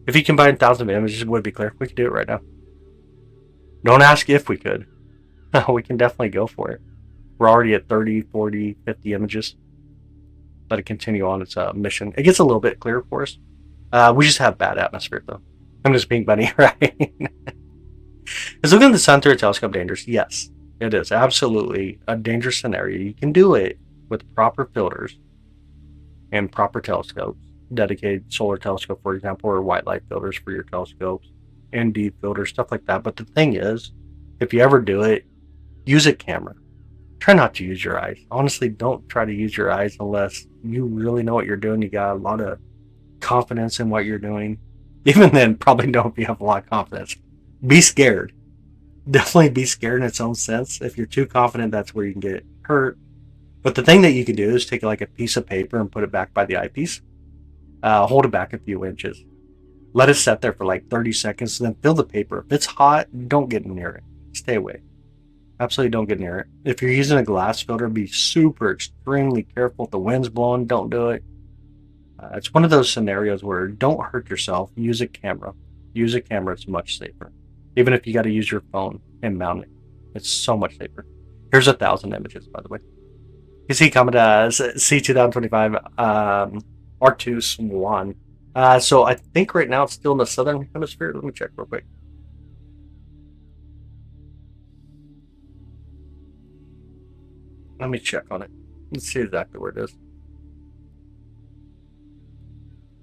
S1: If you combine 1,000 images, it would be clear. We could do it right now. Don't ask if we could. We can definitely go for it. We're already at 30, 40, 50 images. Let it continue on its mission. It gets a little bit clearer for us. We just have bad atmosphere, though. I'm just being bunny, right? Is looking at the sun through a telescope dangerous? Yes, it is absolutely a dangerous scenario. You can do it with proper filters and proper telescopes. Dedicated solar telescope, for example, or white light filters for your telescopes, ND filters, stuff like that. But the thing is, if you ever do it, use a camera. Try not to use your eyes. Honestly, don't try to use your eyes unless you really know what you're doing. You got a lot of confidence in what you're doing. Even then, probably don't if you have a lot of confidence. Be scared. Definitely be scared in its own sense. If you're too confident, that's where you can get hurt. But the thing that you can do is take like a piece of paper and put it back by the eyepiece. Hold it back a few inches. Let it set there for like 30 seconds, and then fill the paper. If it's hot, don't get near it. Stay away. Absolutely don't get near it. If you're using a glass filter, be super, extremely careful. If the wind's blowing, don't do it. It's one of those scenarios where don't hurt yourself. Use a camera. Use a camera. It's much safer. Even if you got to use your phone and mount it, it's so much safer. Here's 1,000 images, by the way. You see, comment C2025 R2 Swan. So I think right now it's still in the southern hemisphere. Let me check real quick. Let me check on it. Let's see exactly where it is.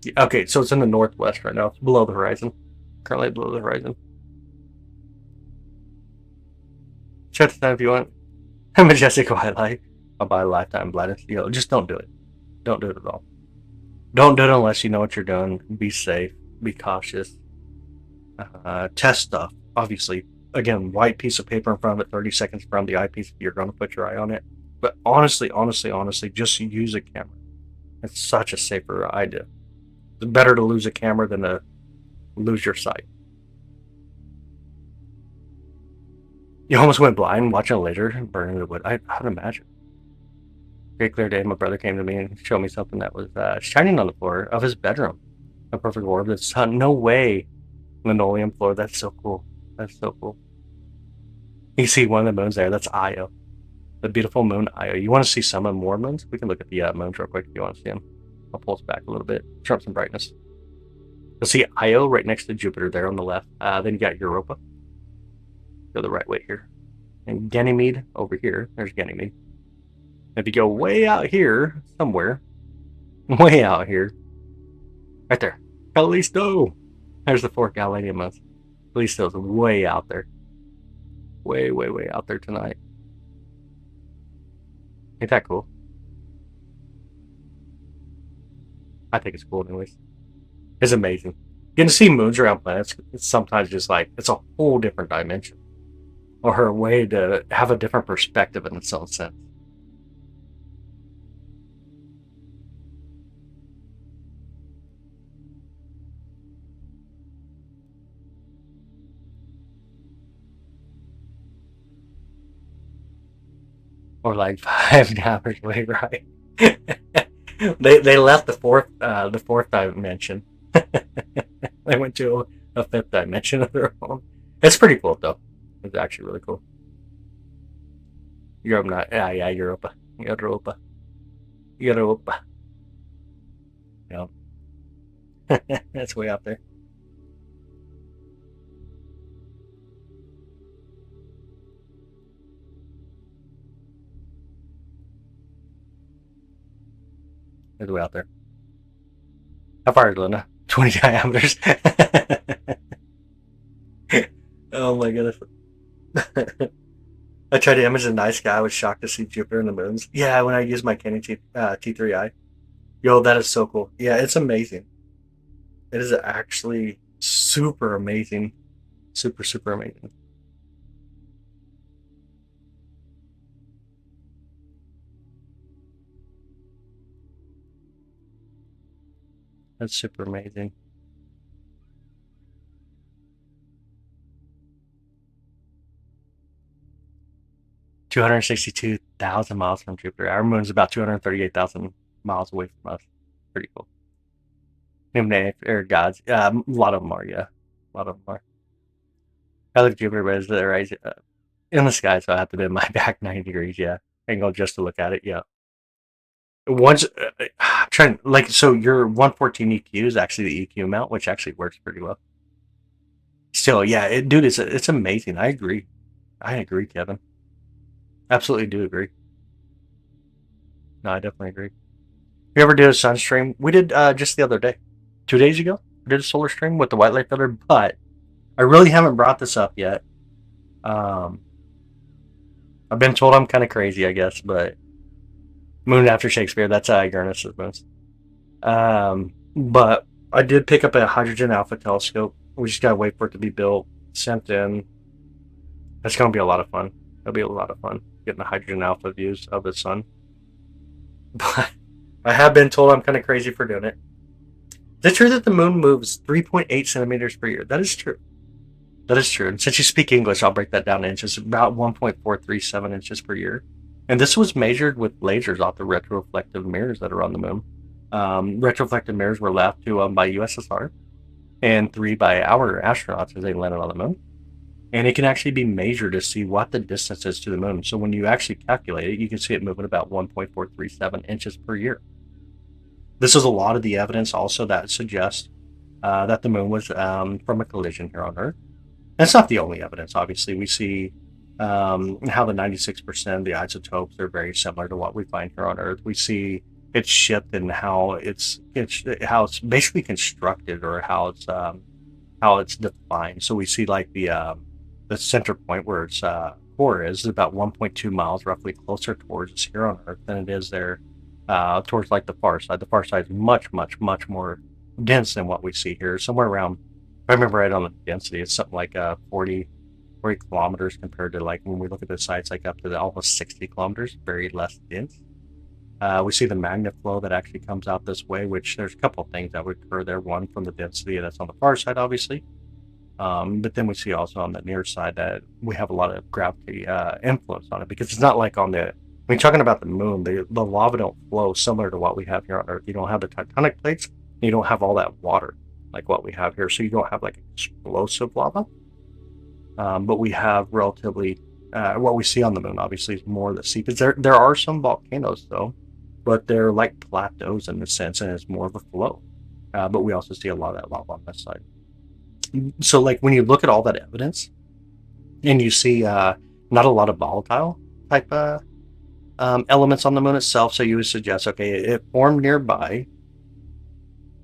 S1: Yeah, okay, so it's in the northwest right now. It's below the horizon. Currently below the horizon. Check this out if you want. Majestic Wildlife. I'll buy a lifetime blindness. Just don't do it. Don't do it at all. Don't do it unless you know what you're doing. Be safe. Be cautious. Test stuff. Obviously, again, white piece of paper in front of it, 30 seconds from the eyepiece if you're going to put your eye on it. But honestly, just use a camera. It's such a safer idea. It's better to lose a camera than to lose your sight. You almost went blind watching a laser burning the wood. I'd imagine. Great clear day, my brother came to me and showed me something that was shining on the floor of his bedroom. A perfect orb. That's no way. Linoleum floor. That's so cool. That's so cool. You can see one of the moons there. That's Io. The beautiful moon Io. You want to see some of more moons? We can look at the moons real quick if you want to see them. I'll pull us back a little bit. Turn up some brightness. You'll see Io right next to Jupiter there on the left. Then you got Europa. Go the right way here. And Ganymede over here. There's Ganymede. If you go way out here, somewhere, way out here, right there, Callisto. There's the fourth Galilean month. Callisto's way out there. Way out there tonight. Ain't that cool? I think it's cool anyways. It's amazing. Getting to see moons around planets, it's sometimes just like, it's a whole different dimension. Or a way to have a different perspective in its own sense. Or like 5 hours away, right? they left the fourth dimension. They went to a fifth dimension of their own. It's pretty cool though. It's actually really cool. Europe, not yeah, Europa. Europa. Europa. Yeah. That's way out there. It's way out there. How far is Luna? 20 diameters. Oh my goodness. I tried to image the night sky. I was shocked to see Jupiter and the moons. Yeah, when I used my Canon T3i. Yo, that is so cool. Yeah, it's amazing. It is actually super amazing. Super, super amazing. That's super amazing. $262,000 from Jupiter. Our moon's about 238,000 miles away from us. Pretty cool. Or gods. A lot of them are, yeah. A lot of them are. I look at Jupiter, but it's right in the sky, so I have to bend my back 90 degrees, yeah. Angle just to look at it, yeah. Once, trying, like, so your 114 EQ is actually the EQ mount, which actually works pretty well. Still, yeah, dude, it's amazing. I agree. I agree, Kevin. Absolutely do agree. No, I definitely agree. You ever did a sun stream? We did just the other day, 2 days ago. We did a solar stream with the white light filter, but I really haven't brought this up yet. Um, I've been told I'm kind of crazy, I guess, but Moon After Shakespeare, that's Uranus's moons. But I did pick up a hydrogen alpha telescope. We just gotta wait for it to be built, sent in. That's gonna be a lot of fun. It'll be a lot of fun getting the hydrogen alpha views of the sun. But I have been told I'm kind of crazy for doing it. Is it true that the moon moves 3.8 centimeters per year? That is true. That is true. And since you speak English, I'll break that down in inches. About 1.437 inches per year. And this was measured with lasers off the retroreflective mirrors that are on the moon. Retroreflective mirrors were left to by USSR and 3 by our astronauts as they landed on the moon. And it can actually be measured to see what the distance is to the moon. So when you actually calculate it, you can see it moving about 1.437 inches per year. This is a lot of the evidence also that suggests that the moon was from a collision here on Earth. And it's not the only evidence. Obviously, we see how the 96% of the isotopes are very similar to what we find here on Earth. We see its shift and how it's basically constructed, or how it's defined. So we see like the center point where its core is about 1.2 miles roughly closer towards us here on Earth than it is there towards like the far side. The far side is much, much, much more dense than what we see here. Somewhere around, if I remember right on the density, it's something like 40 kilometers compared to like when we look at the sites like up to almost 60 kilometers, very less dense. We see the magnet flow that actually comes out this way, which there's a couple of things that would occur there. One, from the density that's on the far side, obviously. But then we see also on the near side that we have a lot of gravity influence on it, because it's not like on the, when you're talking about the moon, the lava don't flow similar to what we have here on Earth. You don't have the tectonic plates, and you don't have all that water like what we have here. So you don't have like explosive lava. But we have relatively, what we see on the moon obviously is more the seeps. There are some volcanoes though, but they're like plateaus in a sense, and it's more of a flow. But we also see a lot of that lava on this side. So like when you look at all that evidence and you see not a lot of volatile type elements on the moon itself, so you would suggest, okay, it formed nearby.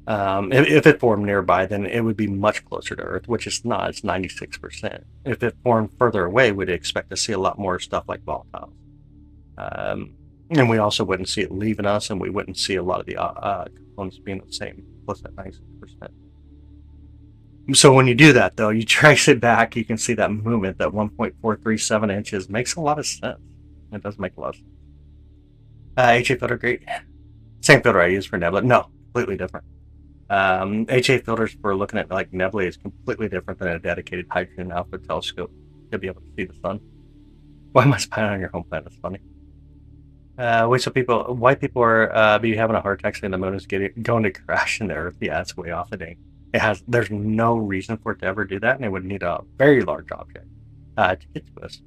S1: If it formed nearby, then it would be much closer to Earth, which it's not. It's 96%. If it formed further away, we'd expect to see a lot more stuff like volatiles. And we also wouldn't see it leaving us, and we wouldn't see a lot of the components being the same, plus that 96%. So when you do that, though, you trace it back, you can see that movement, that 1.437 inches, makes a lot of sense. It does make a lot of sense. HA filter, great. Same filter I use for nebula. No, completely different. HA filters for looking at like nebulae is completely different than a dedicated hydrogen alpha telescope to be able to see the sun. Why am I spying on your home planet? It's funny. White people are be having a heart attack saying the moon is going to crash into Earth. Yeah, it's way off the date. There's no reason for it to ever do that, and it would need a very large object to get to us.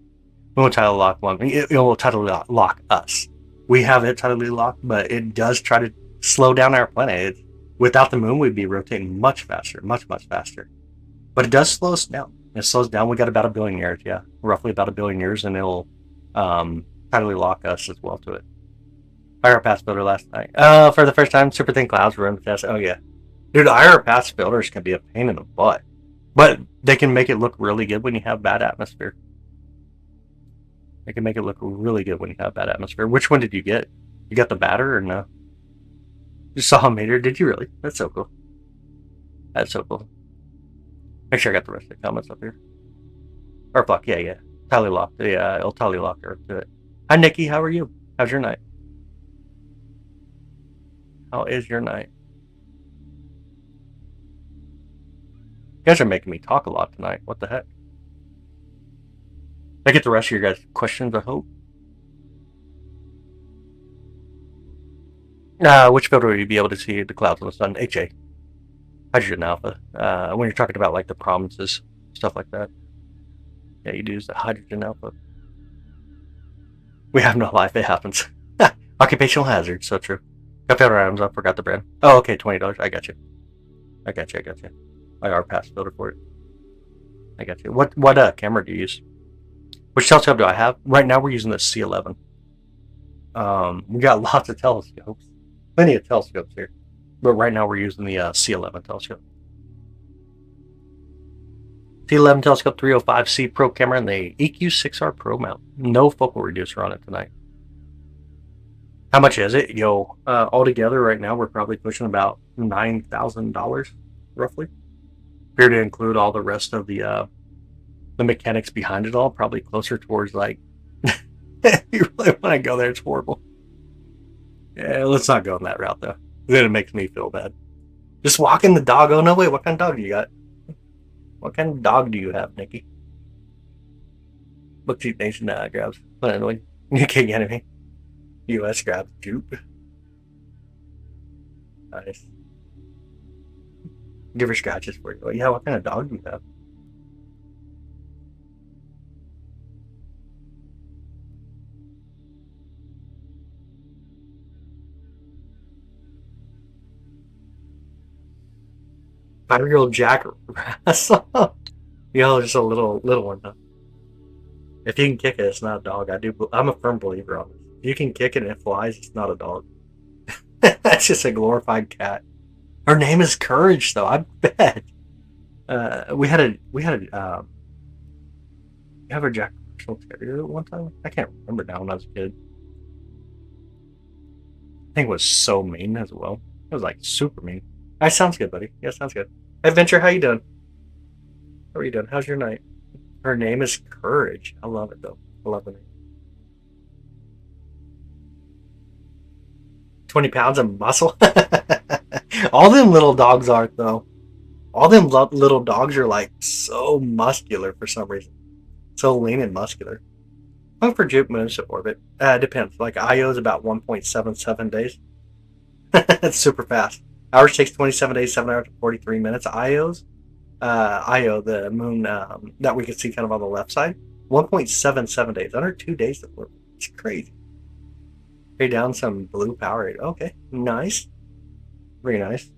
S1: We will tidal lock one. It will tidal lock us. we have it tidally locked, but it does try to slow down our planet. Without the moon, we'd be rotating much faster, much faster. But it does slow us down. It slows down. We got about 1 billion years, yeah, roughly about 1 billion years, and it'll tidally lock us as well to it. IR pass filter last night. For the first time, super thin clouds were in the test. Oh yeah, dude, IR pass filters can be a pain in the butt, but they can make it look really good when you have bad atmosphere. They can make it look really good when you have bad atmosphere. Which one did you get? You got the batter or no? You saw a Meteor? Did you really? That's so cool. That's so cool. Make sure I got the rest of the comments up here. Or fuck, yeah. Tally lock. Yeah, it'll tally lock her to it. Hi, Nikki. How are you? How's your night? How is your night? You guys are making me talk a lot tonight. What the heck? I get the rest of your guys' questions, I hope. Which filter will you be able to see the clouds on the sun? HA. Hydrogen alpha. When you're talking about like the prominences, stuff like that. Yeah, you use the hydrogen alpha. We have no life, it happens. Occupational hazard, so true. Got filter items, I forgot the brand. Oh, okay, $20. I got you. IR pass filter for it. I got you. What camera do you use? Which telescope do I have? Right now we're using the C11. We got lots of telescopes. Plenty of telescopes here. But right now we're using the C11 telescope. C11 telescope 305C Pro camera and the EQ6R Pro mount. No focal reducer on it tonight. How much is it? Yo, altogether right now we're probably pushing about $9,000 roughly. If you're to include all the rest of the mechanics behind it all, probably closer towards like you really want to go there, it's horrible. Yeah, let's not go on that route though. Then it makes me feel bad. Just walking the dog. Oh no, wait, what kind of dog do you got? What kind of dog do you have, Nikki? Book Cheap Nation grabs. What annoying. UK enemy. US grabs Jupe. Nice. Give her scratches for you. Yeah, what kind of dog do you have? Five-year-old Jack Russell. Yo, just a little one though. If you can kick it, it's not a dog. I'm a firm believer on this. If you can kick it and it flies, it's not a dog. That's just a glorified cat. Her name is Courage, though. I bet. We had a Jack Russell Terrier at one time. I can't remember now when I was a kid. I think it was so mean as well. It was like super mean. That sounds good, buddy. Yeah, sounds good. Adventure, how you doing? How are you doing? How's your night? Her name is Courage. I love it though. I love the name. 20 pounds of muscle. All them little dogs are though. All them little dogs are like so muscular for some reason. So lean and muscular. Going for Jupe moves to orbit. Depends. Like IO is about 1.77 days. That's super fast. Ours takes 27 days, 7 hours and 43 minutes. Io, the moon that we can see kind of on the left side, 1.77 days. Under 2 days. It's crazy. Pay down some blue Powerade. Okay, nice. Very nice.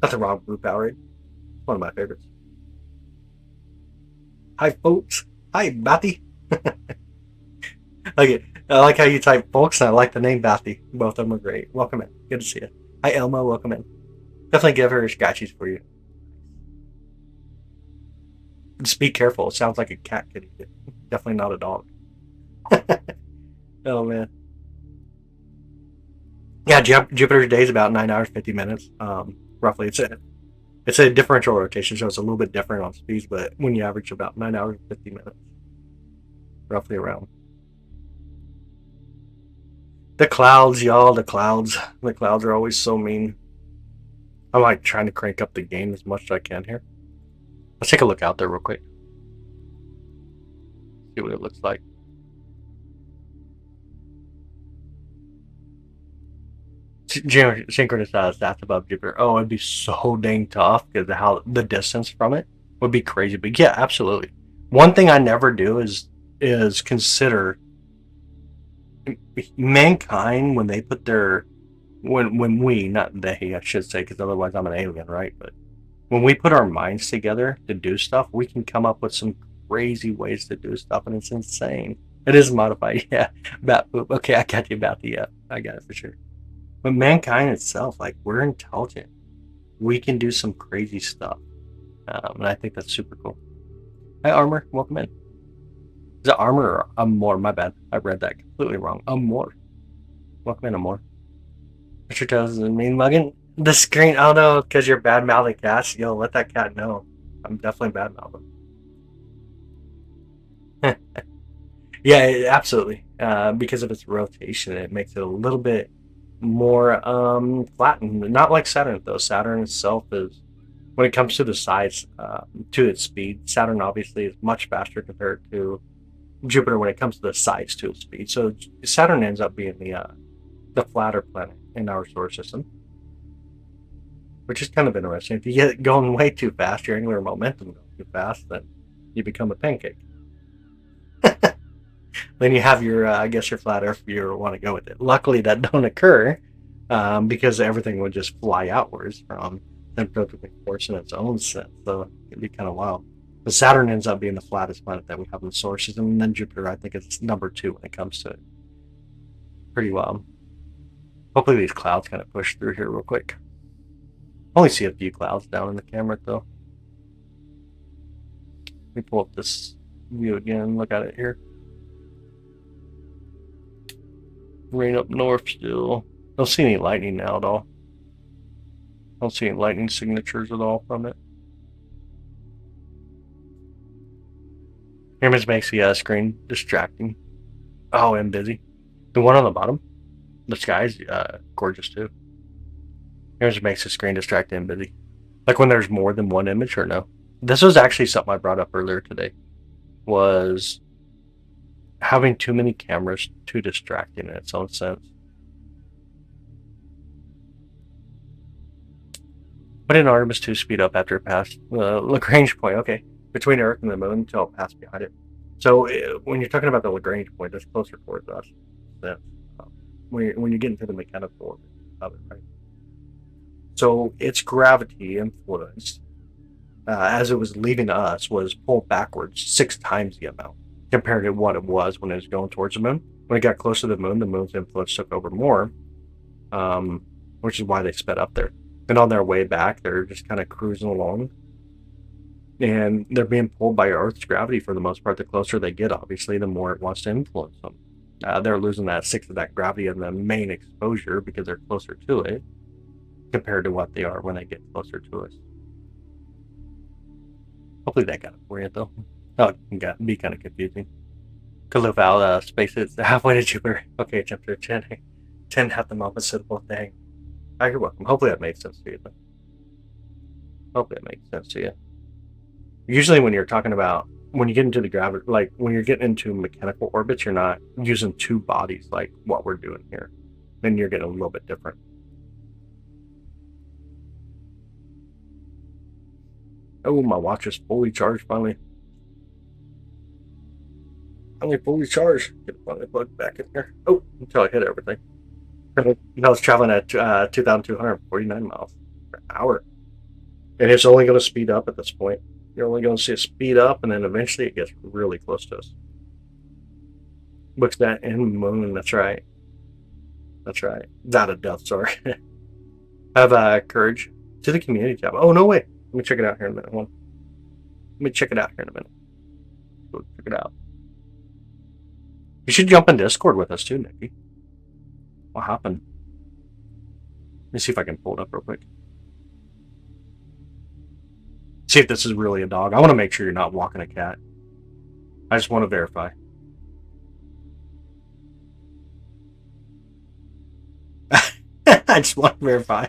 S1: Nothing wrong with blue Powerade. One of my favorites. Hi, folks. Hi, Bathy. Okay. I like how you type folks, and I like the name Bathy. Both of them are great. Welcome in. Good to see you. Hi, Elmo. Welcome in. Definitely give her scratchies for you. Just be careful. It sounds like a cat could eat it. Definitely not a dog. Oh, man. Yeah, Jupiter's day is about 9 hours, 50 minutes. Roughly. It's a differential rotation, so it's a little bit different on speeds, but when you average about 9 hours, 50 minutes. Roughly around. The clouds, y'all, the clouds. The clouds are always so mean. I'm like trying to crank up the gain as much as I can here. Let's take a look out there real quick. See what it looks like. Synchronous stats above Jupiter. Oh, it'd be so dang tough because how the distance from it would be crazy. But yeah, absolutely. One thing I never do is consider mankind, when they put their when we, not they, I should say, because otherwise I'm an alien, right? But when we put our minds together to do stuff, we can come up with some crazy ways to do stuff, and it's insane. It is modified, yeah. Bat poop. Okay, I got you about the. I got it for sure. But mankind itself, like, we're intelligent. We can do some crazy stuff, and I think that's super cool. Hi, Armor. Welcome in. Is it Armor or Amor? My bad. I read that completely wrong. Amor. Welcome in, Amor. Mr. Toes is a mean mugging. The screen. Oh no, because you're bad mouthing cats. Yo, let that cat know. I'm definitely bad mouthing. Yeah, absolutely. Because of its rotation, it makes it a little bit more flattened. Not like Saturn though. Saturn itself is, when it comes to the size, to its speed, Saturn obviously is much faster compared to Jupiter when it comes to the size to its speed. So Saturn ends up being the flatter planet in our solar system, which is kind of interesting. If you get it going way too fast, your angular momentum goes too fast, then you become a pancake. Then you have your, I guess, your flat Earth if you want to go with it. Luckily, that don't occur because everything would just fly outwards from centrifugal force in its own sense. So it'd be kind of wild. But Saturn ends up being the flattest planet that we have in the solar system, and then Jupiter, I think, is number 2 when it comes to it. Pretty wild. Hopefully, these clouds kind of push through here real quick. Only see a few clouds down in the camera, though. Let me pull up this view again. Look at it here. Rain up north still. Don't see any lightning now at all. Don't see any lightning signatures at all from it. Image makes the screen distracting. Oh, and busy. The one on the bottom, the sky's gorgeous too. Image makes the screen distracting and busy. Like when there's more than one image, or no? This was actually something I brought up earlier today. Was having too many cameras too distracting in its own sense. What did Artemis 2 speed up after it passed Lagrange point? Okay, between Earth and the Moon until it passed behind it. So when you're talking about the Lagrange point, that's closer towards us. Than, when you get into the mechanical orbit of it, right? So its gravity influence, as it was leaving us, was pulled backwards 6 times the amount compared to what it was when it was going towards the Moon. When it got closer to the Moon's influence took over more, which is why they sped up there. And on their way back, they're just kind of cruising along. And they're being pulled by Earth's gravity for the most part. The closer they get, obviously, the more it wants to influence them. They're losing that 6 of that gravity in the main exposure because they're closer to it compared to what they are when they get closer to us. Hopefully that got it for you, though. Oh, it can be kind of confusing. Could live out space is halfway to Jupiter. Okay, jump to 10 have the opposite of both thing. You're welcome. Hopefully that makes sense to you, though. Hopefully it makes sense to you. Usually when you're talking about, when you get into the gravity, like when you're getting into mechanical orbits, you're not using 2 bodies like what we're doing here. Then you're getting a little bit different. Oh, my watch is fully charged finally. Finally fully charged. Get it finally plugged back in here. Oh, until I hit everything. I was traveling at 2,249 miles per hour. And it's only going to speed up at this point. You're only going to see it speed up, and then eventually it gets really close to us. Looks that in Moon, that's right. That's right. Not a death, sorry. Have courage to the community tab. Oh, no, wait. Let me check it out here in a minute. Let me check it out here in a minute. Go check it out. You should jump in Discord with us too, Nikki. What happened? Let me see if I can pull it up real quick. See if this is really a dog. I want to make sure you're not walking a cat. I just want to verify. I just want to verify.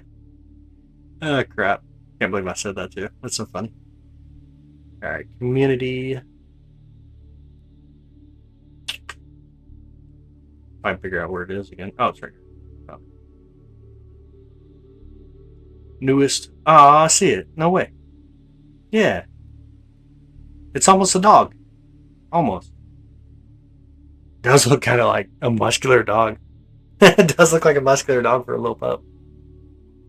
S1: Oh, crap. Can't believe I said that too. That's so funny. Alright, community. Try and figure out where it is again. Oh, it's right here. Oh. Newest. Ah, I see it. No way. Yeah. It's almost a dog. Almost. does look kind of like a muscular dog. It does look like a muscular dog for a little pup.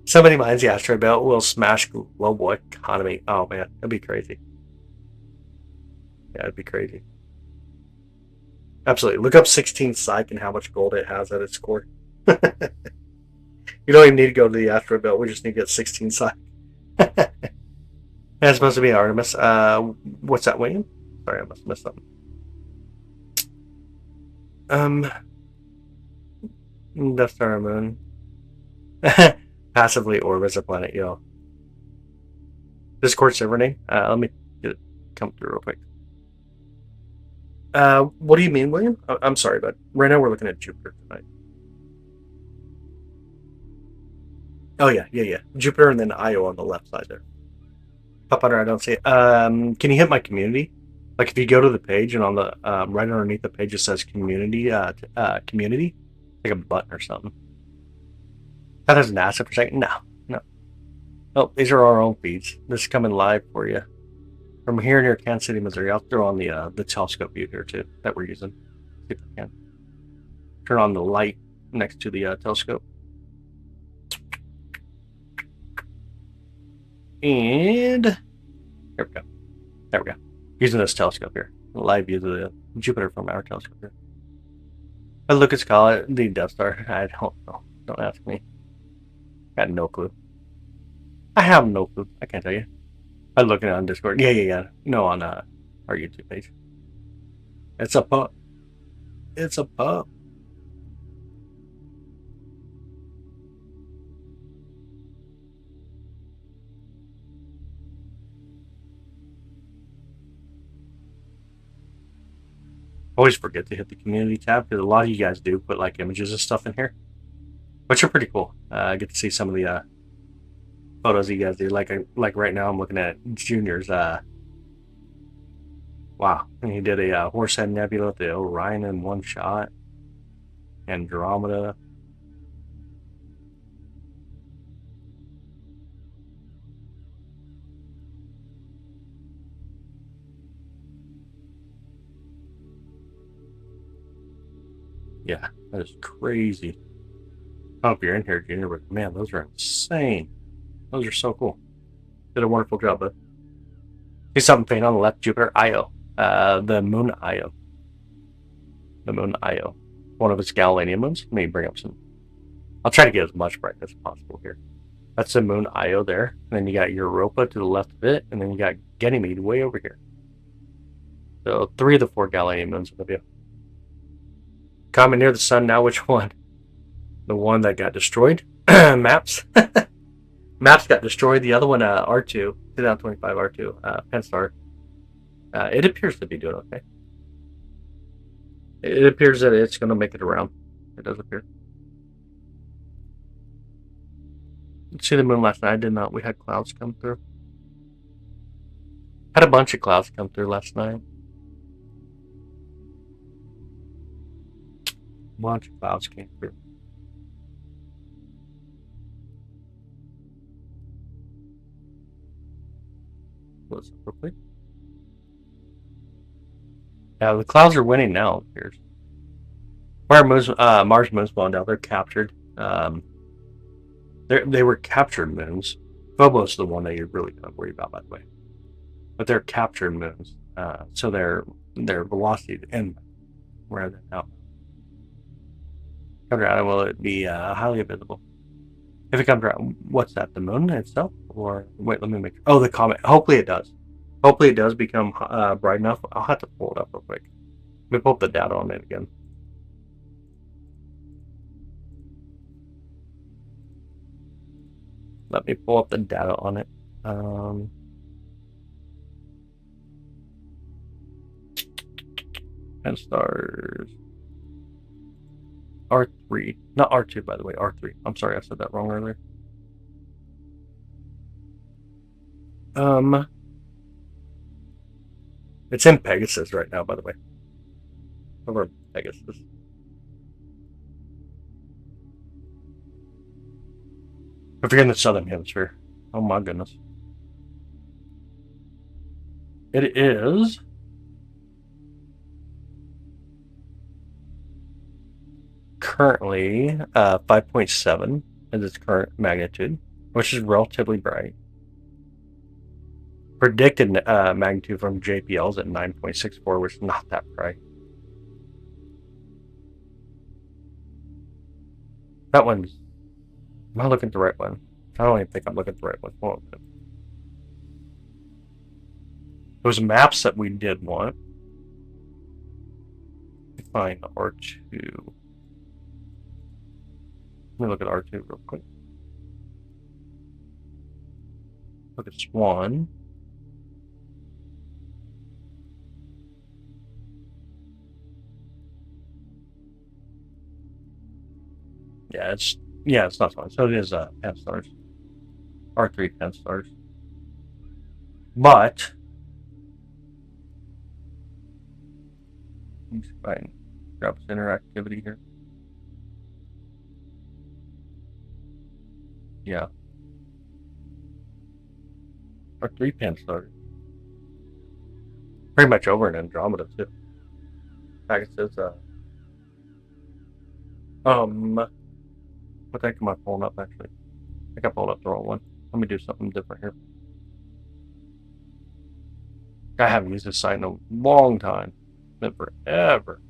S1: Somebody mines the asteroid belt will smash global economy. Oh man, that'd be crazy. Yeah, it'd be crazy. Absolutely. Look up 16 Psych and how much gold it has at its core. You don't even need to go to the asteroid belt. We just need to get 16 Psych. That's supposed to be Artemis. What's that, William? Sorry, I must have missed something. Death Star Moon. Passively orbits a planet, yo. Discord server name? Let me get it come through real quick. What do you mean, William? I'm sorry, but right now we're looking at Jupiter tonight. Oh yeah. Jupiter and then Io on the left side there. Pop under, I don't see it. Can you hit my community? Like if you go to the page and on the right underneath the page it says community, community, like a button or something. That has NASA for a second. No. Oh, these are our own feeds. This is coming live for you from here near Kansas City, Missouri. I'll throw on the telescope view here too that we're using. See if I can turn on the light next to the telescope. And here we go. There we go. Using this telescope here. Live view of the Jupiter from our telescope here. But Lucas call it the Death Star. I don't know. Don't ask me. Got no clue. I have no clue. I can't tell you. I'm looking on Discord. Yeah. No, on our YouTube page. It's a pup. It's a pup. Always forget to hit the community tab because a lot of you guys do put like images and stuff in here, which are pretty cool. I get to see some of the photos you guys do. Like right now, I'm looking at Junior's. Wow, and he did a Horsehead Nebula with the Orion in one shot. Andromeda. Yeah, that is crazy. I don't know if you're in here, Junior, but man, those are insane. Those are so cool. Did a wonderful job, bud. See something faint on the left, Jupiter, Io. The moon Io. The moon Io. One of its Galilean moons. Let me bring up some. I'll try to get as much brightness as possible here. That's the moon Io there. And then you got Europa to the left of it. And then you got Ganymede way over here. So 3 of the 4 Galilean moons in the view. Comet near the sun now, which one? The one that got destroyed? Maps? Maps got destroyed. The other one, R2, 2025 R2, Penstar. It appears to be doing okay. It appears that it's going to make it around. It does appear. Let's see the moon last night. I did not. We had clouds come through. Had a bunch of clouds come through last night. A bunch of clouds came through. What's up real quick? Yeah, the clouds are winning now, it appears. Mars moons blown out. They're captured. They were captured moons. Phobos is the one that you're really going to worry about, by the way. But they're captured moons. So their velocity to end where they're now. Comes around, will it be highly visible? If it comes around, what's that? The moon itself? Or wait, let me make sure. Oh, the comet. Hopefully it does. Hopefully it does become bright enough. I'll have to pull it up real quick. Let me pull up the data on it again. Let me pull up the data on it. And stars. R3. Not R2, by the way. R3. I'm sorry, I said that wrong earlier. It's in Pegasus right now, by the way. Over Pegasus. If you're in the southern hemisphere. Oh my goodness. It is currently 5.7 is its current magnitude, which is relatively bright. Predicted magnitude from JPL is at 9.64, which is not that bright. That one's... Am I looking at the right one? I don't even think I'm looking at the right one. Hold on. Those maps that we did want. Find R2. Let me look at R2 real quick. Look at Swan. Yeah, it's not Swan. So it is 10 stars. R3 10 stars. But let me see if I can grab some interactivity here. Yeah. R3 10 stars. Pretty much over in Andromeda too. In fact, it says what the heck am I pulling up actually? I think I pulled up the wrong one. Let me do something different here. I haven't used this site in a long time. It's been forever.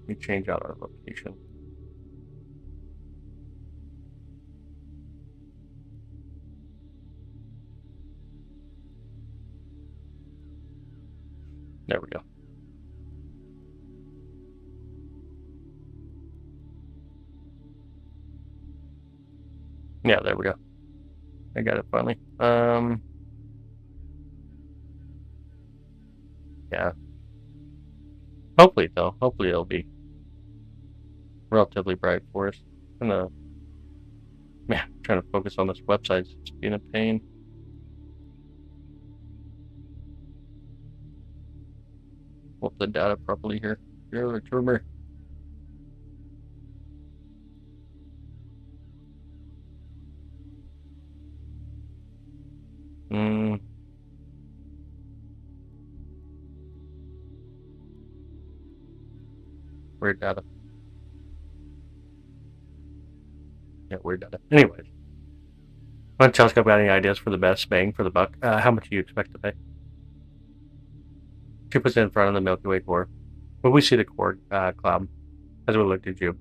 S1: Let me change out our location. There we go. Yeah, there we go. I got it finally. Yeah. Hopefully it'll be relatively bright for us. I'm trying to focus on this website. It's being a pain. Pull up the data properly here. Here, Trimmer. Weird data. Yeah, weird data. Anyways. When Telescope got any ideas for the best bang for the buck? How much do you expect to pay? 2% in front of the Milky Way core. Will we see the core cloud as we look to Jupiter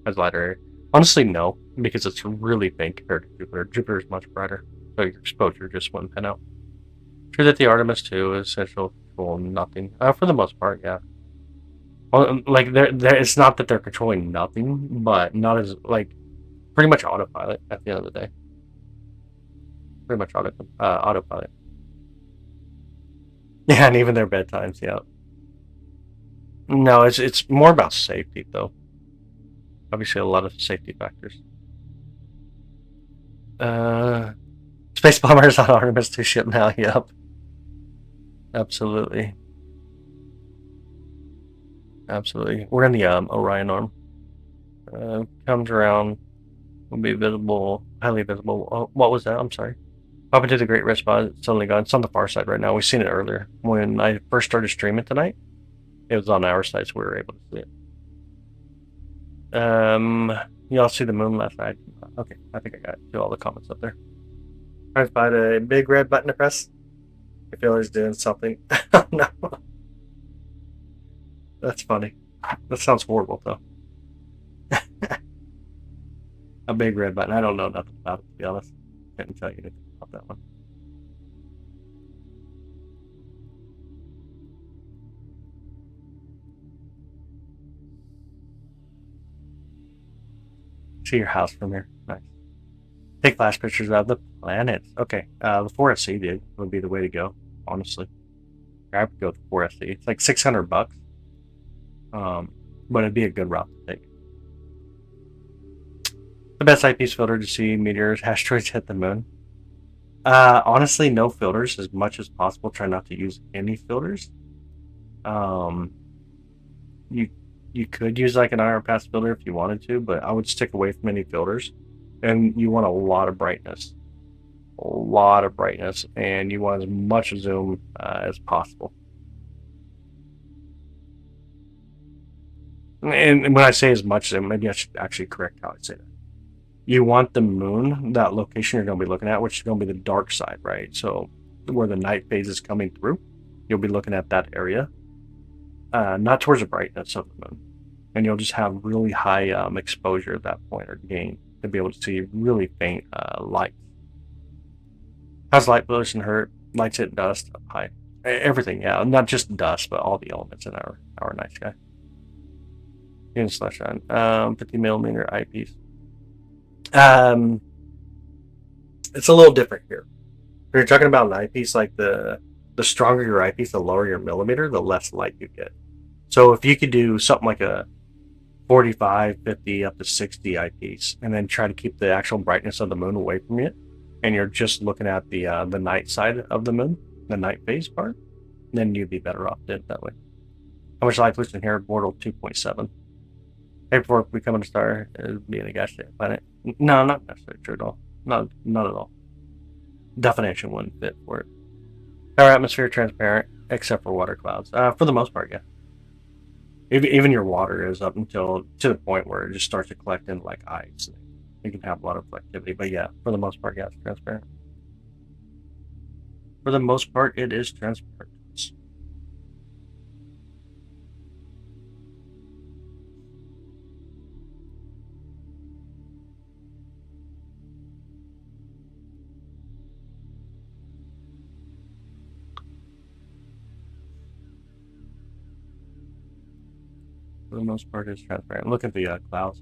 S1: as lighter area? Honestly, no, because it's really faint compared to Jupiter. Jupiter is much brighter, so your exposure just wouldn't pan out. True that the Artemis 2 is essential control nothing. For the most part, yeah. Well, like it's not that they're controlling nothing, but not as like pretty much autopilot at the end of the day. Pretty much autopilot. Yeah, and even their bedtimes, yeah. No, it's more about safety though. Obviously, a lot of safety factors. Space bombers on Artemis 2 ship now. Yep. Absolutely. Absolutely. We're in the Orion arm. Comes around, will be visible, highly visible. Oh, what was that? I'm sorry. Up into the Great Red Spot, it's suddenly gone. It's on the far side right now. We've seen it earlier. When I first started streaming tonight, it was on our side, so we were able to see it. Y'all see the moon last night? Okay, I think I got all the comments up there. Trying to find a big red button to press. I feel he's doing something. Oh no. That's funny. That sounds horrible though. A big red button. I don't know nothing about it, to be honest. Couldn't tell you anything about that one. See your house from here. Nice. Take flash pictures of the planets. Okay, the 4SC would be the way to go, honestly. I would go with the 4SC. It's like $600. But it'd be a good route to take. The best eyepiece filter to see meteors, asteroids hit the moon. Honestly, no filters as much as possible. Try not to use any filters. You could use like an IR pass filter if you wanted to, but I would stick away from any filters. And you want a lot of brightness. And you want as much zoom as possible. And when I say as much, maybe I should actually correct how I say that. You want the moon, that location you're going to be looking at, which is going to be the dark side, right? So where the night phase is coming through, you'll be looking at that area, not towards the brightness of the moon. And you'll just have really high exposure at that point, or gain, to be able to see really faint light. How's light pollution hurt? Lights hit dust up high. Everything, yeah. Not just dust, but all the elements in our night sky. Unit slash on 50 millimeter eyepiece. It's a little different here. When you're talking about an eyepiece, like the stronger your eyepiece, the lower your millimeter, the less light you get. So if you could do something like a 45, 50, up to 60 eyepiece, and then try to keep the actual brightness of the moon away from it, and you're just looking at the night side of the moon, the night phase part, then you'd be better off doing it that way. How much light pollution here? Bortle 2.7. Hey, before becoming a star, being a gas planet. No, not necessarily true at all. Not at all. Definition wouldn't fit for it. Our atmosphere transparent, except for water clouds. For the most part, yeah. Even your water is up until to the point where it just starts to collect into like ice. You can have a lot of reflectivity, but yeah, for the most part, yeah, it's transparent. For the most part, it is transparent. For the most part, it's transparent. Look at the clouds.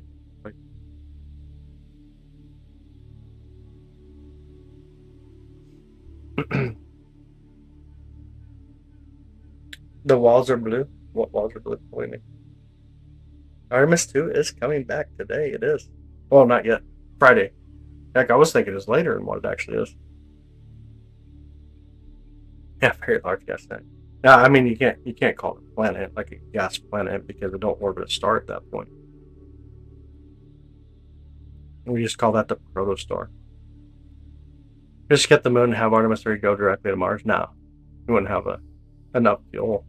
S1: The walls are blue. What walls are blue? What do you mean? Artemis 2 is coming back today. It is. Well, not yet. Friday. Heck, I was thinking it's later than what it actually is. Yeah, very large gas giant. Yeah, I mean you can't call it a planet like a gas planet because it don't orbit a star at that point. We just call that the protostar. Just get the moon and have Artemis 3 go directly to Mars? No, you wouldn't have enough fuel.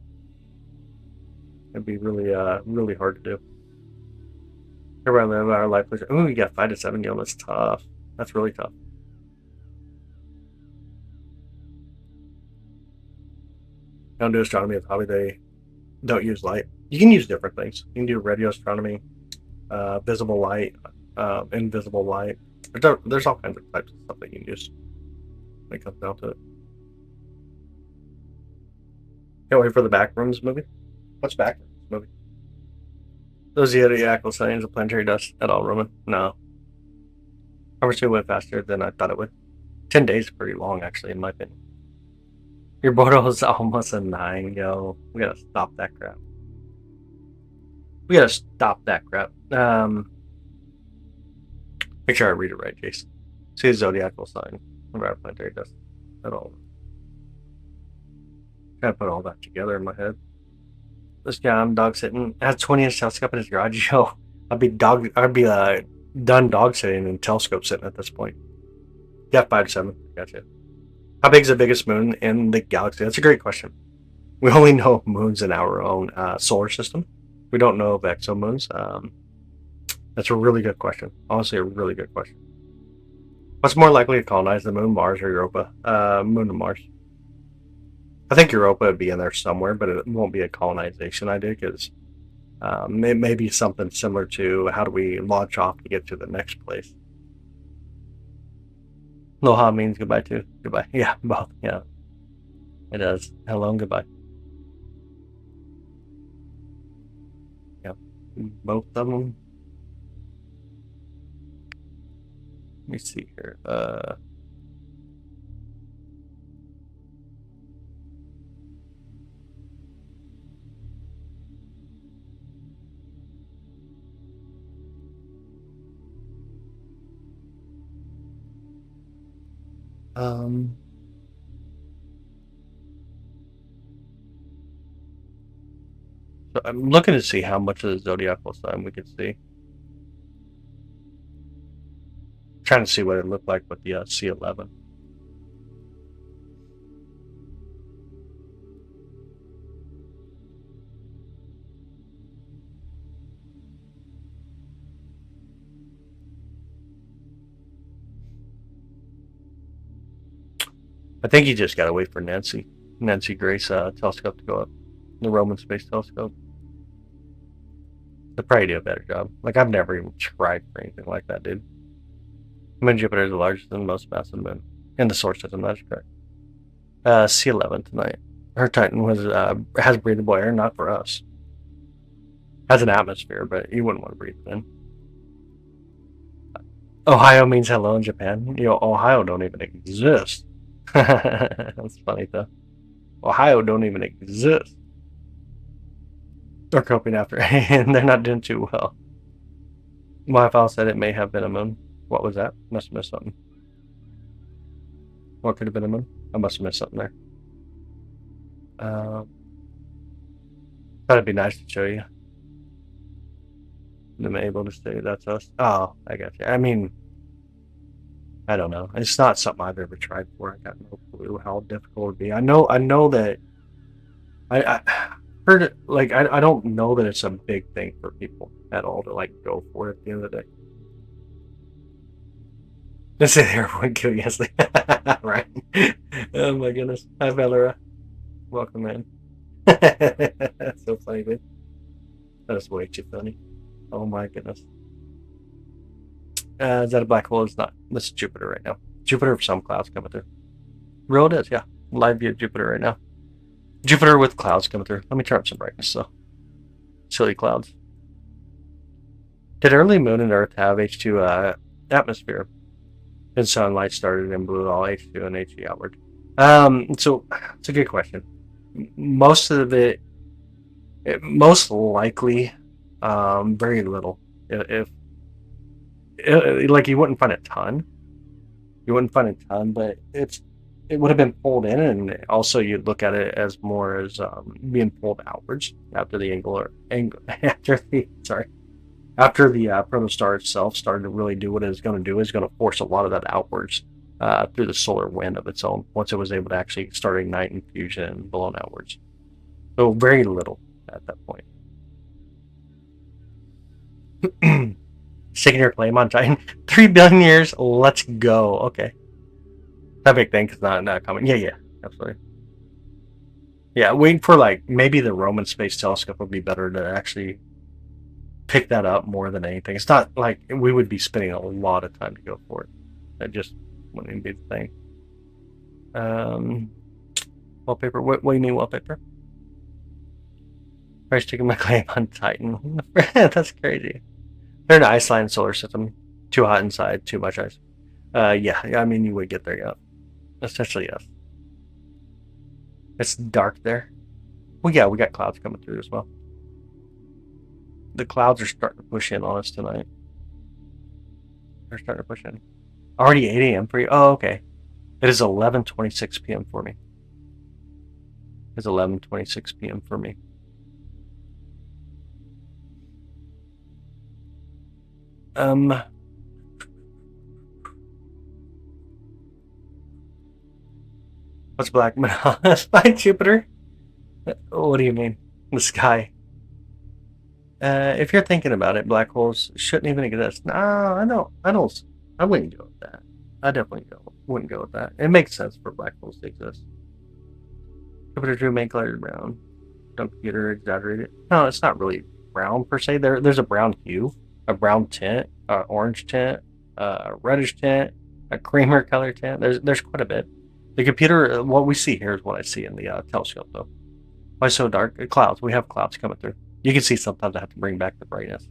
S1: It'd be really hard to do. Everybody live our life. Ooh, you got 5 to 7 yield. That's tough. That's really tough. Don't do astronomy as a hobby. They don't use light. You can use different things. You can do radio astronomy, visible light, invisible light. There's all kinds of types of stuff that you can use when it comes down to it. Can't wait for the Backrooms movie. What's Backrooms movie? Those zodiacal signs of planetary dust at all, Roman? No. Conversation went faster than I thought it would. 10 days is pretty long, actually, in my opinion. Your Bordeaux is almost a 9, yo. We gotta stop that crap. We gotta stop that crap. Make sure I read it right, Jason. See the zodiacal sign of our planetary dust at all. Trying to put all that together in my head. This guy I'm dog sitting has 20-inch telescope in his garage. Yo, I'd be done dog sitting and telescope sitting at this point. Yeah, 5 to 7. Gotcha. How big is the biggest moon in the galaxy? That's a great question. We only know moons in our own solar system. We don't know of exomoons. That's a really good question. Honestly, a really good question. What's more likely to colonize the moon, Mars or Europa? Moon and Mars. I think Europa would be in there somewhere, but it won't be a colonization idea because it may be something similar to how do we launch off to get to the next place. Aloha means goodbye too. Goodbye. Yeah, both. Yeah, it does. Hello and goodbye. Yeah, both of them. Let me see here. Um, so I'm looking to see how much of the zodiacal sign we can see. Trying to see what it looked like with the C11. I think you just gotta wait for Nancy Grace telescope to go up, the Roman Space Telescope. They'll probably do a better job. Like, I've never even tried for anything like that, dude. Moon Jupiter is the largest and most massive moon in the solar system. That's correct. C11 tonight. Her Titan has breathable air, not for us. Has an atmosphere, but you wouldn't want to breathe it in. Ohio means hello in Japan. Ohio don't even exist. That's funny though. Ohio don't even exist. They're coping after, and they're not doing too well. My file said it may have been a moon. What was that? Must have missed something. What could have been a moon? I must have missed something there. Thought it'd be nice to show you. I'm able to say that's us. Oh, I got you. I mean, I don't know. It's not something I've ever tried before. I got no clue how difficult it would be. I know that I heard it. Like, I don't know that it's a big thing for people at all to like go for it at the end of the day. Let's say everyone kill yesterday. Right. Oh my goodness. Hi Valera. Welcome in. That's so funny, dude. That is way too funny. Oh my goodness. Is that a black hole? It's not. This is Jupiter right now. Jupiter with some clouds coming through. Real it is, yeah. Live view of Jupiter right now. Jupiter with clouds coming through. Let me turn up some brightness, so. Silly clouds. Did early moon and Earth have H2 atmosphere? And sunlight started and blew all H2 and He outward. So it's a good question. Most of it most likely, very little. If like you wouldn't find a ton, but it would have been pulled in, and also you'd look at it as more as being pulled outwards after the after the protostar itself started to really do what it's going to do. Is going to force a lot of that outwards through the solar wind of its own once it was able to actually start igniting fusion and blowing outwards. So very little at that point. Shaking your claim on Titan. 3 billion years. Let's go. Okay. That big thing is not coming. Yeah, absolutely. Yeah, waiting for like maybe the Roman Space Telescope would be better to actually pick that up more than anything. It's not like we would be spending a lot of time to go for it. That just wouldn't even be the thing. Wallpaper. What do you mean wallpaper? Price taking my claim on Titan. That's crazy. They're an ice-lined solar system. Too hot inside, too much ice. Yeah, I mean, you would get there, yeah. Essentially, yes. It's dark there. Well, yeah, we got clouds coming through as well. The clouds are starting to push in on us tonight. They're starting to push in. Already 8 a.m. for you? Oh, okay. It is 11:26 p.m. for me. It's 11:26 p.m. for me. What's black? By Jupiter? What do you mean? The sky. If you're thinking about it, black holes shouldn't even exist. No, I wouldn't go with that. I definitely wouldn't go with that. It makes sense for black holes to exist. Jupiter true main color is brown. Don't computer exaggerate it. No, it's not really brown per se. There's a brown hue, a brown tint, orange tint, a reddish tint, a creamer color tint. There's quite a bit. The computer, what we see here is what I see in the telescope, though. Why so dark? Clouds. We have clouds coming through. You can see sometimes I have to bring back the brightness.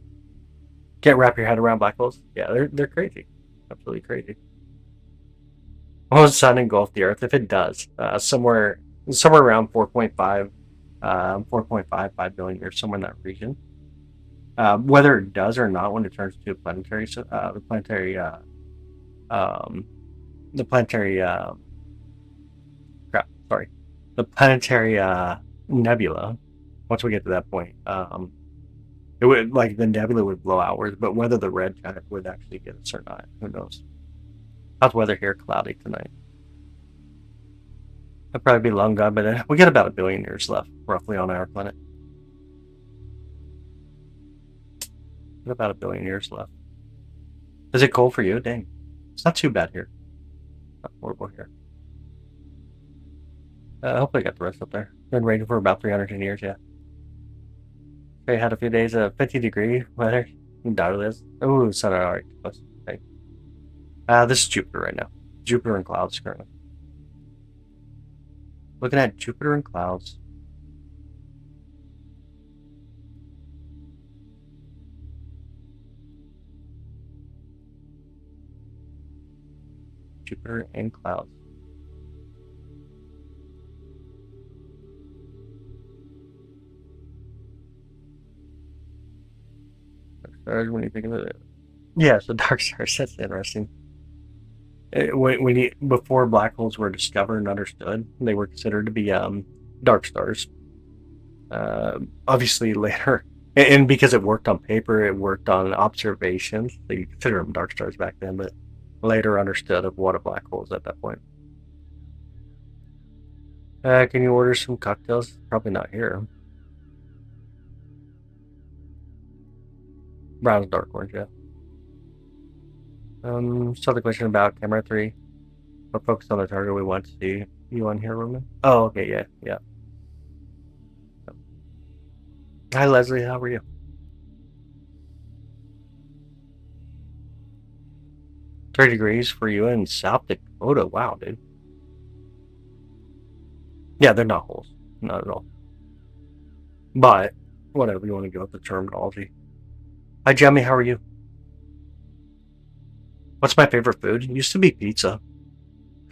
S1: Can't wrap your head around black holes? Yeah, they're crazy. Absolutely crazy. Will the sun engulf the Earth? If it does, somewhere around 4.55 billion years, somewhere in that region. Whether it does or not, when it turns to a planetary, the planetary nebula. Once we get to that point, it would like the nebula would blow outwards, but whether the red giant would actually get us or not, who knows? How's weather here? Cloudy tonight. It'll probably be long gone, but we got about 1 billion years left, roughly, on our planet. About 1 billion years left. Is it cold for you? Dang, it's not too bad here. Not horrible here. Hopefully I got the rest up there. Been raining for about 310 years, yeah. They had a few days of 50-degree weather. Undoubtedly is. Ooh, sun alright. Okay. This is Jupiter right now. Jupiter and clouds currently. Looking at Jupiter and clouds. Jupiter and clouds. Stars, when you think of it. Yeah, so dark stars, that's interesting. Before black holes were discovered and understood, they were considered to be dark stars. Obviously later, and because it worked on paper, it worked on observations. They considered them dark stars back then, but later understood of what a black hole is at that point. Can you order some cocktails? Probably not here. Brown's dark orange, yeah. So the question about camera 3. We're focused on the target we want to see. You on here, Roman? Oh, okay, yeah. Hi, Leslie, how are you? $30 for you in South Dakota. Wow, dude. Yeah, they're not holes. Not at all. But, whatever you want to go with the terminology. Hi, Jamie, how are you? What's my favorite food? It used to be pizza.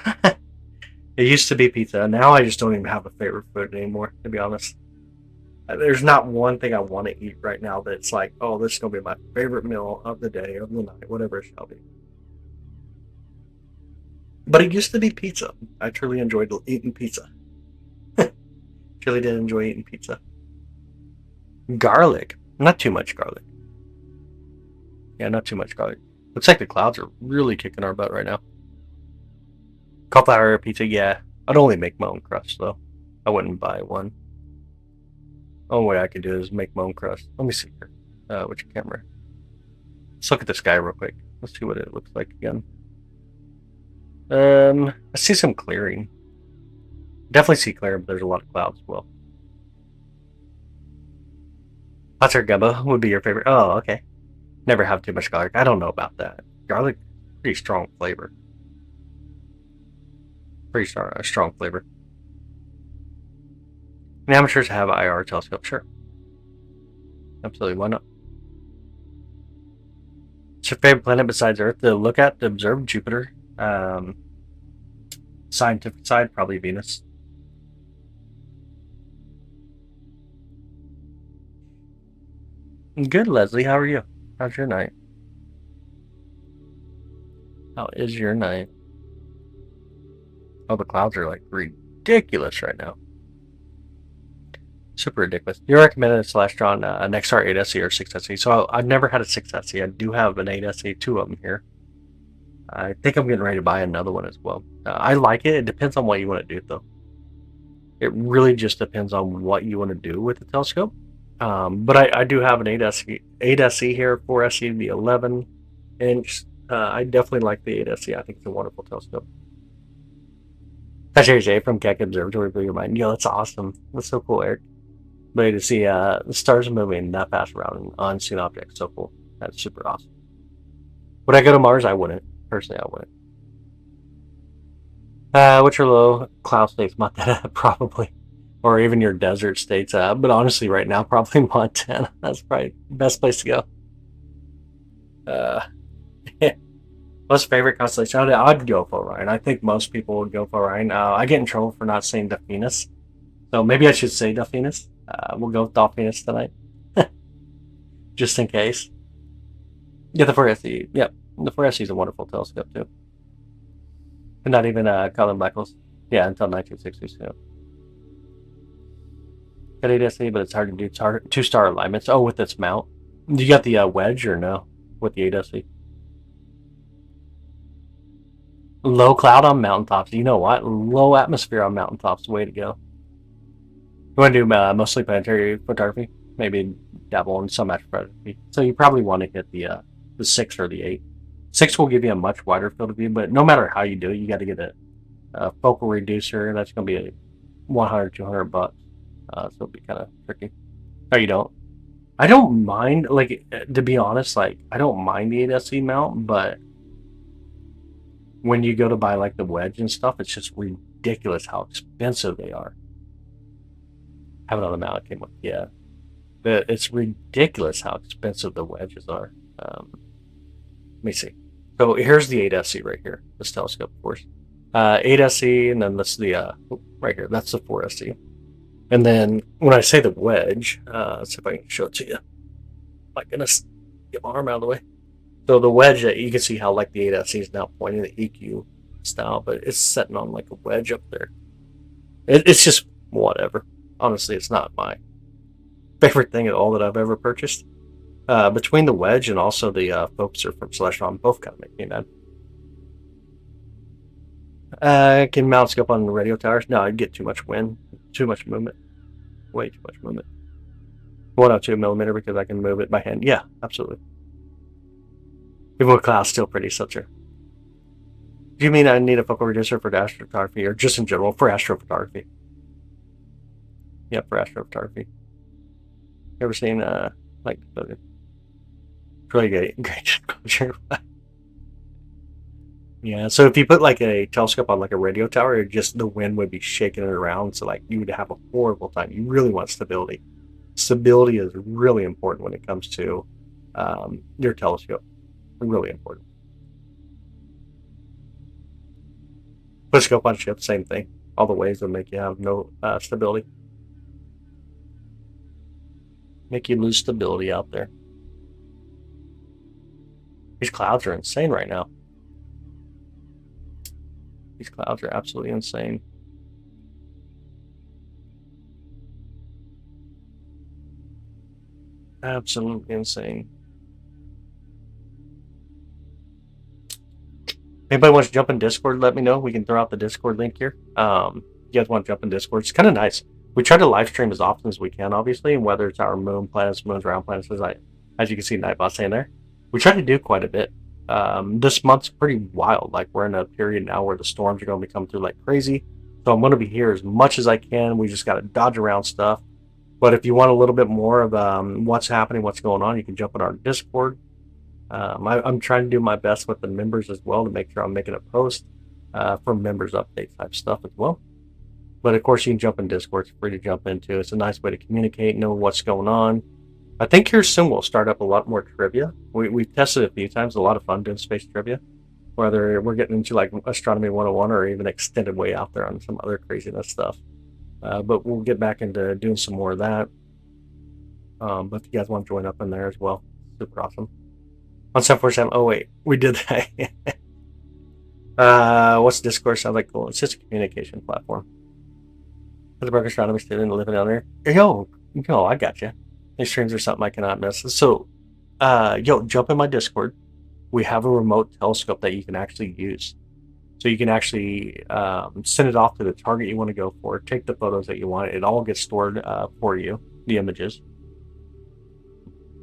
S1: It used to be pizza. Now I just don't even have a favorite food anymore, to be honest. There's not one thing I want to eat right now that's like, oh, this is going to be my favorite meal of the day, of the night, whatever it shall be. But it used to be pizza. I truly enjoyed eating pizza. Truly did enjoy eating pizza. Garlic. Not too much garlic. Yeah, not too much garlic. Looks like the clouds are really kicking our butt right now. Cauliflower pizza, yeah. I'd only make my own crust, though. I wouldn't buy one. Only way I could do is make my own crust. Let me see here. Which camera? Let's look at the sky real quick. Let's see what it looks like again. I see some clearing. Definitely see clearing, but there's a lot of clouds as well. Hot or gumbo would be your favorite. Oh, okay. Never have too much garlic. I don't know about that. Garlic, pretty strong flavor. Pretty strong flavor. And amateurs have IR telescope, sure. Absolutely, why not? What's your favorite planet besides Earth to look at, to observe? Jupiter. Scientific side, probably Venus. Good, Leslie. How are you? How's your night? How is your night? Oh, the clouds are like ridiculous right now. Super ridiculous. You recommended a Celestron, an XR 8SE or 6SE. So I've never had a 6SE. I do have an 8SE, two of them here. I think I'm getting ready to buy another one as well. I like it. It depends on what you want to do, though. It really just depends on what you want to do with the telescope. But I do have an 8SE here, 4SE, the 11-inch. I definitely like the 8SE. I think it's a wonderful telescope. That's J from Keck Observatory, blew your mind. Yo, that's awesome. That's so cool, Eric. But to see the stars moving that fast around an unseen object, so cool. That's super awesome. Would I go to Mars? I wouldn't. Personally, I wouldn't. What's your low cloud states? Montana, probably. Or even your desert states. But honestly, right now, probably Montana. That's probably the best place to go. What's favorite constellation? I'd go for Orion. I think most people would go for Orion. I get in trouble for not saying Delphinus. So maybe I should say Delphinus. We'll go with Delphinus tonight. Just in case. Yeah, the 4SE. Yep. The 4SE is a wonderful telescope, too. And not even Colin Beckles. Yeah, until 1960s, yeah. Got 8SE, but it's hard to do two-star alignments. Oh, with its mount. You got the wedge or no? With the 8SE? Low cloud on mountaintops. You know what? Low atmosphere on mountaintops. Way to go. You want to do mostly planetary photography? Maybe dabble in some astrophotography. So you probably want to hit the 6 or the 8. 6 will give you a much wider field of view, but no matter how you do it, you got to get a focal reducer. That's going to be $100, $200. So it'd be kind of tricky. Oh, you don't? I don't mind, like, to be honest, like, I don't mind the 8SE mount, but when you go to buy, like, the wedge and stuff, it's just ridiculous how expensive they are. I have another mount it came with, yeah. It's ridiculous how expensive the wedges are. Let me see. So here's the 8SE right here, this telescope, of course. 8SE, and then that's the, right here, that's the 4SE. And then when I say the wedge, let's see if I can show it to you. My goodness, get my arm out of the way. So the wedge, you can see how like the 8SE is now pointing the EQ style, but it's setting on like a wedge up there. It's just whatever. Honestly, it's not my favorite thing at all that I've ever purchased. Between the wedge and also the focuser from Celestron, both kind of make me mad. Can mount scope on the radio towers? No, I'd get too much wind, too much movement, way too much movement. 102 millimeter because I can move it by hand. Yeah, absolutely. Even with clouds, still pretty true. Do you mean I need a focal reducer for astrophotography, or just in general for astrophotography? Yeah, for astrophotography. You ever seen like really great disclosure? Yeah, so if you put like a telescope on like a radio tower, just the wind would be shaking it around, so like you would have a horrible time. You really want stability. Stability is really important when it comes to your telescope. Really important. Put a scope on ship, same thing. All the ways that make you have no stability. Make you lose stability out there. These clouds are insane right now. These clouds are absolutely insane. Absolutely insane. Anybody wants to jump in Discord, let me know. We can throw out the Discord link here. You guys want to jump in Discord? It's kind of nice. We try to live stream as often as we can, obviously, and whether it's our moon planets, moons, round planets, as you can see Nightbot saying there. We try to do quite a bit. This month's pretty wild. Like, we're in a period now where the storms are going to be coming through like crazy. So I'm going to be here as much as I can. We just got to dodge around stuff. But if you want a little bit more of what's happening, what's going on, you can jump in our Discord. I'm trying to do my best with the members as well to make sure I'm making a post for members update type stuff as well. But of course, you can jump in Discord. It's free to jump into. It's a nice way to communicate, know what's going on. I think here soon we'll start up a lot more trivia. We've tested it a few times. A lot of fun doing space trivia. Whether we're getting into like Astronomy 101 or even extended way out there on some other craziness stuff. But we'll get back into doing some more of that. But if you guys want to join up in there as well, super awesome. On 747, oh wait, we did that. What's Discord sound like? Cool. It's just a communication platform. As a broker astronomy student living down there. Yo, I got you. These streams are something I cannot miss. So, jump in my Discord. We have a remote telescope that you can actually use. So you can actually send it off to the target you want to go for, take the photos that you want. It all gets stored for you, the images,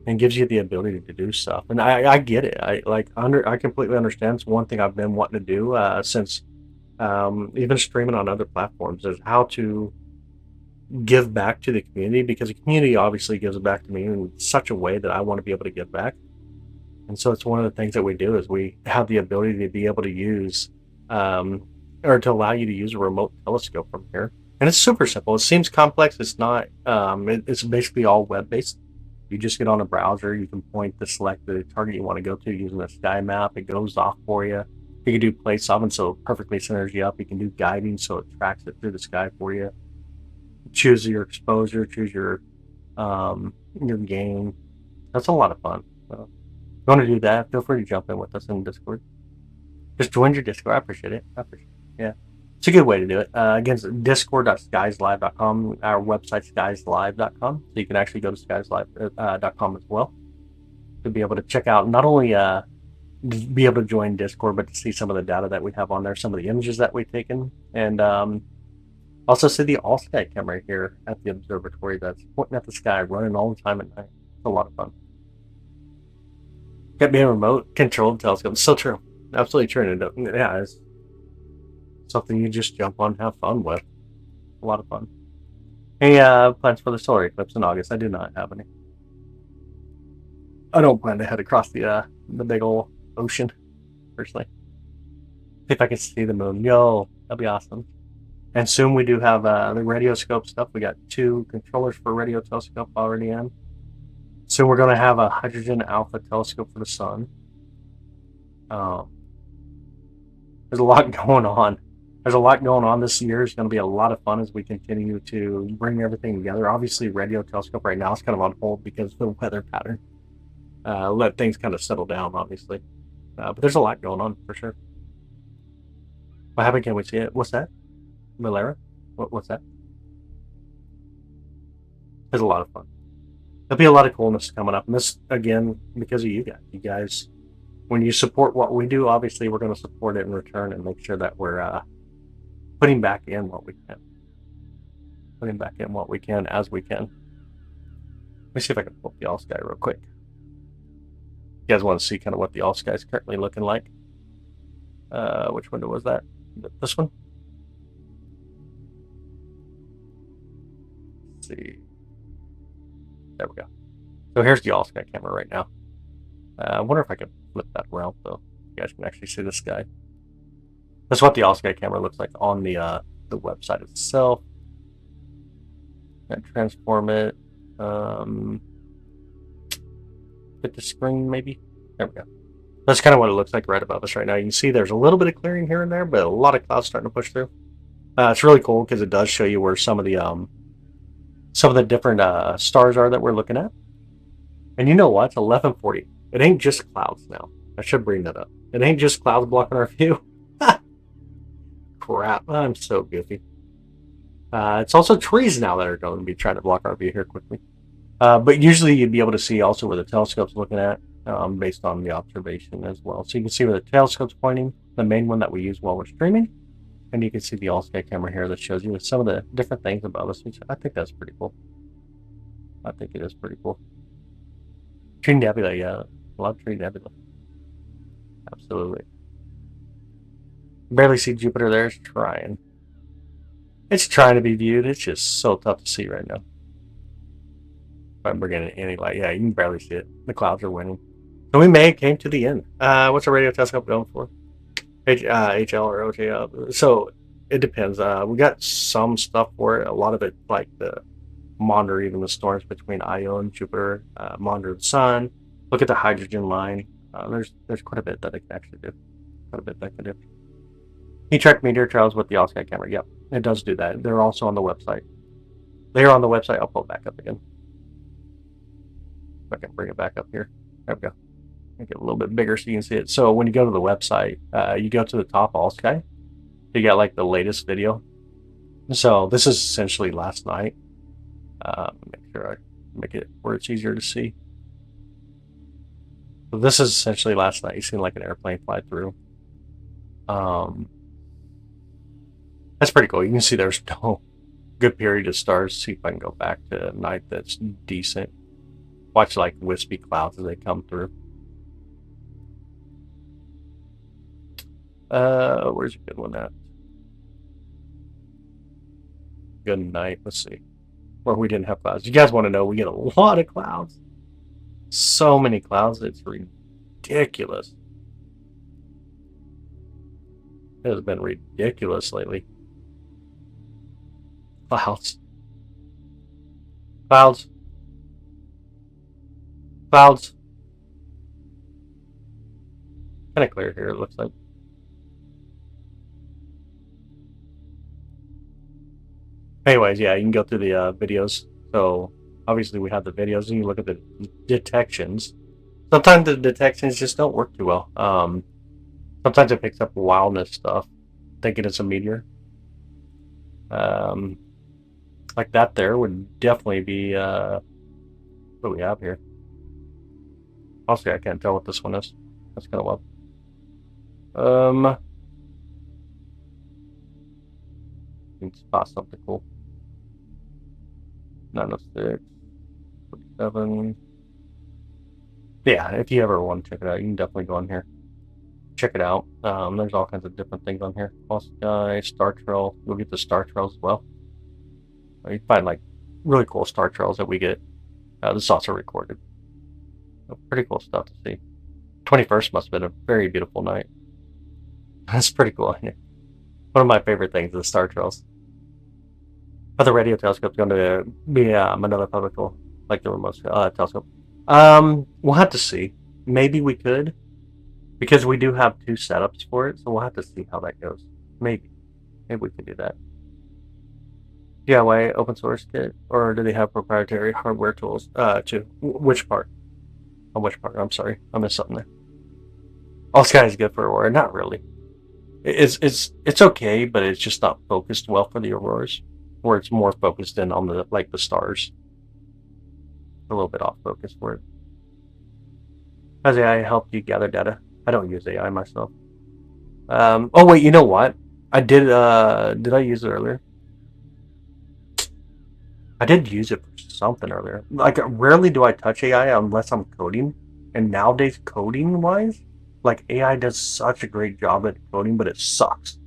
S1: and gives you the ability to do stuff. And I get it. I completely understand. It's one thing I've been wanting to do since even streaming on other platforms is how to give back to the community, because the community obviously gives back to me in such a way that I want to be able to give back. And so it's one of the things that we do is we have the ability to be able to use or to allow you to use a remote telescope from here. And it's super simple. It seems complex. It's not. It's basically all web-based. You just get on a browser. You can point to select the target you want to go to using a sky map. It goes off for you. You can do place off, and so it perfectly centers you up. You can do guiding, so it tracks it through the sky for you. Choose your exposure. Choose your game. That's a lot of fun. So if you want to do that, feel free to jump in with us in Discord. Just join your Discord. I appreciate it. Yeah. It's a good way to do it. Again, discord.skieslive.com. Our website, skieslive.com. So you can actually go to skieslive.com as well to be able to check out, not only be able to join Discord, but to see some of the data that we have on there, some of the images that we've taken, and also see the all-sky camera here at the observatory that's pointing at the sky, running all the time at night. It's a lot of fun. Get me a remote controlled telescope. It's so true. Absolutely true. And yeah, it's something you just jump on and have fun with. A lot of fun. Any plans for the solar eclipse in August? I do not have any. I don't plan to head across the big old ocean, personally. See if I can see the moon. Yo, that'd be awesome. And soon we do have the radioscope stuff. We got 2 controllers for radio telescope already in. So we're going to have a hydrogen alpha telescope for the sun. There's a lot going on. There's a lot going on this year. It's going to be a lot of fun as we continue to bring everything together. Obviously, radio telescope right now is kind of on hold because of the weather pattern. Let things kind of settle down, obviously. But there's a lot going on for sure. What happened? Can we see it? What's that? Malera? What's that? There's a lot of fun. There'll be a lot of coolness coming up. And this, again, because of you guys. You guys, when you support what we do, obviously we're going to support it in return and make sure that we're putting back in what we can. Putting back in what we can as we can. Let me see if I can pull up the all-sky real quick. You guys want to see kind of what the all-sky is currently looking like? Which window was that? This one? Let's see. There we go. So here's the all-sky camera right now. I wonder if I can flip that around so you guys can actually see the sky. That's what the all-sky camera looks like on the website itself. And transform it. Hit the screen maybe. There we go. That's kind of what it looks like right above us right now. You can see there's a little bit of clearing here and there, but a lot of clouds starting to push through. It's really cool because it does show you where some of the different stars are that we're looking at. And you know what? It's 11:40. It ain't just clouds now. I should bring that up. It ain't just clouds blocking our view. Crap. I'm so goofy. It's also trees now that are going to be trying to block our view here quickly. But usually you'd be able to see also where the telescope's looking at based on the observation as well. So you can see where the telescope's pointing, the main one that we use while we're streaming. And you can see the all-sky camera here that shows you some of the different things above us. Which I think that's pretty cool. I think it is pretty cool. Tree nebula, yeah. Love tree nebula. Absolutely. Barely see Jupiter there. It's trying. It's trying to be viewed. It's just so tough to see right now. If I'm bringing in any light, yeah, you can barely see it. The clouds are winning. So we came to the end. What's our radio telescope going for? HL or OJL. So it depends. We got some stuff for it. A lot of it, like the monitor even the storms between Io and Jupiter, monitor the sun, look at the hydrogen line. There's quite a bit that it can actually do. Quite a bit that can do. He tracked meteor trails with the all-sky camera. Yep, it does do that. They're also on the website. They're on the website. I'll pull it back up again. If I can bring it back up here. There we go. Make it a little bit bigger so you can see it. So when you go to the website, you go to the top all-sky. You got like the latest video. So this is essentially last night. Make sure I make it where it's easier to see. So this is essentially last night. You seen like an airplane fly through. That's pretty cool. You can see there's no good period of stars. See if I can go back to a night that's decent. Watch like wispy clouds as they come through. Where's a good one at? Good night. Let's see. Where we didn't have clouds. You guys want to know, we get a lot of clouds. So many clouds, it's ridiculous. It has been ridiculous lately. Clouds. Clouds. Clouds. Kind of clear here, it looks like. Anyways, yeah, you can go through the videos. So obviously we have the videos, and you look at the detections. Sometimes the detections just don't work too well. Sometimes it picks up wildness stuff, thinking it's a meteor. Like that there would definitely be what do we have here? Honestly, I can't tell what this one is. That's kind of wild. You can spot something cool. 906, 47. Yeah, if you ever want to check it out, you can definitely go on here. Check it out. There's all kinds of different things on here. All sky, star trail. You'll get the star trails as well. You find like really cool star trails that we get. This is also recorded. So pretty cool stuff to see. 21st must have been a very beautiful night. That's pretty cool. One of my favorite things is the star trails. But the radio telescope's going to be another public, like the remote telescope. We'll have to see. Maybe we could, because we do have 2 setups for it, so we'll have to see how that goes. Maybe we could do that. DIY open source kit, or do they have proprietary hardware tools? Too. Which part? On which part? I'm sorry, I missed something there. All Sky is good for Aurora. Not really. It's okay, but it's just not focused well for the auroras, where it's more focused in on the stars. A little bit off focus for it. Has AI helped you gather data? I don't use AI myself. Oh wait, you know what? I did. Did I use it earlier? I did use it for something earlier. Like, rarely do I touch AI unless I'm coding. And nowadays, coding-wise, like, AI does such a great job at coding, but it sucks.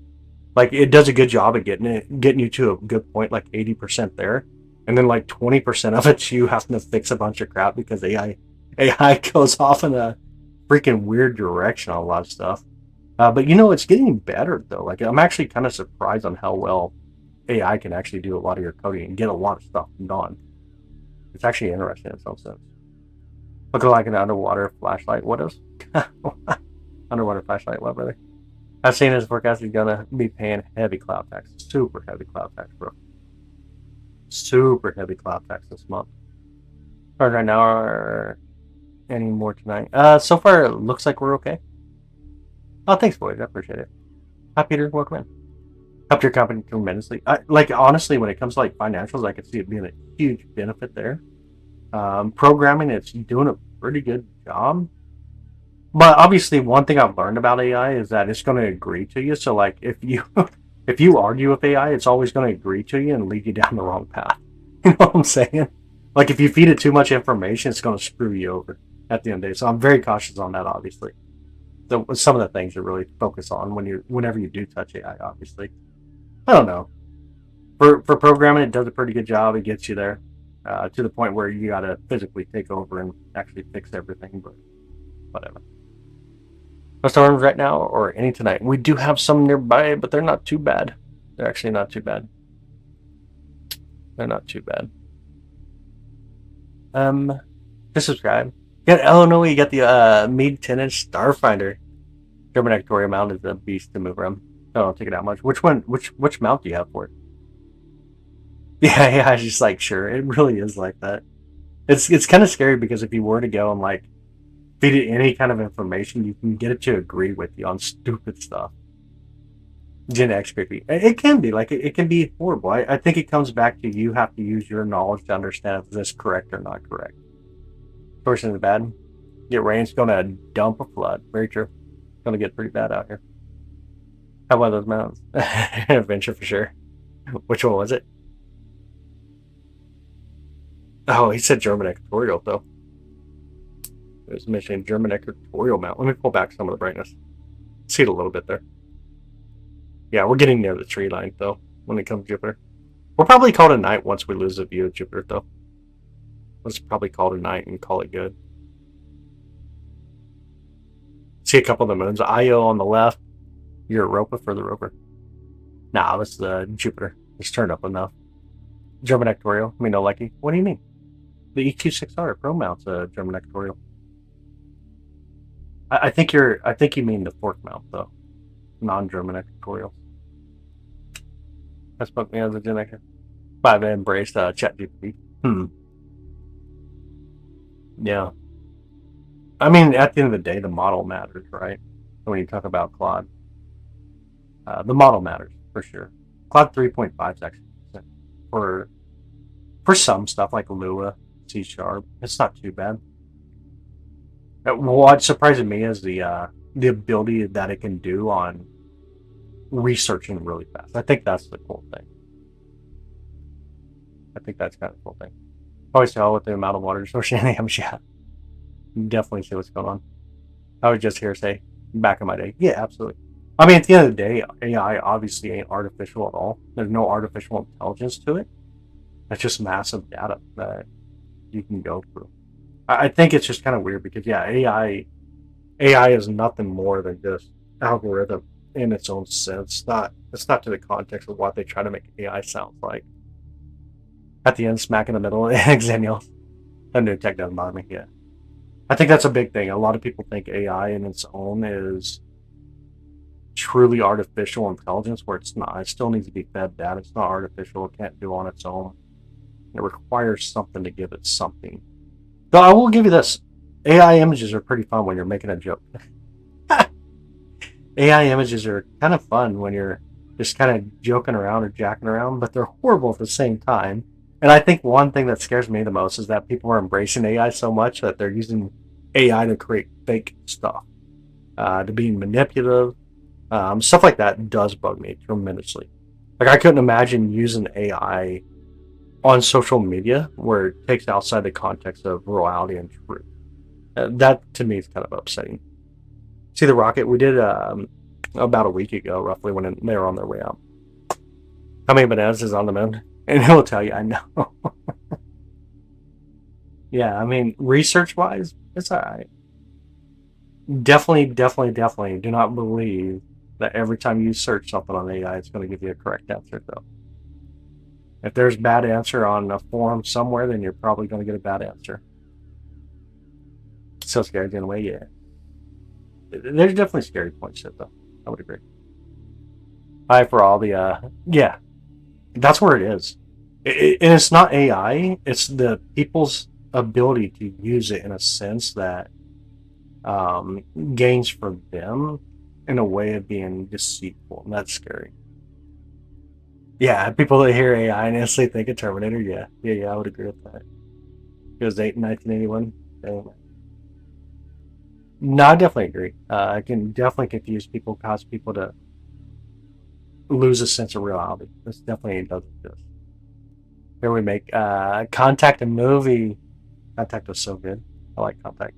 S1: Like, it does a good job at getting you to a good point, like 80% there. And then, like, 20% of it's you having to fix a bunch of crap because AI goes off in a freaking weird direction on a lot of stuff. But, it's getting better, though. Like, I'm actually kind of surprised on how well AI can actually do a lot of your coding and get a lot of stuff done. It's actually interesting in some sense. Looking like an underwater flashlight. What is? Underwater flashlight, what, brother? I've seen his forecast is gonna be paying heavy cloud tax. Super heavy cloud tax, bro. Super heavy cloud tax this month. Right now, or any more tonight? So far it looks like we're okay. Oh, thanks, boys. I appreciate it. Hi, Peter. Welcome in. Helped your company tremendously. Honestly, when it comes to like financials, I could see it being a huge benefit there. Programming, it's doing a pretty good job. But obviously, one thing I've learned about AI is that it's going to agree to you. So, like, if you argue with AI, it's always going to agree to you and lead you down the wrong path. You know what I'm saying? Like, if you feed it too much information, it's going to screw you over at the end of the day. So I'm very cautious on that, obviously. So some of the things to really focus on whenever you do touch AI, obviously. I don't know. For programming, it does a pretty good job. It gets you there to the point where you got to physically take over and actually fix everything. But whatever. No storms right now or any tonight. We do have some nearby, but they're not too bad. They're actually not too bad. They're not too bad. Just subscribe. Yeah, oh no, you got the Meade 10-inch Starfinder. German Equatorial mount is a beast to move around. Don't take it out much. Which one? Which mount do you have for it? Yeah, I was just like, sure. It really is like that. It's kind of scary because if you were to go and like feed it any kind of information, you can get it to agree with you on stupid stuff. Gen X creepy. It can be like it can be horrible. I think it comes back to you have to use your knowledge to understand if this is correct or not correct. Torsion is bad. Get rain, it's gonna dump a flood. Very true. It's gonna get pretty bad out here. How about those mountains? Adventure for sure. Which one was it? Oh, he said German Equatorial though. It was mentioning German Equatorial mount. Let me pull back some of the brightness. See it a little bit there. Yeah, we're getting near the tree line though when it comes to Jupiter. We'll probably call it a night once we lose the view of Jupiter though. Let's probably call it a night and call it good. See a couple of the moons. Io on the left. Europa for the rover. Nah, that's the Jupiter. It's turned up enough. German Equatorial. I mean, no likey. What do you mean? The EQ6R Pro mount's a German Equatorial. I think you mean the fork mount though, non-German Equatorial. That spoke me as a Gen X. I've embraced ChatGPT. Yeah. I mean, at the end of the day, the model matters, right? When you talk about Claude, the model matters for sure. Claude 3.5 is actually for some stuff like Lua, C#. It's not too bad. What surprises me is the ability that it can do on researching really fast. I think that's the cool thing. I think that's kind of a cool thing. Always tell with the amount of water distortion in the yeah. Definitely see what's going on. I was just here to say back in my day. Yeah, absolutely. I mean, at the end of the day, AI obviously ain't artificial at all. There's no artificial intelligence to it. That's just massive data that you can go through. I think it's just kind of weird because yeah, AI is nothing more than just algorithm in its own sense. It's not to the context of what they try to make AI sound like. At the end, smack in the middle, Xennial. A new tech doesn't bother me. Yeah, I think that's a big thing. A lot of people think AI in its own is truly artificial intelligence, where it's not. It still needs to be fed data. It's not artificial. It can't do on its own. It requires something to give it something. Though I will give you this: AI images are pretty fun when you're making a joke. AI images are kind of fun when you're just kind of joking around or jacking around, but they're horrible at the same time. And I think one thing that scares me the most is that people are embracing AI so much that they're using AI to create fake stuff, to be manipulative. Stuff like that does bug me tremendously. Like I couldn't imagine using AI on social media where it takes outside the context of reality and truth. That to me is kind of upsetting. See the rocket we did about a week ago, roughly when they were on their way out. How many bananas is on the moon? And he'll tell you, I know. Yeah, I mean, research wise, it's all right. Definitely, definitely, definitely do not believe that every time you search something on AI, it's going to give you a correct answer, though. If there's bad answer on a forum somewhere, then you're probably going to get a bad answer. So scary in a way, yeah. There's definitely scary points to it, though. I would agree. Hi for all the, yeah, that's where it is. And it's not AI, it's the people's ability to use it in a sense that gains for them in a way of being deceitful. And that's scary. Yeah, people that hear AI and instantly think of Terminator, yeah, I would agree with that. It was 1981. No, I definitely agree. I can definitely confuse people, cause people to lose a sense of reality. This definitely does exist. Here we make Contact, a movie. Contact was so good. I like Contact.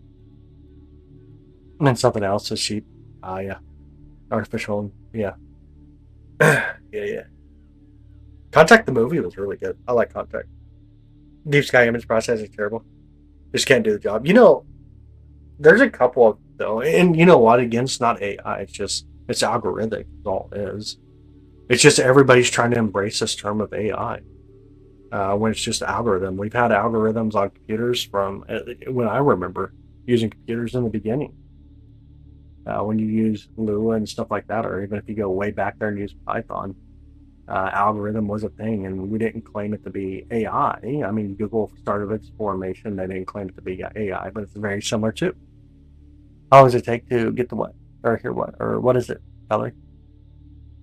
S1: And then something else is Sheep. Yeah. Artificial. Yeah. Yeah. Contact the movie was really good. I like Contact. Deep Sky image processing is terrible. Just can't do the job. There's a couple of though, and you know what? Again, it's not AI. It's algorithmic. That's all it is. It's just everybody's trying to embrace this term of AI. When it's just algorithm. We've had algorithms on computers from when I remember using computers in the beginning. When you use Lua and stuff like that, or even if you go way back there and use Python, algorithm was a thing, and we didn't claim it to be AI. I mean, Google started its formation; they didn't claim it to be AI, but it's very similar too. How long does it take to get to what, or hear what, or what is it, Valerie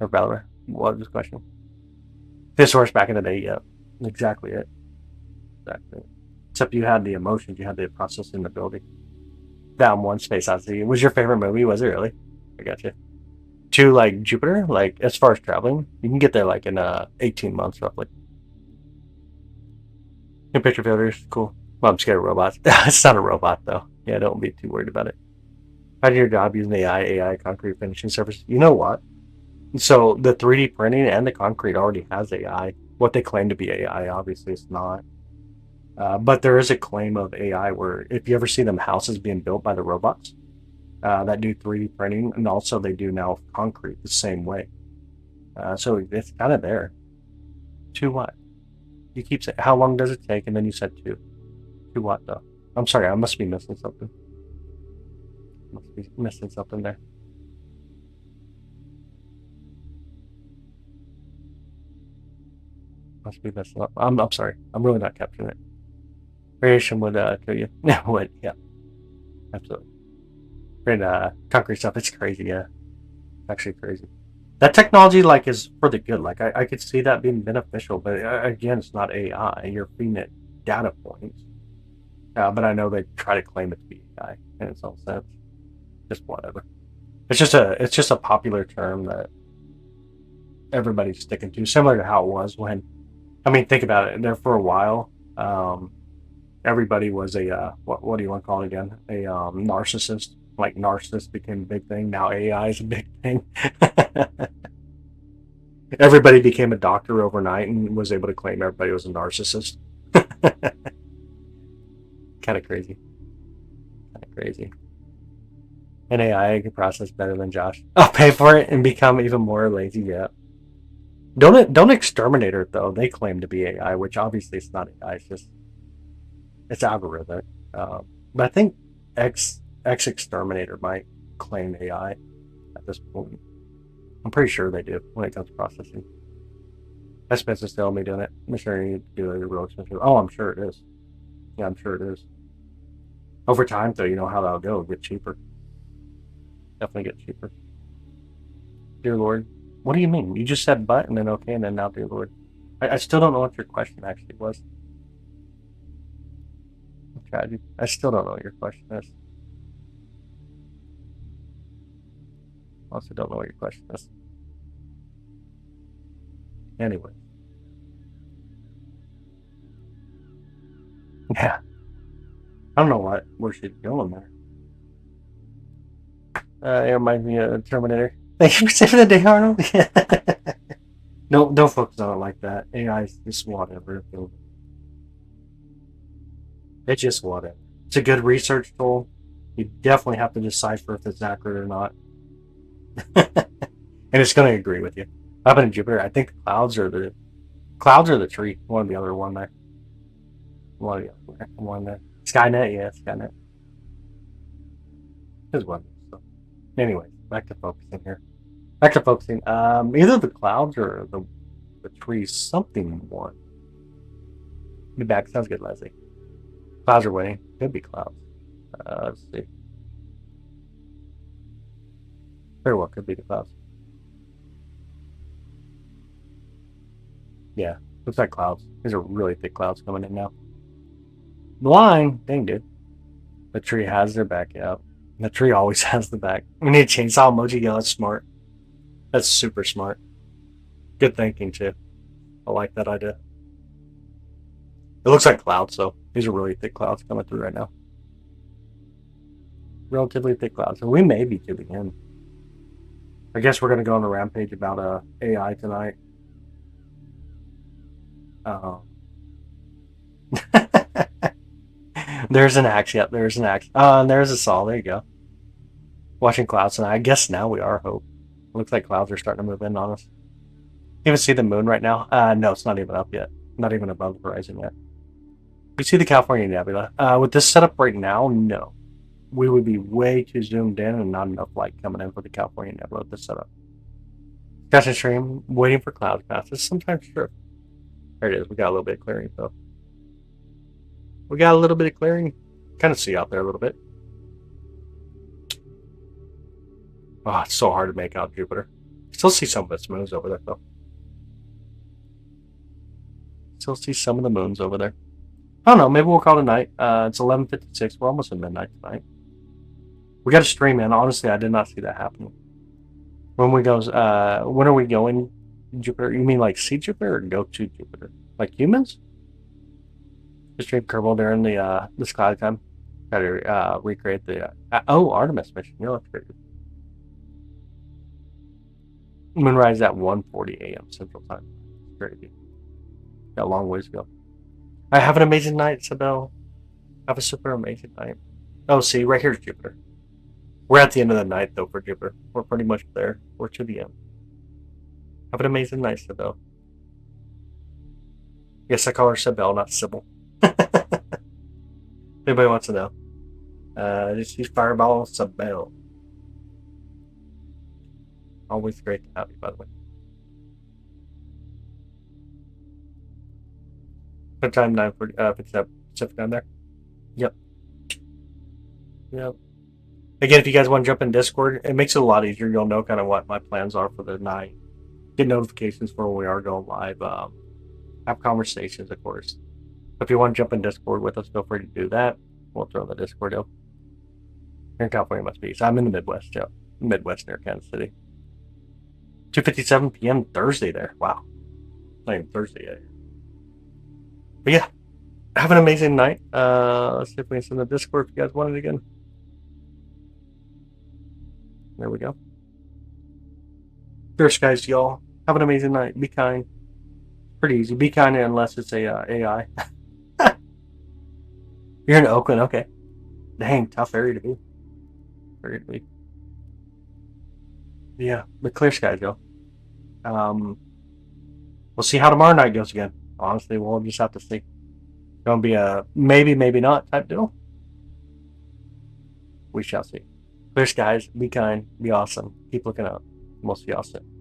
S1: or Valerie? What was the question? This horse back in the day, yeah, exactly it, exactly. Except you had the emotions, you had the processing ability. That one space odyssey was your favorite movie. Was it really? I got you. To like Jupiter, like as far as traveling, you can get there like in 18 months roughly. New picture filters, cool. Well, I'm scared of robots. It's not a robot though. Yeah, don't be too worried about it. How do your job using AI concrete finishing surface? You know what? So the 3D printing and the concrete already has AI. What they claim to be AI, obviously, it's not. But there is a claim of AI where if you ever see them houses being built by the robots that do 3D printing, and also they do now concrete the same way. So it's kind of there. To what? You keep saying, how long does it take? And then you said two. To what though? I'm sorry, I must be missing something. Must be missing something there. Must be missing up. I'm sorry. I'm really not capturing it. Radiation would kill you. Yeah, would. Yeah, absolutely. And concrete stuff, it's crazy. Yeah, actually crazy. That technology like is for the good. Like I could see that being beneficial, but again, it's not AI. You're feeding it data points. But I know they try to claim it to be AI in its own sense. Just whatever. It's just a popular term that everybody's sticking to, similar to how it was when. I mean, think about it. There for a while, everybody was a what do you want to call it again? A narcissist. Like narcissist became a big thing. Now AI is a big thing. Everybody became a doctor overnight and was able to claim everybody was a narcissist. Kind of crazy. Kind of crazy. An AI can process better than Josh. I'll pay for it and become even more lazy. Yeah. Don't exterminate it though. They claim to be AI, which obviously it's not AI. It's algorithmic. But I think X Exterminator might claim AI at this point. I'm pretty sure they do when it comes to processing. That's Spencer still me doing it. I'm sure you do it real expensive. Oh, I'm sure it is. Yeah, I'm sure it is. Over time, though, you know how that'll go. It'll get cheaper. Definitely get cheaper. Dear Lord, what do you mean? You just said but and then okay and then now dear Lord. I still don't know what your question actually was. Tragedy. I still don't know what your question is. Also, don't know what your question is. Anyway. Yeah. I don't know where she's going there. It reminds me of Terminator. Thank you for saving the day, Arnold. No, don't focus on it like that. AI is just whatever. It's just whatever. It's a good research tool. You definitely have to decipher if it's accurate or not. And it's going to agree with you. Up in Jupiter, I think the clouds are the tree. One of the other one there. One of the other one there. Skynet, yeah, Skynet. Is one. So, anyway, back to focusing here. Back to focusing. Either the clouds or the trees. Something one. Be back. Sounds good, Leslie. Clouds are winning. Could be clouds. Let's see. Very well could be the clouds. Yeah, looks like clouds. These are really thick clouds coming in now. The line, dang dude. The tree has their back out. The tree always has the back. We need a chainsaw emoji. Yeah, that's smart. That's super smart. Good thinking too. I like that idea. It looks like clouds though. These are really thick clouds coming through right now. Relatively thick clouds. And we may be tuning in. I guess we're gonna go on a rampage about AI tonight. There's an axe. Yep, there's an axe. And there's a saw. There you go. Watching clouds tonight. I guess now we are hope. Looks like clouds are starting to move in on us. You even see the moon right now? No, it's not even up yet. Not even above the horizon yet. You see the California nebula. With this setup right now, no. We would be way too zoomed in and not enough light coming in for the California nebula with this setup. Catching stream, waiting for clouds pass. It's sometimes true. There it is. We got a little bit of clearing though. We got a little bit of clearing. Kind of see out there a little bit. Oh, it's so hard to make out Jupiter. Still see some of its moons over there though. Still see some of the moons over there. I don't know. Maybe we'll call it a night. It's 11:56. We're almost at midnight tonight. We got a stream in. Honestly, I did not see that happening. When we goes, when are we going? Jupiter? You mean like see Jupiter or go to Jupiter? Like humans? The stream Kerbal during the this cloud time. Got to recreate the Artemis mission. You know that's great. Moonrise at 1:40 a.m. Central Time. Crazy. Got a long ways to go. I have an amazing night, Sabelle. Have a super amazing night. Oh, see, right here's Jupiter. We're at the end of the night, though, for Jupiter. We're pretty much there. We're to the end. Have an amazing night, Sabelle. Yes, I call her Sabelle, not Sybil. Anybody wants to know. She's Fireball Sabelle. Always great to have you, by the way. What time 9:57 Pacific down there? Yep. Again, if you guys want to jump in Discord, it makes it a lot easier. You'll know kind of what my plans are for the night. Get notifications for when we are going live. Have conversations, of course. If you want to jump in Discord with us, feel free to do that. We'll throw the Discord up. Here in California must be. So I'm in the Midwest, yeah. Midwest near Kansas City. 2:57 p.m. Thursday there. Wow. Not even Thursday yet. But yeah, have an amazing night. Let's see if we can send the Discord if you guys want it again. There we go. Clear skies, y'all. Have an amazing night. Be kind. Pretty easy. Be kind unless it's a AI. You're in Oakland, okay. Dang, tough area to be. Area to be. Yeah, but clear skies, though. We'll see how tomorrow night goes again. Honestly, we'll just have to see. It's gonna be a maybe, maybe not type deal. We shall see. Clear skies. Be kind. Be awesome. Keep looking up. We'll see y'all soon.